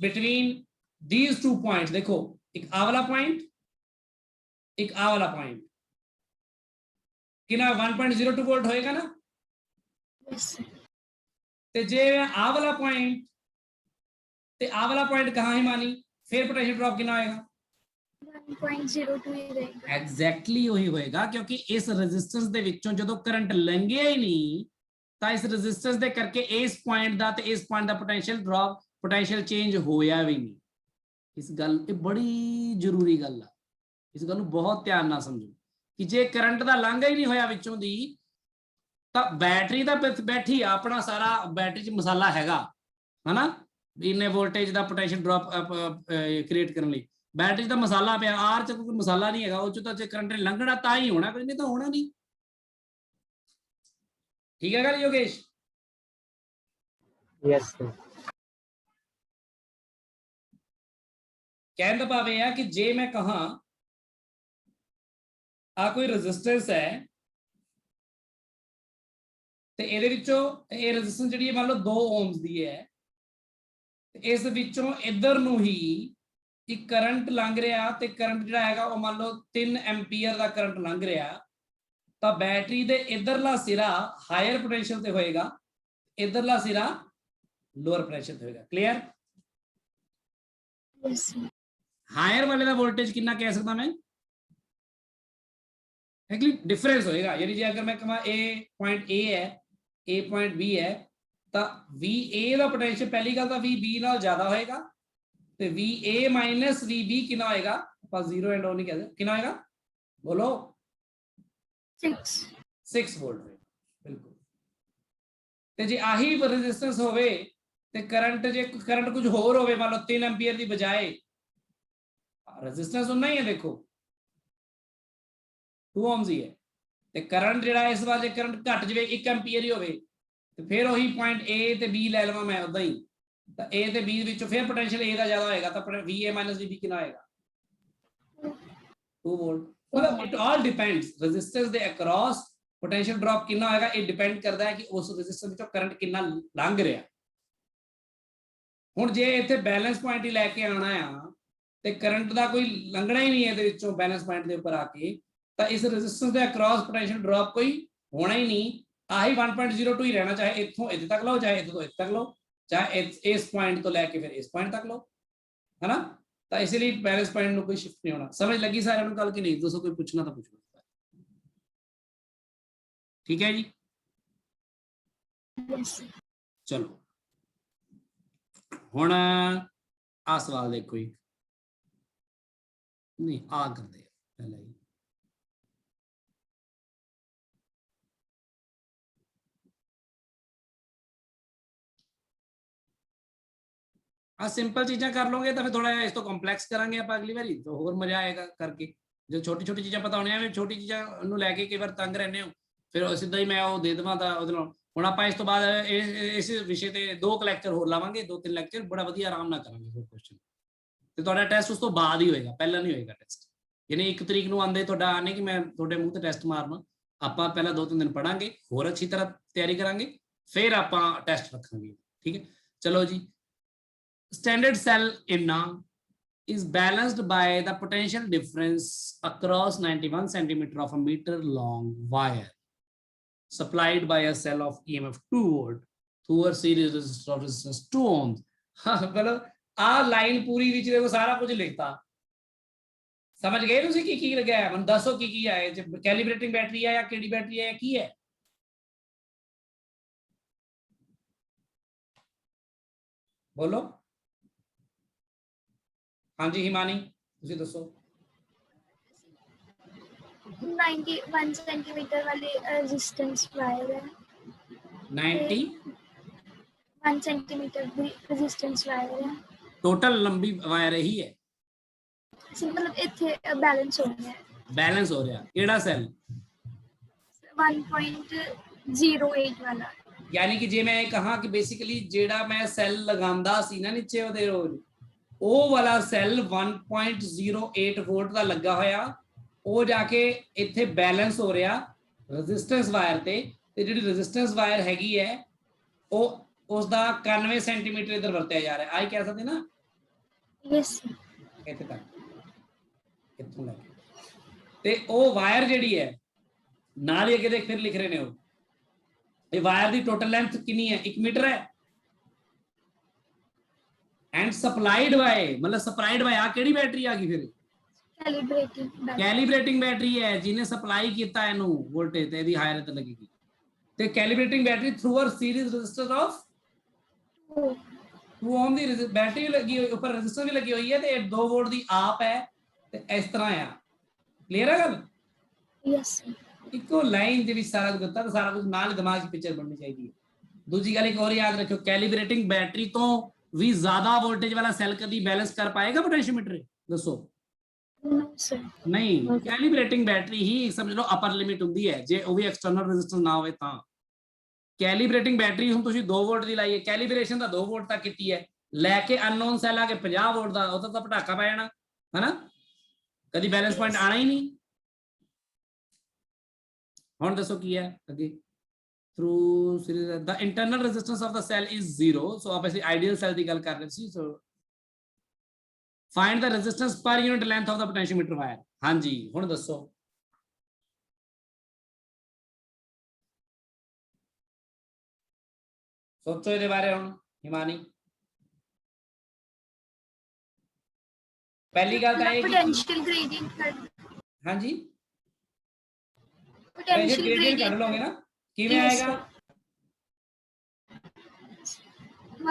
between these two points, देखो एक आ वाला पॉइंट, एक आ वाला पॉइंट, कितना 1.02 वोल्ट होएगा ना। yes sir. ते जे आ वाला पॉइंट ते आ वाला पॉइंट कहाँ है मानी, फिर पोटेंशियल ड्रॉप कितना आएगा 1.02 ही रहेगा। एग्जैक्टली वही होएगा, क्योंकि इस रेजिस्टेंस दे विचों जदों करंट लंघिया ही नहीं ਤਾਂ इस रेजिस्टेंस दे करके इस पॉइंट दा ते इस पॉइंट दा पोटेंशियल ड्रॉप पोटेंशियल चेंज होया भी नहीं। इस गल ये बड़ी जरूरी गल है, इस गल बहुत ध्यान ना समझो कि जे करंट दा लांघा ही नहीं होया विचों दी ਤਾਂ बैटरी दा बैठी अपना सारा बैटरी च मसाला हैगा है ना, इन्ने वोल्टेज दा पोटेंशियल ड्रॉप क्रिएट करने लई बैटरी दा मसाला पिया, आर च कोई मसाला नहीं हैगा, उस च तां करंट ने लंघना तां ही होना, कुछ नहीं तो होना नहीं। ठीक है गल योगेश? Yes sir. कहने का भाव यह है कि जे मैं कहा आ कोई रेजिस्टेंस है ते ਇਹਦੇ ਵਿੱਚੋਂ ਇਹ ਰੈਜ਼ਿਸਟੈਂਸ ਜਿਹੜੀ ਹੈ ਮੰਨ ਲਓ 2 ਓਹਮਸ ਦੀ ਹੈ ਤੇ ਇਸ ਵਿੱਚੋਂ ਇਧਰ ਨੂੰ ਹੀ ਇੱਕ ਕਰੰਟ ਲੰਘ ਰਿਹਾ ਤੇ ਕਰੰਟ ਜਿਹੜਾ ਹੈਗਾ ਉਹ ਮੰਨ ਲਓ 3 ਐਂਪੀਅਰ ਦਾ ਕਰੰਟ ਲੰਘ ਰਿਹਾ, ਤਾਂ ਬੈਟਰੀ ਦੇ ਇਧਰਲਾ ਸਿਰਾ ਹਾਇਰ ਪੋਟੈਂਸ਼ੀਅਲ ਤੇ ਹੋਏਗਾ, ਇਧਰਲਾ ਸਿਰਾ ਲੋਅਰ ਪੋਟੈਂਸ਼ੀਅਲ ਤੇ ਹੋਏਗਾ। ਕਲੀਅਰ? yes sir. हायर वाले का वोल्टेज कितना कह सकता मैं, एक्चुअली डिफरेंस होएगा, यानी जे अगर मैं कहा ए पॉइंट ए है ए पॉइंट बी है तो वी ए का पोटेंशियल पहली गल तो वी बी नाल ज्यादा होएगा ते V A minus V B कितना होएगा, आप जीरो एंड ऑन नहीं कहते, कितना होएगा बोलो 6 वोल्ट होएगा। बिल्कुल। ते जे आही रेजिस्टेंस होवे ते करंट जे करंट कुछ होर होवे मान लो 3 एंपियर की बजाय रेजिस्टेंस उन्ना ही है, देखो 2 ओम्स ही है ते करंट जेड़ा इस बार जे करंट घट जवे 1 एंपियर ही होवे ते फिर वही पॉइंट ए ते बी ले लवां मैं उदा ही, तो ए ते बी विचों फिर पोटेंशियल ए दा ज्यादा होएगा तो V A minus V B कितना आएगा 2 वोल्ट। मतलब इट ऑल डिपेंड्स रेजिस्टेंस दे अक्रॉस पोटेंशियल ड्रॉप कितना होएगा, ये डिपेंड करता है कि उस रेजिस्टेंस विचों करंट कितना लंघ रहा। हुण जे इत्थे बैलेंस पॉइंट ही लैके आना आ ते करंट दा कोई लंघना ही नहीं है इहदे विचों बैलेंस पॉइंट दे उपर आके, तो इस रेजिस्टेंस दे अक्रॉस पोटेंशियल ड्रॉप कोई होना ही नहीं, आही 1.02 ही रहना, चाहे इत्थों इत्थे तक लो, चाहे इत्थों इत्थे तक लो, चाहे इस पॉइंट तो लैके फिर इस पॉइंट तक लो, है ना। तो इसलिए बैलेंस पॉइंट में कोई शिफ्ट नहीं होना। समझ लगी सारे नूं गल कि नहीं? दोस्तों कोई पूछना तो पूछो। ठीक है जी, yes sir. चलो हुण आ सवाल देखो ही नहीं आ कर दे पहले ही। आ सिंपल चीज़ें कर लोगे तो फिर थोड़ा इस तो कॉम्पलैक्स करांगे आप अगली बारी, तो होर मजा आएगा करके। जो छोटी छोटी चीज़ें पता होनी है, छोटी चीज़ों नूं लैके कई बार तंग रहने हो, फिर सीधा ही मैं वो दे देवां तां उहदे नाल। हुण आपां इस तो बाद इस विषय ते 2 लैक्चर होर लावांगे, 2-3 लैक्चर बड़ा वधिया आराम नाल करांगे होर क्वेश्चन। ते तुहाडा टेस्ट उस तो बाद ही होएगा, पहला नहीं होएगा टेस्ट। यानी 1 तरीक नूं आंदे तुहाडा आने कि मैं तुहाडे मूँह ते टेस्ट मारना, आपां पहला 2-3 दिन पढ़ांगे, होर अच्छी तरह तैयारी करांगे, फिर आपां टेस्ट रखांगे। ठीक है, चलो जी। Standard cell in is balanced by the potential difference across 91 centimeter of a meter long wire supplied by a cell of EMF 2 volt through a series resistor of resistance 2 ohms। मतलब आ line पूरी विच देखो सारा कुछ लिखता, समझ गए तुसीं की लगा है? मन दसो की है, कैलिब्रेटिंग बैटरी है या केडी बैटरी है या की है? बोलो। हाँ जी हिमानी तुसीं दसो। 91 सेंटीमीटर वाली रेजिस्टेंस वायर है। 91 सेंटीमीटर की रेजिस्टेंस वायर है। टोटल लंबी वायर ही है, मतलब इत्थे बैलेंस हो रहा है। बैलेंस हो रहा केड़ा सेल? 1.08 वाला। यानी कि जे मैं कहा कि बेसिकली जेड़ा मैं सेल लगांदा सी ना नीचे ओदे रोज ਉਹ वाला सैल 1.08 वोल्ट का लगा होया, ਉਹ जाके इत्थे बैलेंस हो रहा ਰੈਜ਼ਿਸਟੈਂਸ ਵਾਇਰ ਤੇ ਜਿਹੜੀ ਰੈਜ਼ਿਸਟੈਂਸ ਵਾਇਰ ਹੈਗੀ ਹੈ ਉਹ ਉਸ ਦਾ 91 ਸੈਂਟੀਮੀਟਰ ਇਧਰ ਵਰਤਿਆ ਜਾ ਰਿਹਾ, ਆਈ ਕਹਿ ਸਕਦੇ ਨਾ ਯੈਸ ਇੱਥੇ ਤੱਕ, ਇੱਥੋਂ ਲੈ ਕੇ, ਤੇ ਉਹ ਵਾਇਰ ਜਿਹੜੀ ਹੈ ਨਾਲ ਹੀ ਅੱਗੇ ਦੇਖ ਫਿਰ ਲਿਖ ਰਹੇ ਨੇ ਉਹ, ਇਹ ਵਾਇਰ ਦੀ ਟੋਟਲ ਲੈਂਥ ਕਿੰਨੀ ਹੈ, 1 ਮੀਟਰ ਹੈ, ਐਂਡ ਸਪਲਾਈਡ ਬਾय मतलब ਸਪਲਾਈਡ ਬਾय ਆ ਕਿਹੜੀ ਬੈਟਰੀ ਆ ਗਈ ਫਿਰ, ਕੈਲੀਬ੍ਰੇਟਿੰਗ ਬੈਟਰੀ ਹੈ ਜਿਹਨੇ ਸਪਲਾਈ ਕੀਤਾ ਇਹਨੂੰ ਵੋਲਟੇਜ ਤੇ ਇਹਦੀ ਹਾਇਰ ਤੇ ਲੱਗੇਗੀ, ਤੇ calibrating battery through a series resistor of 2 ohm ਦੀ ਬੈਟਰੀ ਲੱਗੀ ਹੋਈ, ਉੱਪਰ ਰੈਜ਼ਿਸਟਰ ਵੀ ਲੱਗੀ ਹੋਈ ਹੈ, ਤੇ 2 ਵੋਲਟ ਦੀ ਆਪ ਹੈ, ਤੇ ਇਸ ਤਰ੍ਹਾਂ ਆ, ਕਲੀਅਰ ਹੈ ਗੱਲ, ਯੈਸ ਇੱਕੋ ਲਾਈਨ ਦੇ ਵਿੱਚ ਸਾਰਾ ਕੁਝ ਦਿੱਤਾ, ਤੇ ਸਾਰਾ ਕੁਝ ਨਾਲ ਦਿਮਾਗ 'ਚ ਪਿਕਚਰ ਬਣਨੀ ਚਾਹੀਦੀ ਹੈ। ਦੂਜੀ ਗੱਲ ਇੱਕ ਹੋਰ ਯਾਦ ਰੱਖਿਓ, ਕੈਲੀਬ੍ਰੇਟਿੰਗ ਬੈਟਰੀ ਤੋਂ ਵੀ ਜ਼ਿਆਦਾ ਵੋਲਟੇਜ ਵਾਲਾ ਸੈੱਲ ਕਦੀ ਬੈਲੈਂਸ ਕਰ ਪਾਏਗਾ ਪੋਟੈਂਸ਼ੀਓਮੀਟਰ, ਦੱਸੋ ਨੋ ਸਰ ਨਹੀਂ, ਕੈਲੀਬ੍ਰੇਟਿੰਗ ਬੈਟਰੀ ਹੀ ਸਮਝ ਲਓ ਅਪਰ ਲਿਮਿਟ ਹੁੰਦੀ ਹੈ, ਜੇ ਉਹ ਵੀ ਐਕਸਟਰਨਲ ਰੈਜ਼ਿਸਟੈਂਸ ਨਾ ਹੋਵੇ ਤਾਂ। ਕੈਲੀਬ੍ਰੇਟਿੰਗ ਬੈਟਰੀ ਹੁਣ ਤੁਸੀਂ 2 ਵੋਲਟ ਦੀ ਲਾਈ ਹੈ, ਕੈਲੀਬ੍ਰੇਸ਼ਨ ਦਾ 2 ਵੋਲਟ ਤੱਕ ਕੀਤੀ ਹੈ, ਲੈ ਕੇ ਅਨਨੋਨ ਸੈੱਲ ਆ ਕੇ 50 ਵੋਲਟ ਦਾ, ਉਹ ਤਾਂ ਪਟਾਕਾ ਪੈ ਜਾਣਾ ਹਨਾ, ਕਦੀ ਬੈਲੈਂਸ ਪੁਆਇੰਟ ਆਣਾ ਹੀ ਨਹੀਂ। ਹੁਣ ਦੱਸੋ ਕੀ ਹੈ ਅੱਗੇ, ਥਰੂ ਸੀਰੀਜ਼ ਦਾ internal resistance of the cell is 0, so ਆਪਾਂ ਅਸੀਂ ਆਈਡੀਅਲ ਸੈਲ ਦੀ ਗੱਲ ਕਰ ਰਹੇ ਸੀ, ਸੋ find the resistance per unit length of the potentiometer wire, ਹਾਂਜੀ ਹੁਣ ਦੱਸੋ ਸੋਚੋ ਇਹਦੇ ਬਾਰੇ ਹੁਣ ਹਿਮਾਨੀ। ਪਹਿਲੀ ਗੱਲ ਤਾਂ ਇਹ ਪੋਟੈਂਸ਼ੀਅਲ ਗ੍ਰੇਡੀਅੰਟ ਹਾਂਜੀ ਪੋਟੈਂਸ਼ੀਅਲ ਗ੍ਰੇਡੀਅੰਟ ਕੱਢ ਗ੍ਰੇਡੀਅੰਟ ਲਓਗੇ ਨਾ, ਕਿਵੇਂ Yes, ਆਏਗਾ,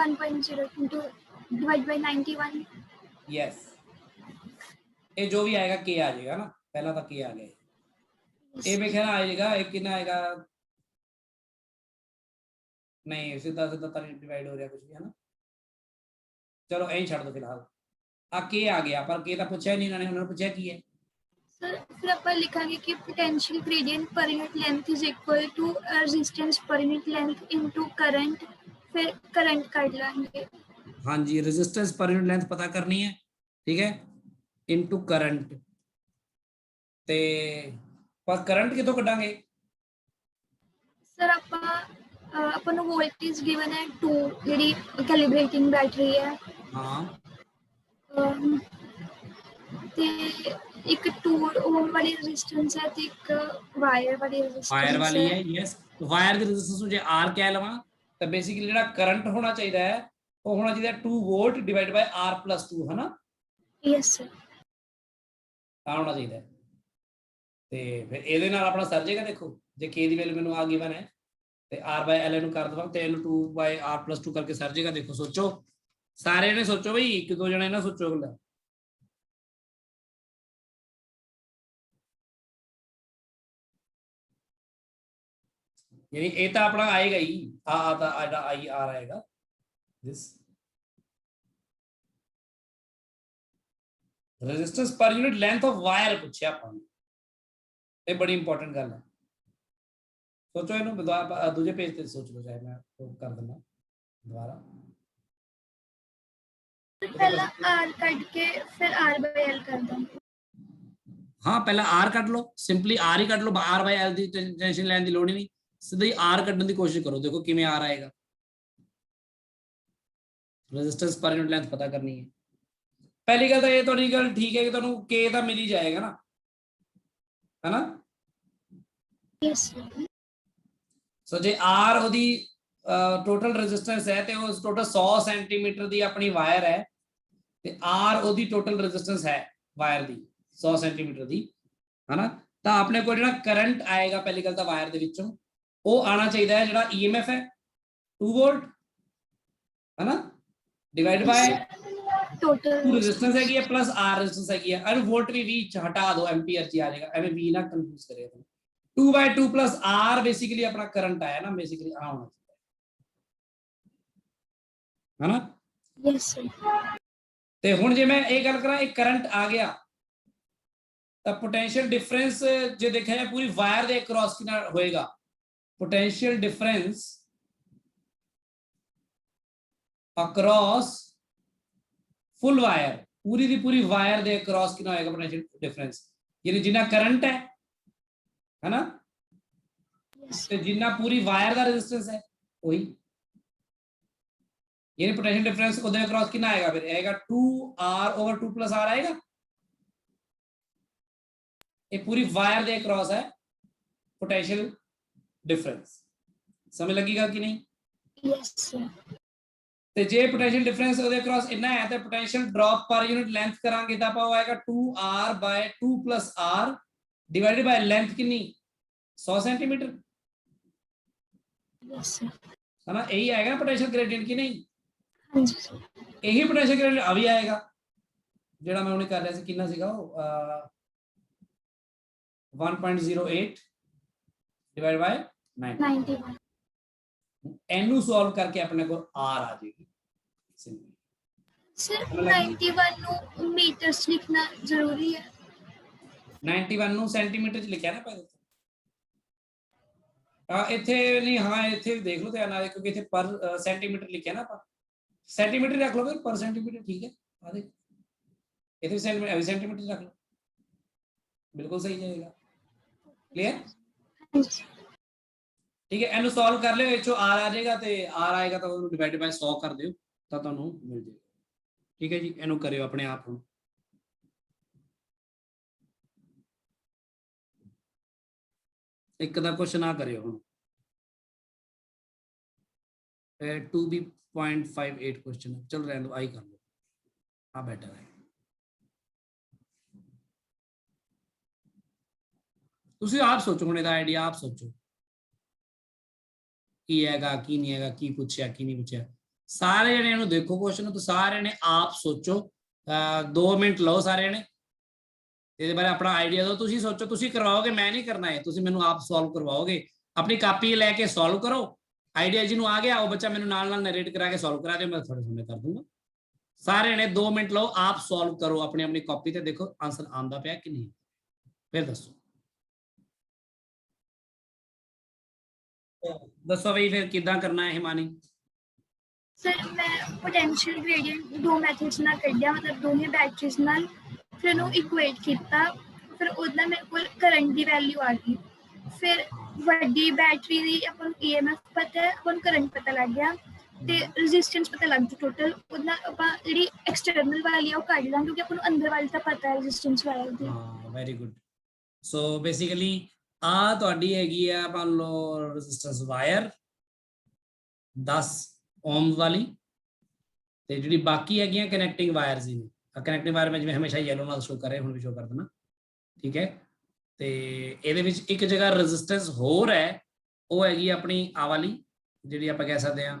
1.0 into divided by 91 ਯੈਸ, ਇਹ ਜੋ ਵੀ ਆਏਗਾ k ਆ ਜਾਏਗਾ ਨਾ, ਪਹਿਲਾਂ ਤਾਂ k ਆ ਗਿਆ, ਇਹ ਮੇਰੇ ਖਿਆਲ ਆ ਜਾਏਗਾ, ਇਹ ਕਿੰਨਾ ਆਏਗਾ, ਨਹੀਂ ਸਿੱਧਾ ਸਿੱਧਾ ਤਾਂ ਡਿਵਾਈਡ ਹੋ ਰਿਹਾ ਕੁਝ ਵੀ ਹੈ ਨਾ, ਚਲੋ ਐਂ ਛੱਡ ਦੋ ਫਿਲਹਾਲ, ਆ k ਆ ਗਿਆ, ਪਰ k ਤਾਂ ਪੁੱਛਿਆ ਨਹੀਂ ਇਹਨਾਂ ਨੇ, ਉਹਨਾਂ ਨੇ ਪੁੱਛਿਆ ਕੀ ਹੈ, ਸਰ ਫਿਰ ਆਪਾਂ ਲਿਖਾਂਗੇ ਕਿ potential gradient per unit length is equal to resistance per unit length into current, ਫਿਰ ਕਰੰਟ ਕੱਢ ਲਾਂਗੇ। ਹਾਂਜੀ ਰੈਜ਼ਿਸਟੈਂਸ ਪਰ ਯੂਨਿਟ ਲੈਂਥ ਪਤਾ ਕਰਨੀ ਹੈ, ਠੀਕ ਹੈ, ਇਨਟੂ ਕਰੰਟ, ਤੇ ਪਰ ਕਰੰਟ ਕਿੱਥੋਂ ਕੱਢਾਂਗੇ, ਸਰ ਆਪਾਂ ਨੂੰ ਵੋਲਟੇਜ ਗਿਵਨ ਹੈ 2, ਜਿਹੜੀ ਕੈਲੀਬ੍ਰੇਟਿੰਗ ਬੈਟਰੀ ਹੈ, ਹਾਂ ਤੇ ਇੱਕ 2 ohm ਵਾਲੀ ਰੈਜ਼ਿਸਟੈਂਸ ਹੈ, ਤੇ ਇੱਕ ਵਾਇਰ ਵਾਲੀ ਰੈਜ਼ਿਸਟੈਂਸ ਵਾਇਰ ਵਾਲੀ ਹੈ, ਯੈਸ, ਵਾਇਰ ਦੀ ਰੈਜ਼ਿਸਟੈਂਸ ਨੂੰ ਜੇ R ਕਹਿ ਲਵਾਂ ਤਾਂ ਬੇਸਿਕਲੀ ਜਿਹੜਾ ਕਰੰਟ ਹੋਣਾ ਚਾਹੀਦਾ ਹੈ ਉਹ ਹੋਣਾ ਚਾਹੀਦਾ 2 ਵੋਲਟ ਡਿਵਾਈਡ ਬਾਈ R+2 ਹੈ ਨਾ, ਯੈਸ ਸਰ ਤਾਂ ਹੋਣਾ ਚਾਹੀਦਾ, ਤੇ ਫਿਰ ਇਹਦੇ ਨਾਲ ਆਪਣਾ ਸਰ ਜਾਏਗਾ। ਦੇਖੋ ਜੇ k ਦੀ ਵੈਲਿਊ ਮੈਨੂੰ ਆ ਗਿਵਨ ਹੈ ਤੇ R/L ਇਹਨੂੰ ਕਰ ਦਵਾਂ ਤੇ ਇਹਨੂੰ 2/R+2 ਕਰਕੇ ਸਰ ਜਾਏਗਾ। ਦੇਖੋ ਸੋਚੋ ਸਾਰੇ ਨੇ, ਸੋਚੋ ਬਈ, ਇੱਕ ਦੋ ਜਣੇ ਨਾ ਸੋਚੋ ਅਗਲਾ, यानी ए तो अपना आएगा ही, आई आर आएगा दिस रेजिस्टेंस पर यूनिट लेंथ ऑफ वायर पूछे अपन, ये बड़ी इंपॉर्टेंट गल है, सोचो इनू दूजे पेज पे सोच लो, चाहे मैं तो कर देना दोबारा, पहला R कट के फिर R/L कर दो, हाँ पहला R कट लो, सिंपली R ही कट लो, R/L दी टेंशन लेने की लोड़ ही नहीं, सीधा ही R कटने की कोशिश करो, देखो किमें R आएगा, रेजिस्टेंस पर यूनिट लेंथ पता करनी है। पहली गल तो ये थोड़ी गल ठीक है कि तुहानू K तो मिल ही जाएगा ना, है ना, यस सो जे R ओदी टोटल रेजिस्टेंस है ते उस टोटल 100 सेंटीमीटर दी अपनी वायर है, ते R ओदी टोटल रेजिस्टेंस है वायर दी 100 सेंटीमीटर दी, है ना, तो अपने को जिहड़ा करंट आएगा पहली गल तो वायर दे विचों वो आना चाहिए है, जिहड़ा EMF है 2 वोल्ट, है ना, डिवाइड बाय टोटल रेजिस्टेंस है प्लस R रेजिस्टेंस है, और वोल्ट भी हटा दो, एम्पीयर जी आ जाएगा, एवं V ना कंफ्यूज करेगा, 2/2 प्लस R बेसिकली अपना करंट आया ना, बेसिकली आ होना चाहिए, है ना, यस सर। ते हुण जे मैं ये गल करा, एक करंट आ गया तो पोटेंशियल डिफरेंस जो देखा जाए पूरी वायर दे क्रॉस कितना होएगा, potential difference across full wire, पूरी दी पूरी वायर दे क्रॉस कितना होएगा पोटेंशियल डिफरेंस, यानी जितना करंट है ना, Yes. ਤੇ ਜਿੰਨਾ ਪੂਰੀ ਵਾਇਰ ਦਾ ਰੈਜ਼ਿਸਟੈਂਸ ਹੈ ਉਹੀ, ਯਾਨੀ ਪੋਟੈਂਸ਼ੀਅਲ ਡਿਫਰੈਂਸ ਉਹਦੇ ਅਕ੍ਰੋਸ ਕਿੰਨਾ ਆਏਗਾ ਫਿਰ, ਆਏਗਾ 2R/2 + R ਆਏਗਾ। ਇਹ ਪੂਰੀ ਵਾਇਰ ਦੇ ਅਕ੍ਰੋਸ ਹੈ पोटेंशियल डिफरेंस, समझ लगी गल कि नहीं? Yes, sir. ਤੇ ਜੇ ਪੋਟੈਂਸ਼ੀਅਲ ਡਿਫਰੈਂਸ ਉਹਦੇ ਅਕ੍ਰੋਸ ਇੰਨਾ ਹੈ ਤੇ potential drop per unit length ਕਰਾਂਗੇ ਤਾਂ ਆਪਾਂ ਆਏਗਾ 2R/2 + R ਡਿਵਾਈਡਡ ਬਾਈ ਲੈਂਥ ਕਿੰਨੀ 100 सेंटीमीटर, Yes, sir. है ना? यही आएगा पोटेंशियल ग्रेडियंट की नहीं, हाँ जी सर। यही पोटेंशियल ग्रेडियंट अभी आएगा ਜਿਹੜਾ ਮੈਂ ਉਹਨੇ ਕਰ ਲਿਆ ਸੀ ਕਿੰਨਾ ਸੀਗਾ ਉਹ 1.08 डिवाइड बाय 90 91। एनु सॉल्व करके अपने को R आ जाएगी सिंपल। सर 91 ਨੂੰ मीटर्स लिखना जरूरी है? 91 ਨੂੰ ਸੈਂਟੀਮੀਟਰ ਚ ਲਿਖਿਆ ਨਾ ਪਹਿਲੇ ਤਾਂ ਇੱਥੇ ਨਹੀਂ, ਹਾਂ ਇੱਥੇ ਵੀ ਦੇਖ ਲਓ ਧਿਆਨ ਨਾਲ ਕਿਉਂਕਿ ਇੱਥੇ ਪਰ ਸੈਂਟੀਮੀਟਰ ਲਿਖਿਆ ਨਾ ਆਪਾਂ, ਸੈਂਟੀਮੀਟਰ ਰੱਖ ਲਓ ਫਿਰ ਪਰ ਸੈਂਟੀਮੀਟਰ ਠੀਕ ਹੈ। ਆ ਦੇਖ ਇੱਥੇ ਸੈਂਟੀਮੀਟਰ ਰੱਖ ਲਓ, ਬਿਲਕੁਲ ਸਹੀ ਜਾਏਗਾ। क्लियर? ठीक है, ਇਹਨੂੰ ਸੋਲਵ ਕਰ ਲਿਓ, ਇਹ ਚੋਂ R ਆ ਜਾਏਗਾ ਤੇ R ਆਏਗਾ ਤਾਂ ਉਹਨੂੰ ਡਿਵਾਈਡ ਬਾਈ 100 ਕਰ ਦਿਓ ਤਾਂ ਤੁਹਾਨੂੰ ਮਿਲ ਜਾਏਗਾ। ਠੀਕ ਹੈ ਜੀ, ਇਹਨੂੰ ਕਰਿਓ ਆਪਣੇ ਆਪ ਹੁਣ। ਇੱਕ ਦਾ ਕੁਐਸਚਨ ਆ ਕਰਿਓ ਹੁਣ 2B.58 ਕੁਐਸਚਨ ਚਲ ਰਹਿਣ ਦਿਓ, ਆਈ ਕਰ ਲਓ, ਆ ਬੈਟਰ ਹੈ। ਤੁਸੀਂ ਆਪ ਸੋਚੋ ਹੁਣ ਇਹਦਾ ਆਈਡੀਆ ਆਪ ਸੋਚੋ ਕੀ ਹੈਗਾ ਕੀ ਨਹੀਂ ਹੈਗਾ, ਕੀ ਪੁੱਛਿਆ ਕੀ ਨਹੀਂ ਪੁੱਛਿਆ। ਸਾਰੇ ਜਣੇ ਇਹਨੂੰ ਦੇਖੋ ਕੁਐਸਚਨ ਨੂੰ, ਤਾਂ ਸਾਰੇ ਨੇ ਆਪ ਸੋਚੋ, 2 ਮਿੰਟ ਲਓ ਸਾਰੇ ਜਣੇ ਇਹਦੇ ਬਾਰੇ ਆਪਣਾ ਆਈਡੀਆ ਦਿਓ। ਤੁਸੀਂ ਸੋਚੋ, ਤੁਸੀਂ ਕਰਵਾਓਗੇ, ਮੈਂ ਨਹੀਂ ਕਰਨਾ ਹੈ, ਤੁਸੀਂ ਮੈਨੂੰ ਆਪ ਸੋਲਵ ਕਰਵਾਓਗੇ। ਆਪਣੀ ਕਾਪੀ ਲੈ ਕੇ ਸੋਲਵ ਕਰੋ, ਆਈਡੀਆ ਜਿਹਨੂੰ ਆ ਗਿਆ ਉਹ ਬੱਚਾ ਮੈਨੂੰ ਨਾਲ ਨਾਲ ਨਰੇਟ ਕਰਾ ਕੇ ਸੋਲਵ ਕਰਾ ਦਿਓ, ਮੈਂ ਤੁਹਾਡੇ ਸਾਹਮਣੇ ਕਰ ਦੂੰਗਾ। ਸਾਰੇ ਨੇ 2 ਮਿੰਟ ਲਓ, ਆਪ ਸੋਲਵ ਕਰੋ ਆਪਣੀ ਆਪਣੀ ਕਾਪੀ ਤੇ, ਦੇਖੋ ਆਨਸਰ ਆਉਂਦਾ ਪਿਆ ਕਿ ਨਹੀਂ, ਫਿਰ ਦੱਸੋ। ਦੱਸੋ ਬਈ ਫਿਰ ਕਿੱਦਾਂ ਕਰਨਾ ਹੈ ਹਿਮਾਨੀ? सर मैं पोटेंशियल ग्रेडियंट 2 मैथड्स ਨਾਲ ਕੱਢਿਆ, ਮਤਲਬ ਦੋਵੇਂ ਬੈਟਰੀਜ਼ ਨਾਲ, ਫਿਰ ਉਹਨੂੰ ਇਕੁਏਟ ਕੀਤਾ, ਫਿਰ ਉਹਦਾ ਮੇਰੇ ਕੋਲ ਕਰੰਟ ਦੀ ਵੈਲਿਊ ਆ ਗਈ। ਫਿਰ ਵੱਡੀ ਬੈਟਰੀ ਦੀ ਆਪਾਂ ਨੂੰ EMF ਪਤਾ ਹੈ, ਆਪਾਂ ਨੂੰ ਕਰੰਟ ਪਤਾ ਲੱਗ ਗਿਆ ਤੇ ਰੈਜ਼ਿਸਟੈਂਸ ਪਤਾ ਲੱਗ ਗਈ ਟੋਟਲ। ਉਹਦਾ ਆਪਾਂ ਜਿਹੜੀ ਐਕਸਟਰਨਲ ਵਾਲੀ ਆ ਉਹ ਕੱਢ ਲਾਂਗੇ ਕਿਉਂਕਿ ਆਪਾਂ ਨੂੰ ਅੰਦਰ ਵਾਲੀ ਤਾਂ ਪਤਾ ਹੈ ਰੈਜ਼ਿਸਟੈਂਸ ਵਾਲੀ ਦੀ। ਹਾਂ ਵੈਰੀ ਗੁੱਡ। ਸੋ ਬੇਸਿਕਲੀ ਆ ਤੁਹਾਡੀ ਹੈਗੀ ਆ ਮੰਨ ਲਓ ਰੈਜ਼ਿਸਟੈਂਸ ਵਾਇਰ 10 ਓਮ ਵਾਲੀ, ਤੇ ਜਿਹੜੀ ਬਾਕੀ ਹੈਗੀਆਂ ਕਨੈਕਟਿੰਗ ਵਾਇਰਸ ਹੀ ਨੇ। ਕਨੈਕਟਿੰਗ ਵਾਇਰ ਮੈਂ ਜਿਵੇਂ ਹਮੇਸ਼ਾ ਯੈਲੋ ਨਾਲ ਸ਼ੋ ਕਰ ਰਿਹਾ, ਹੁਣ ਵੀ ਸ਼ੋ ਕਰ ਦੇਣਾ, ਠੀਕ ਹੈ। ਤੇ ਇਹਦੇ ਵਿੱਚ ਇੱਕ ਜਗ੍ਹਾ ਰੈਜ਼ਿਸਟੈਂਸ ਹੋਰ ਹੈ, ਉਹ ਹੈਗੀ ਆਪਣੀ ਆ ਵਾਲੀ ਜਿਹੜੀ ਆਪਾਂ ਕਹਿ ਸਕਦੇ ਹਾਂ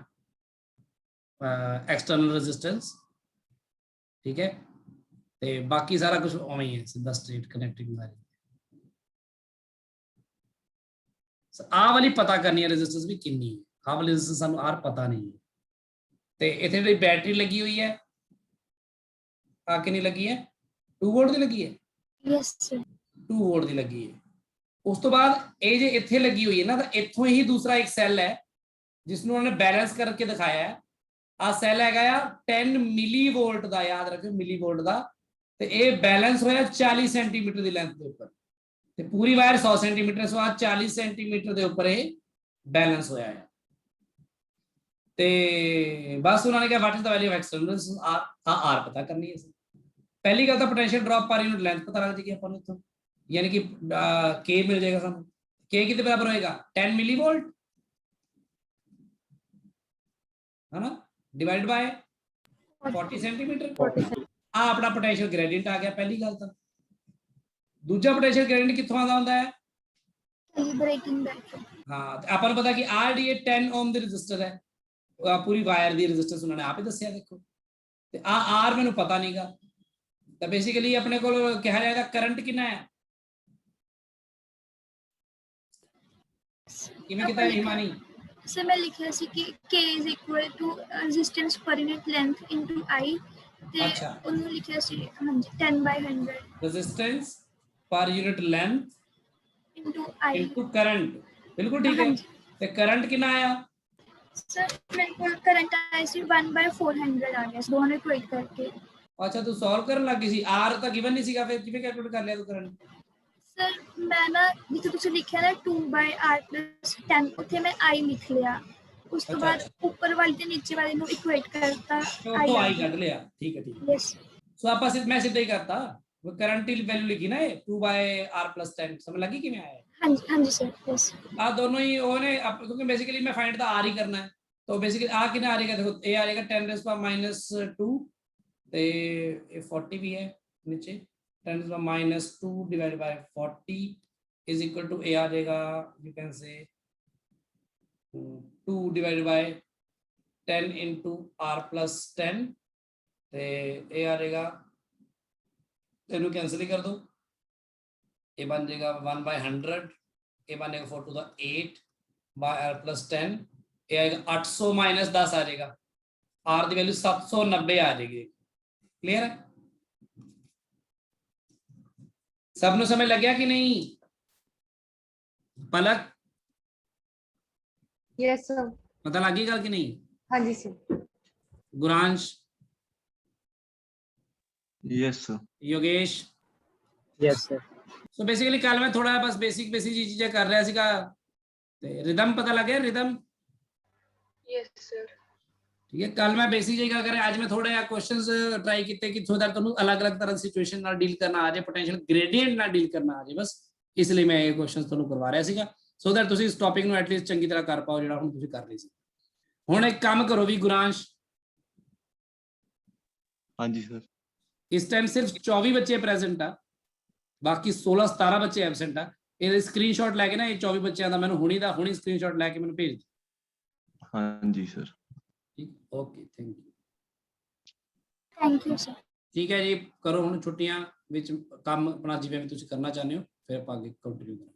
ਐਕਸਟਰਨਲ ਰੈਜ਼ਿਸਟੈਂਸ, ਠੀਕ ਹੈ। ਤੇ ਬਾਕੀ ਸਾਰਾ ਕੁਝ ਉਵੇਂ ਹੀ ਹੈ, ਸਿੱਧਾ ਸਟ੍ਰੇਟ ਕਨੈਕਟਿੰਗ ਵਾਇਰ। ਆਹ ਵਾਲੀ ਪਤਾ ਕਰਨੀ ਹੈ ਰੈਜ਼ਿਸਟੈਂਸ ਵੀ ਕਿੰਨੀ ਹੈ, ਆਹ ਵਾਲੀ ਰੈਜ਼ਿਸਟੈਂਸ ਸਾਨੂੰ ਆਰ ਪਤਾ ਨਹੀਂ ਹੈ। ਤੇ ਇੱਥੇ ਜਿਹੜੀ ਬੈਟਰੀ ਲੱਗੀ ਹੋਈ ਹੈ ਆ ਕਿੰਨੀ ਲੱਗੀ ਹੈ, 2 ਵੋਲਟ ਦੀ ਲੱਗੀ ਹੈ। ਯੈਸ ਸਰ, 2 ਵੋਲਟ ਦੀ ਲੱਗੀ ਹੈ। ਉਸ ਤੋਂ ਬਾਅਦ ਇਹ ਜੇ ਇੱਥੇ ਲੱਗੀ ਹੋਈ ਹੈ ਨਾ, ਤਾਂ ਇੱਥੋਂ ਹੀ ਦੂਸਰਾ ਇੱਕ ਸੈੱਲ ਹੈ ਜਿਸ ਨੂੰ ਉਹਨੇ ਬੈਲੈਂਸ ਕਰਕੇ ਦਿਖਾਇਆ ਹੈ। ਆ ਸੈੱਲ ਹੈਗਾ ਆ 10 ਮਿਲੀ ਵੋਲਟ ਦਾ, ਯਾਦ ਰੱਖਿਓ ਮਿਲੀ ਵੋਲਟ ਦਾ, ਤੇ ਇਹ ਬੈਲੈਂਸ ਹੋਇਆ 40 ਸੈਂਟੀਮੀਟਰ ਦੀ ਲੈਂਥ ਦੇ ਉੱਪਰ, ਤੇ ਪੂਰੀ ਵਾਇਰ 100 ਸੈਂਟੀਮੀਟਰ, ਸੋ ਆ 40 ਸੈਂਟੀਮੀਟਰ ਦੇ ਉੱਪਰ ਇਹ ਬੈਲੈਂਸ ਹੋਇਆ ਹੈ। ਤੇ ਬਸ ਉਹਨਾਂ ਨੇ ਕਿਹਾ what is the value of external resistance R ਪਤਾ ਕਰਨੀ ਹੈ। ਪਹਿਲੀ ਗੱਲ ਤਾਂ potential drop per unit length ਪਤਾ ਲੱਗ ਜਾਏਗੀ ਆਪਾਂ ਨੂੰ ਇੱਥੋਂ, ਯਾਨੀ ਕਿ K ਮਿਲ ਜਾਏਗਾ ਸਾਨੂੰ। K ਕਿਤੇ ਬਰਾਬਰ ਹੋਏਗਾ 10 ਮਿਲੀ ਵੋਲਟ, है ना, डिवाइड बाय 40 सेंटीमीटर। आ अपना पोटेंशियल ग्रेडियंट आ गया पहली गल। तो दूजा पोटेंशियल ग्रेडियंट कित्थों आंदा हुंदा है? Breaking battery. हां, ਆਪਾਂ ਨੂੰ ਪਤਾ ਕਿ RD 10 ओम ਦੀ ਰੈਜ਼ਿਸਟਰ ਹੈ, ਪੂਰੀ ਵਾਇਰ ਦੀ ਰੈਜ਼ਿਸਟੈਂਸ ਉਹਨਾਂ ਨੇ ਆਪੇ ਦੱਸਿਆ। ਦੇਖੋ ਤੇ ਆ R ਮੈਨੂੰ ਪਤਾ ਨਹੀਂਗਾ, ਤਾਂ ਬੇਸਿਕਲੀ ਆਪਣੇ ਕੋਲ ਕਿਹਾ ਜਾਏਗਾ ਕਰੰਟ ਕਿੰਨਾ ਹੈ। ਕਿਵੇਂ ਕੀਤਾ ਹਿਮਾਨੀ? सर मैं लिखा सी कि K is equal to resistance per unit length into I, ਤੇ ਉਹਨੂੰ ਲਿਖਿਆ ਸੀ ਹਾਂਜੀ 10/100 resistance per unit length into I into current। ਬਿਲਕੁਲ ਠੀਕ ਹੈ। ਤੇ ਕਰੰਟ ਕਿੰਨਾ ਆਇਆ ਸਰ? ਮੇਰੇ ਕੋਲ ਕਰੰਟ ਆਇਆ ਸੀ 1/400 ਆ ਗਿਆ, ਦੋਨੋਂ ਇਕੁਏਟ ਕਰਕੇ। ਅੱਛਾ, ਤੂੰ ਸੋਲਵ ਕਰਨ ਲੱਗੀ ਸੀ, R ਤਾਂ ਗਿਵਨ ਨਹੀਂ ਸੀਗਾ, ਫਿਰ ਕਿਵੇਂ ਕੈਲਕੂਲੇਟ ਕਰ ਲਿਆ ਤੂੰ ਕਰੰਟ? ਸਰ ਮੈਂ ਨਾ ਜਿੱਥੇ ਤੁਸੀਂ ਲਿਖਿਆ ਨਾ 2/r+10 ਉੱਥੇ ਮੈਂ i ਲਿਖ ਲਿਆ, ਉਸ ਤੋਂ ਅੱਛਾ, ਬਾਅਦ ਉੱਪਰ ਵਾਲੀ ਤੇ ਨੀਚੇ ਵਾਲੀ ਨੂੰ ਇਕੁਏਟ ਕਰਤਾ तो आई ਕੱਢ ਲਿਆ, ਠੀਕ ਹੈ ਠੀਕ ਹੈ। ਯੈਸ ਸੋ ਆਪਾਂ ਮੈਂ ਸਿੱਧਾ ਹੀ ਕਰਤਾ, वो करंट वैल्यू लिखी ना, 2/r+10, समझ लगी कि मैं आया। ਹਾਂਜੀ ਹਾਂਜੀ ਸਰ ਯੈਸ आ दोनों ही वो ने क्योंकि बेसिकली मैं फाइंड तो आर ही करना है, तो बेसिकली आ कितना आ जाएगा, देखो ए आ जाएगा 10⁻², ते ये 40 भी है नीचे, 10⁻² divide by 40 is equal to A आ जाएगा, you can say 2 divide by 10 into r+10, ते ए आ जाएगा, तेनू कैंसिल ही कर दो, ये बन जाएगा 1/100, ये बनेगा 4 to the 8 by r+10, ये आएगा 800 - 10 आ जाएगा, r की वैल्यू 790 आ जाएगी। क्लियर है, सबने समझ लग गया कि नहीं? Palak yes sir. पता लगी गल कि नहीं? हाँ जी सर। Guransh, yes sir. Yogesh, yes sir. So basically कल मैं थोड़ा बस बेसिक चीजें कर रहा सीगा, ते रिदम पता लग गया, रिदम? Yes sir. ठीक है, कल मैं बेसिक चीज़ करें, आज मैं थोड़े क्वेश्चंस ट्राई किए कि सो दैट तुहानू अलग-अलग तरह की सिचुएशन नाल डील करना आ जाए, पोटेंशियल ग्रेडिएंट नाल डील करना आ जाए, बस इसलिए मैं ये क्वेश्चंस तुहानू करवा रहा सीगा, सो दैट तुसी इस टॉपिक नू एटलीस्ट चंगी तरह कर पाओ जिहड़ा हुण तुसी कर रहे सी। हुण एक काम करो भी गुरांश, हाँ जी सर। इस टाइम सिर्फ 24 बच्चे प्रेजेंट आ, बाकी 16-17 बच्चे एबसेंट आ, ये स्क्रीनशॉट लैके ना ये 24 बच्चों का मैंने हुणी स्क्रीनशॉट लैके मैंने भेज दो। हाँ जी सर। ठीक, okay, thank you. Thank you sir. ठीक है जी, करो हुण छुट्टियां विच काम अपना जिवें भी तुसीं करना चाहते हो, फिर आपां अगे कंटिन्यू करांगे।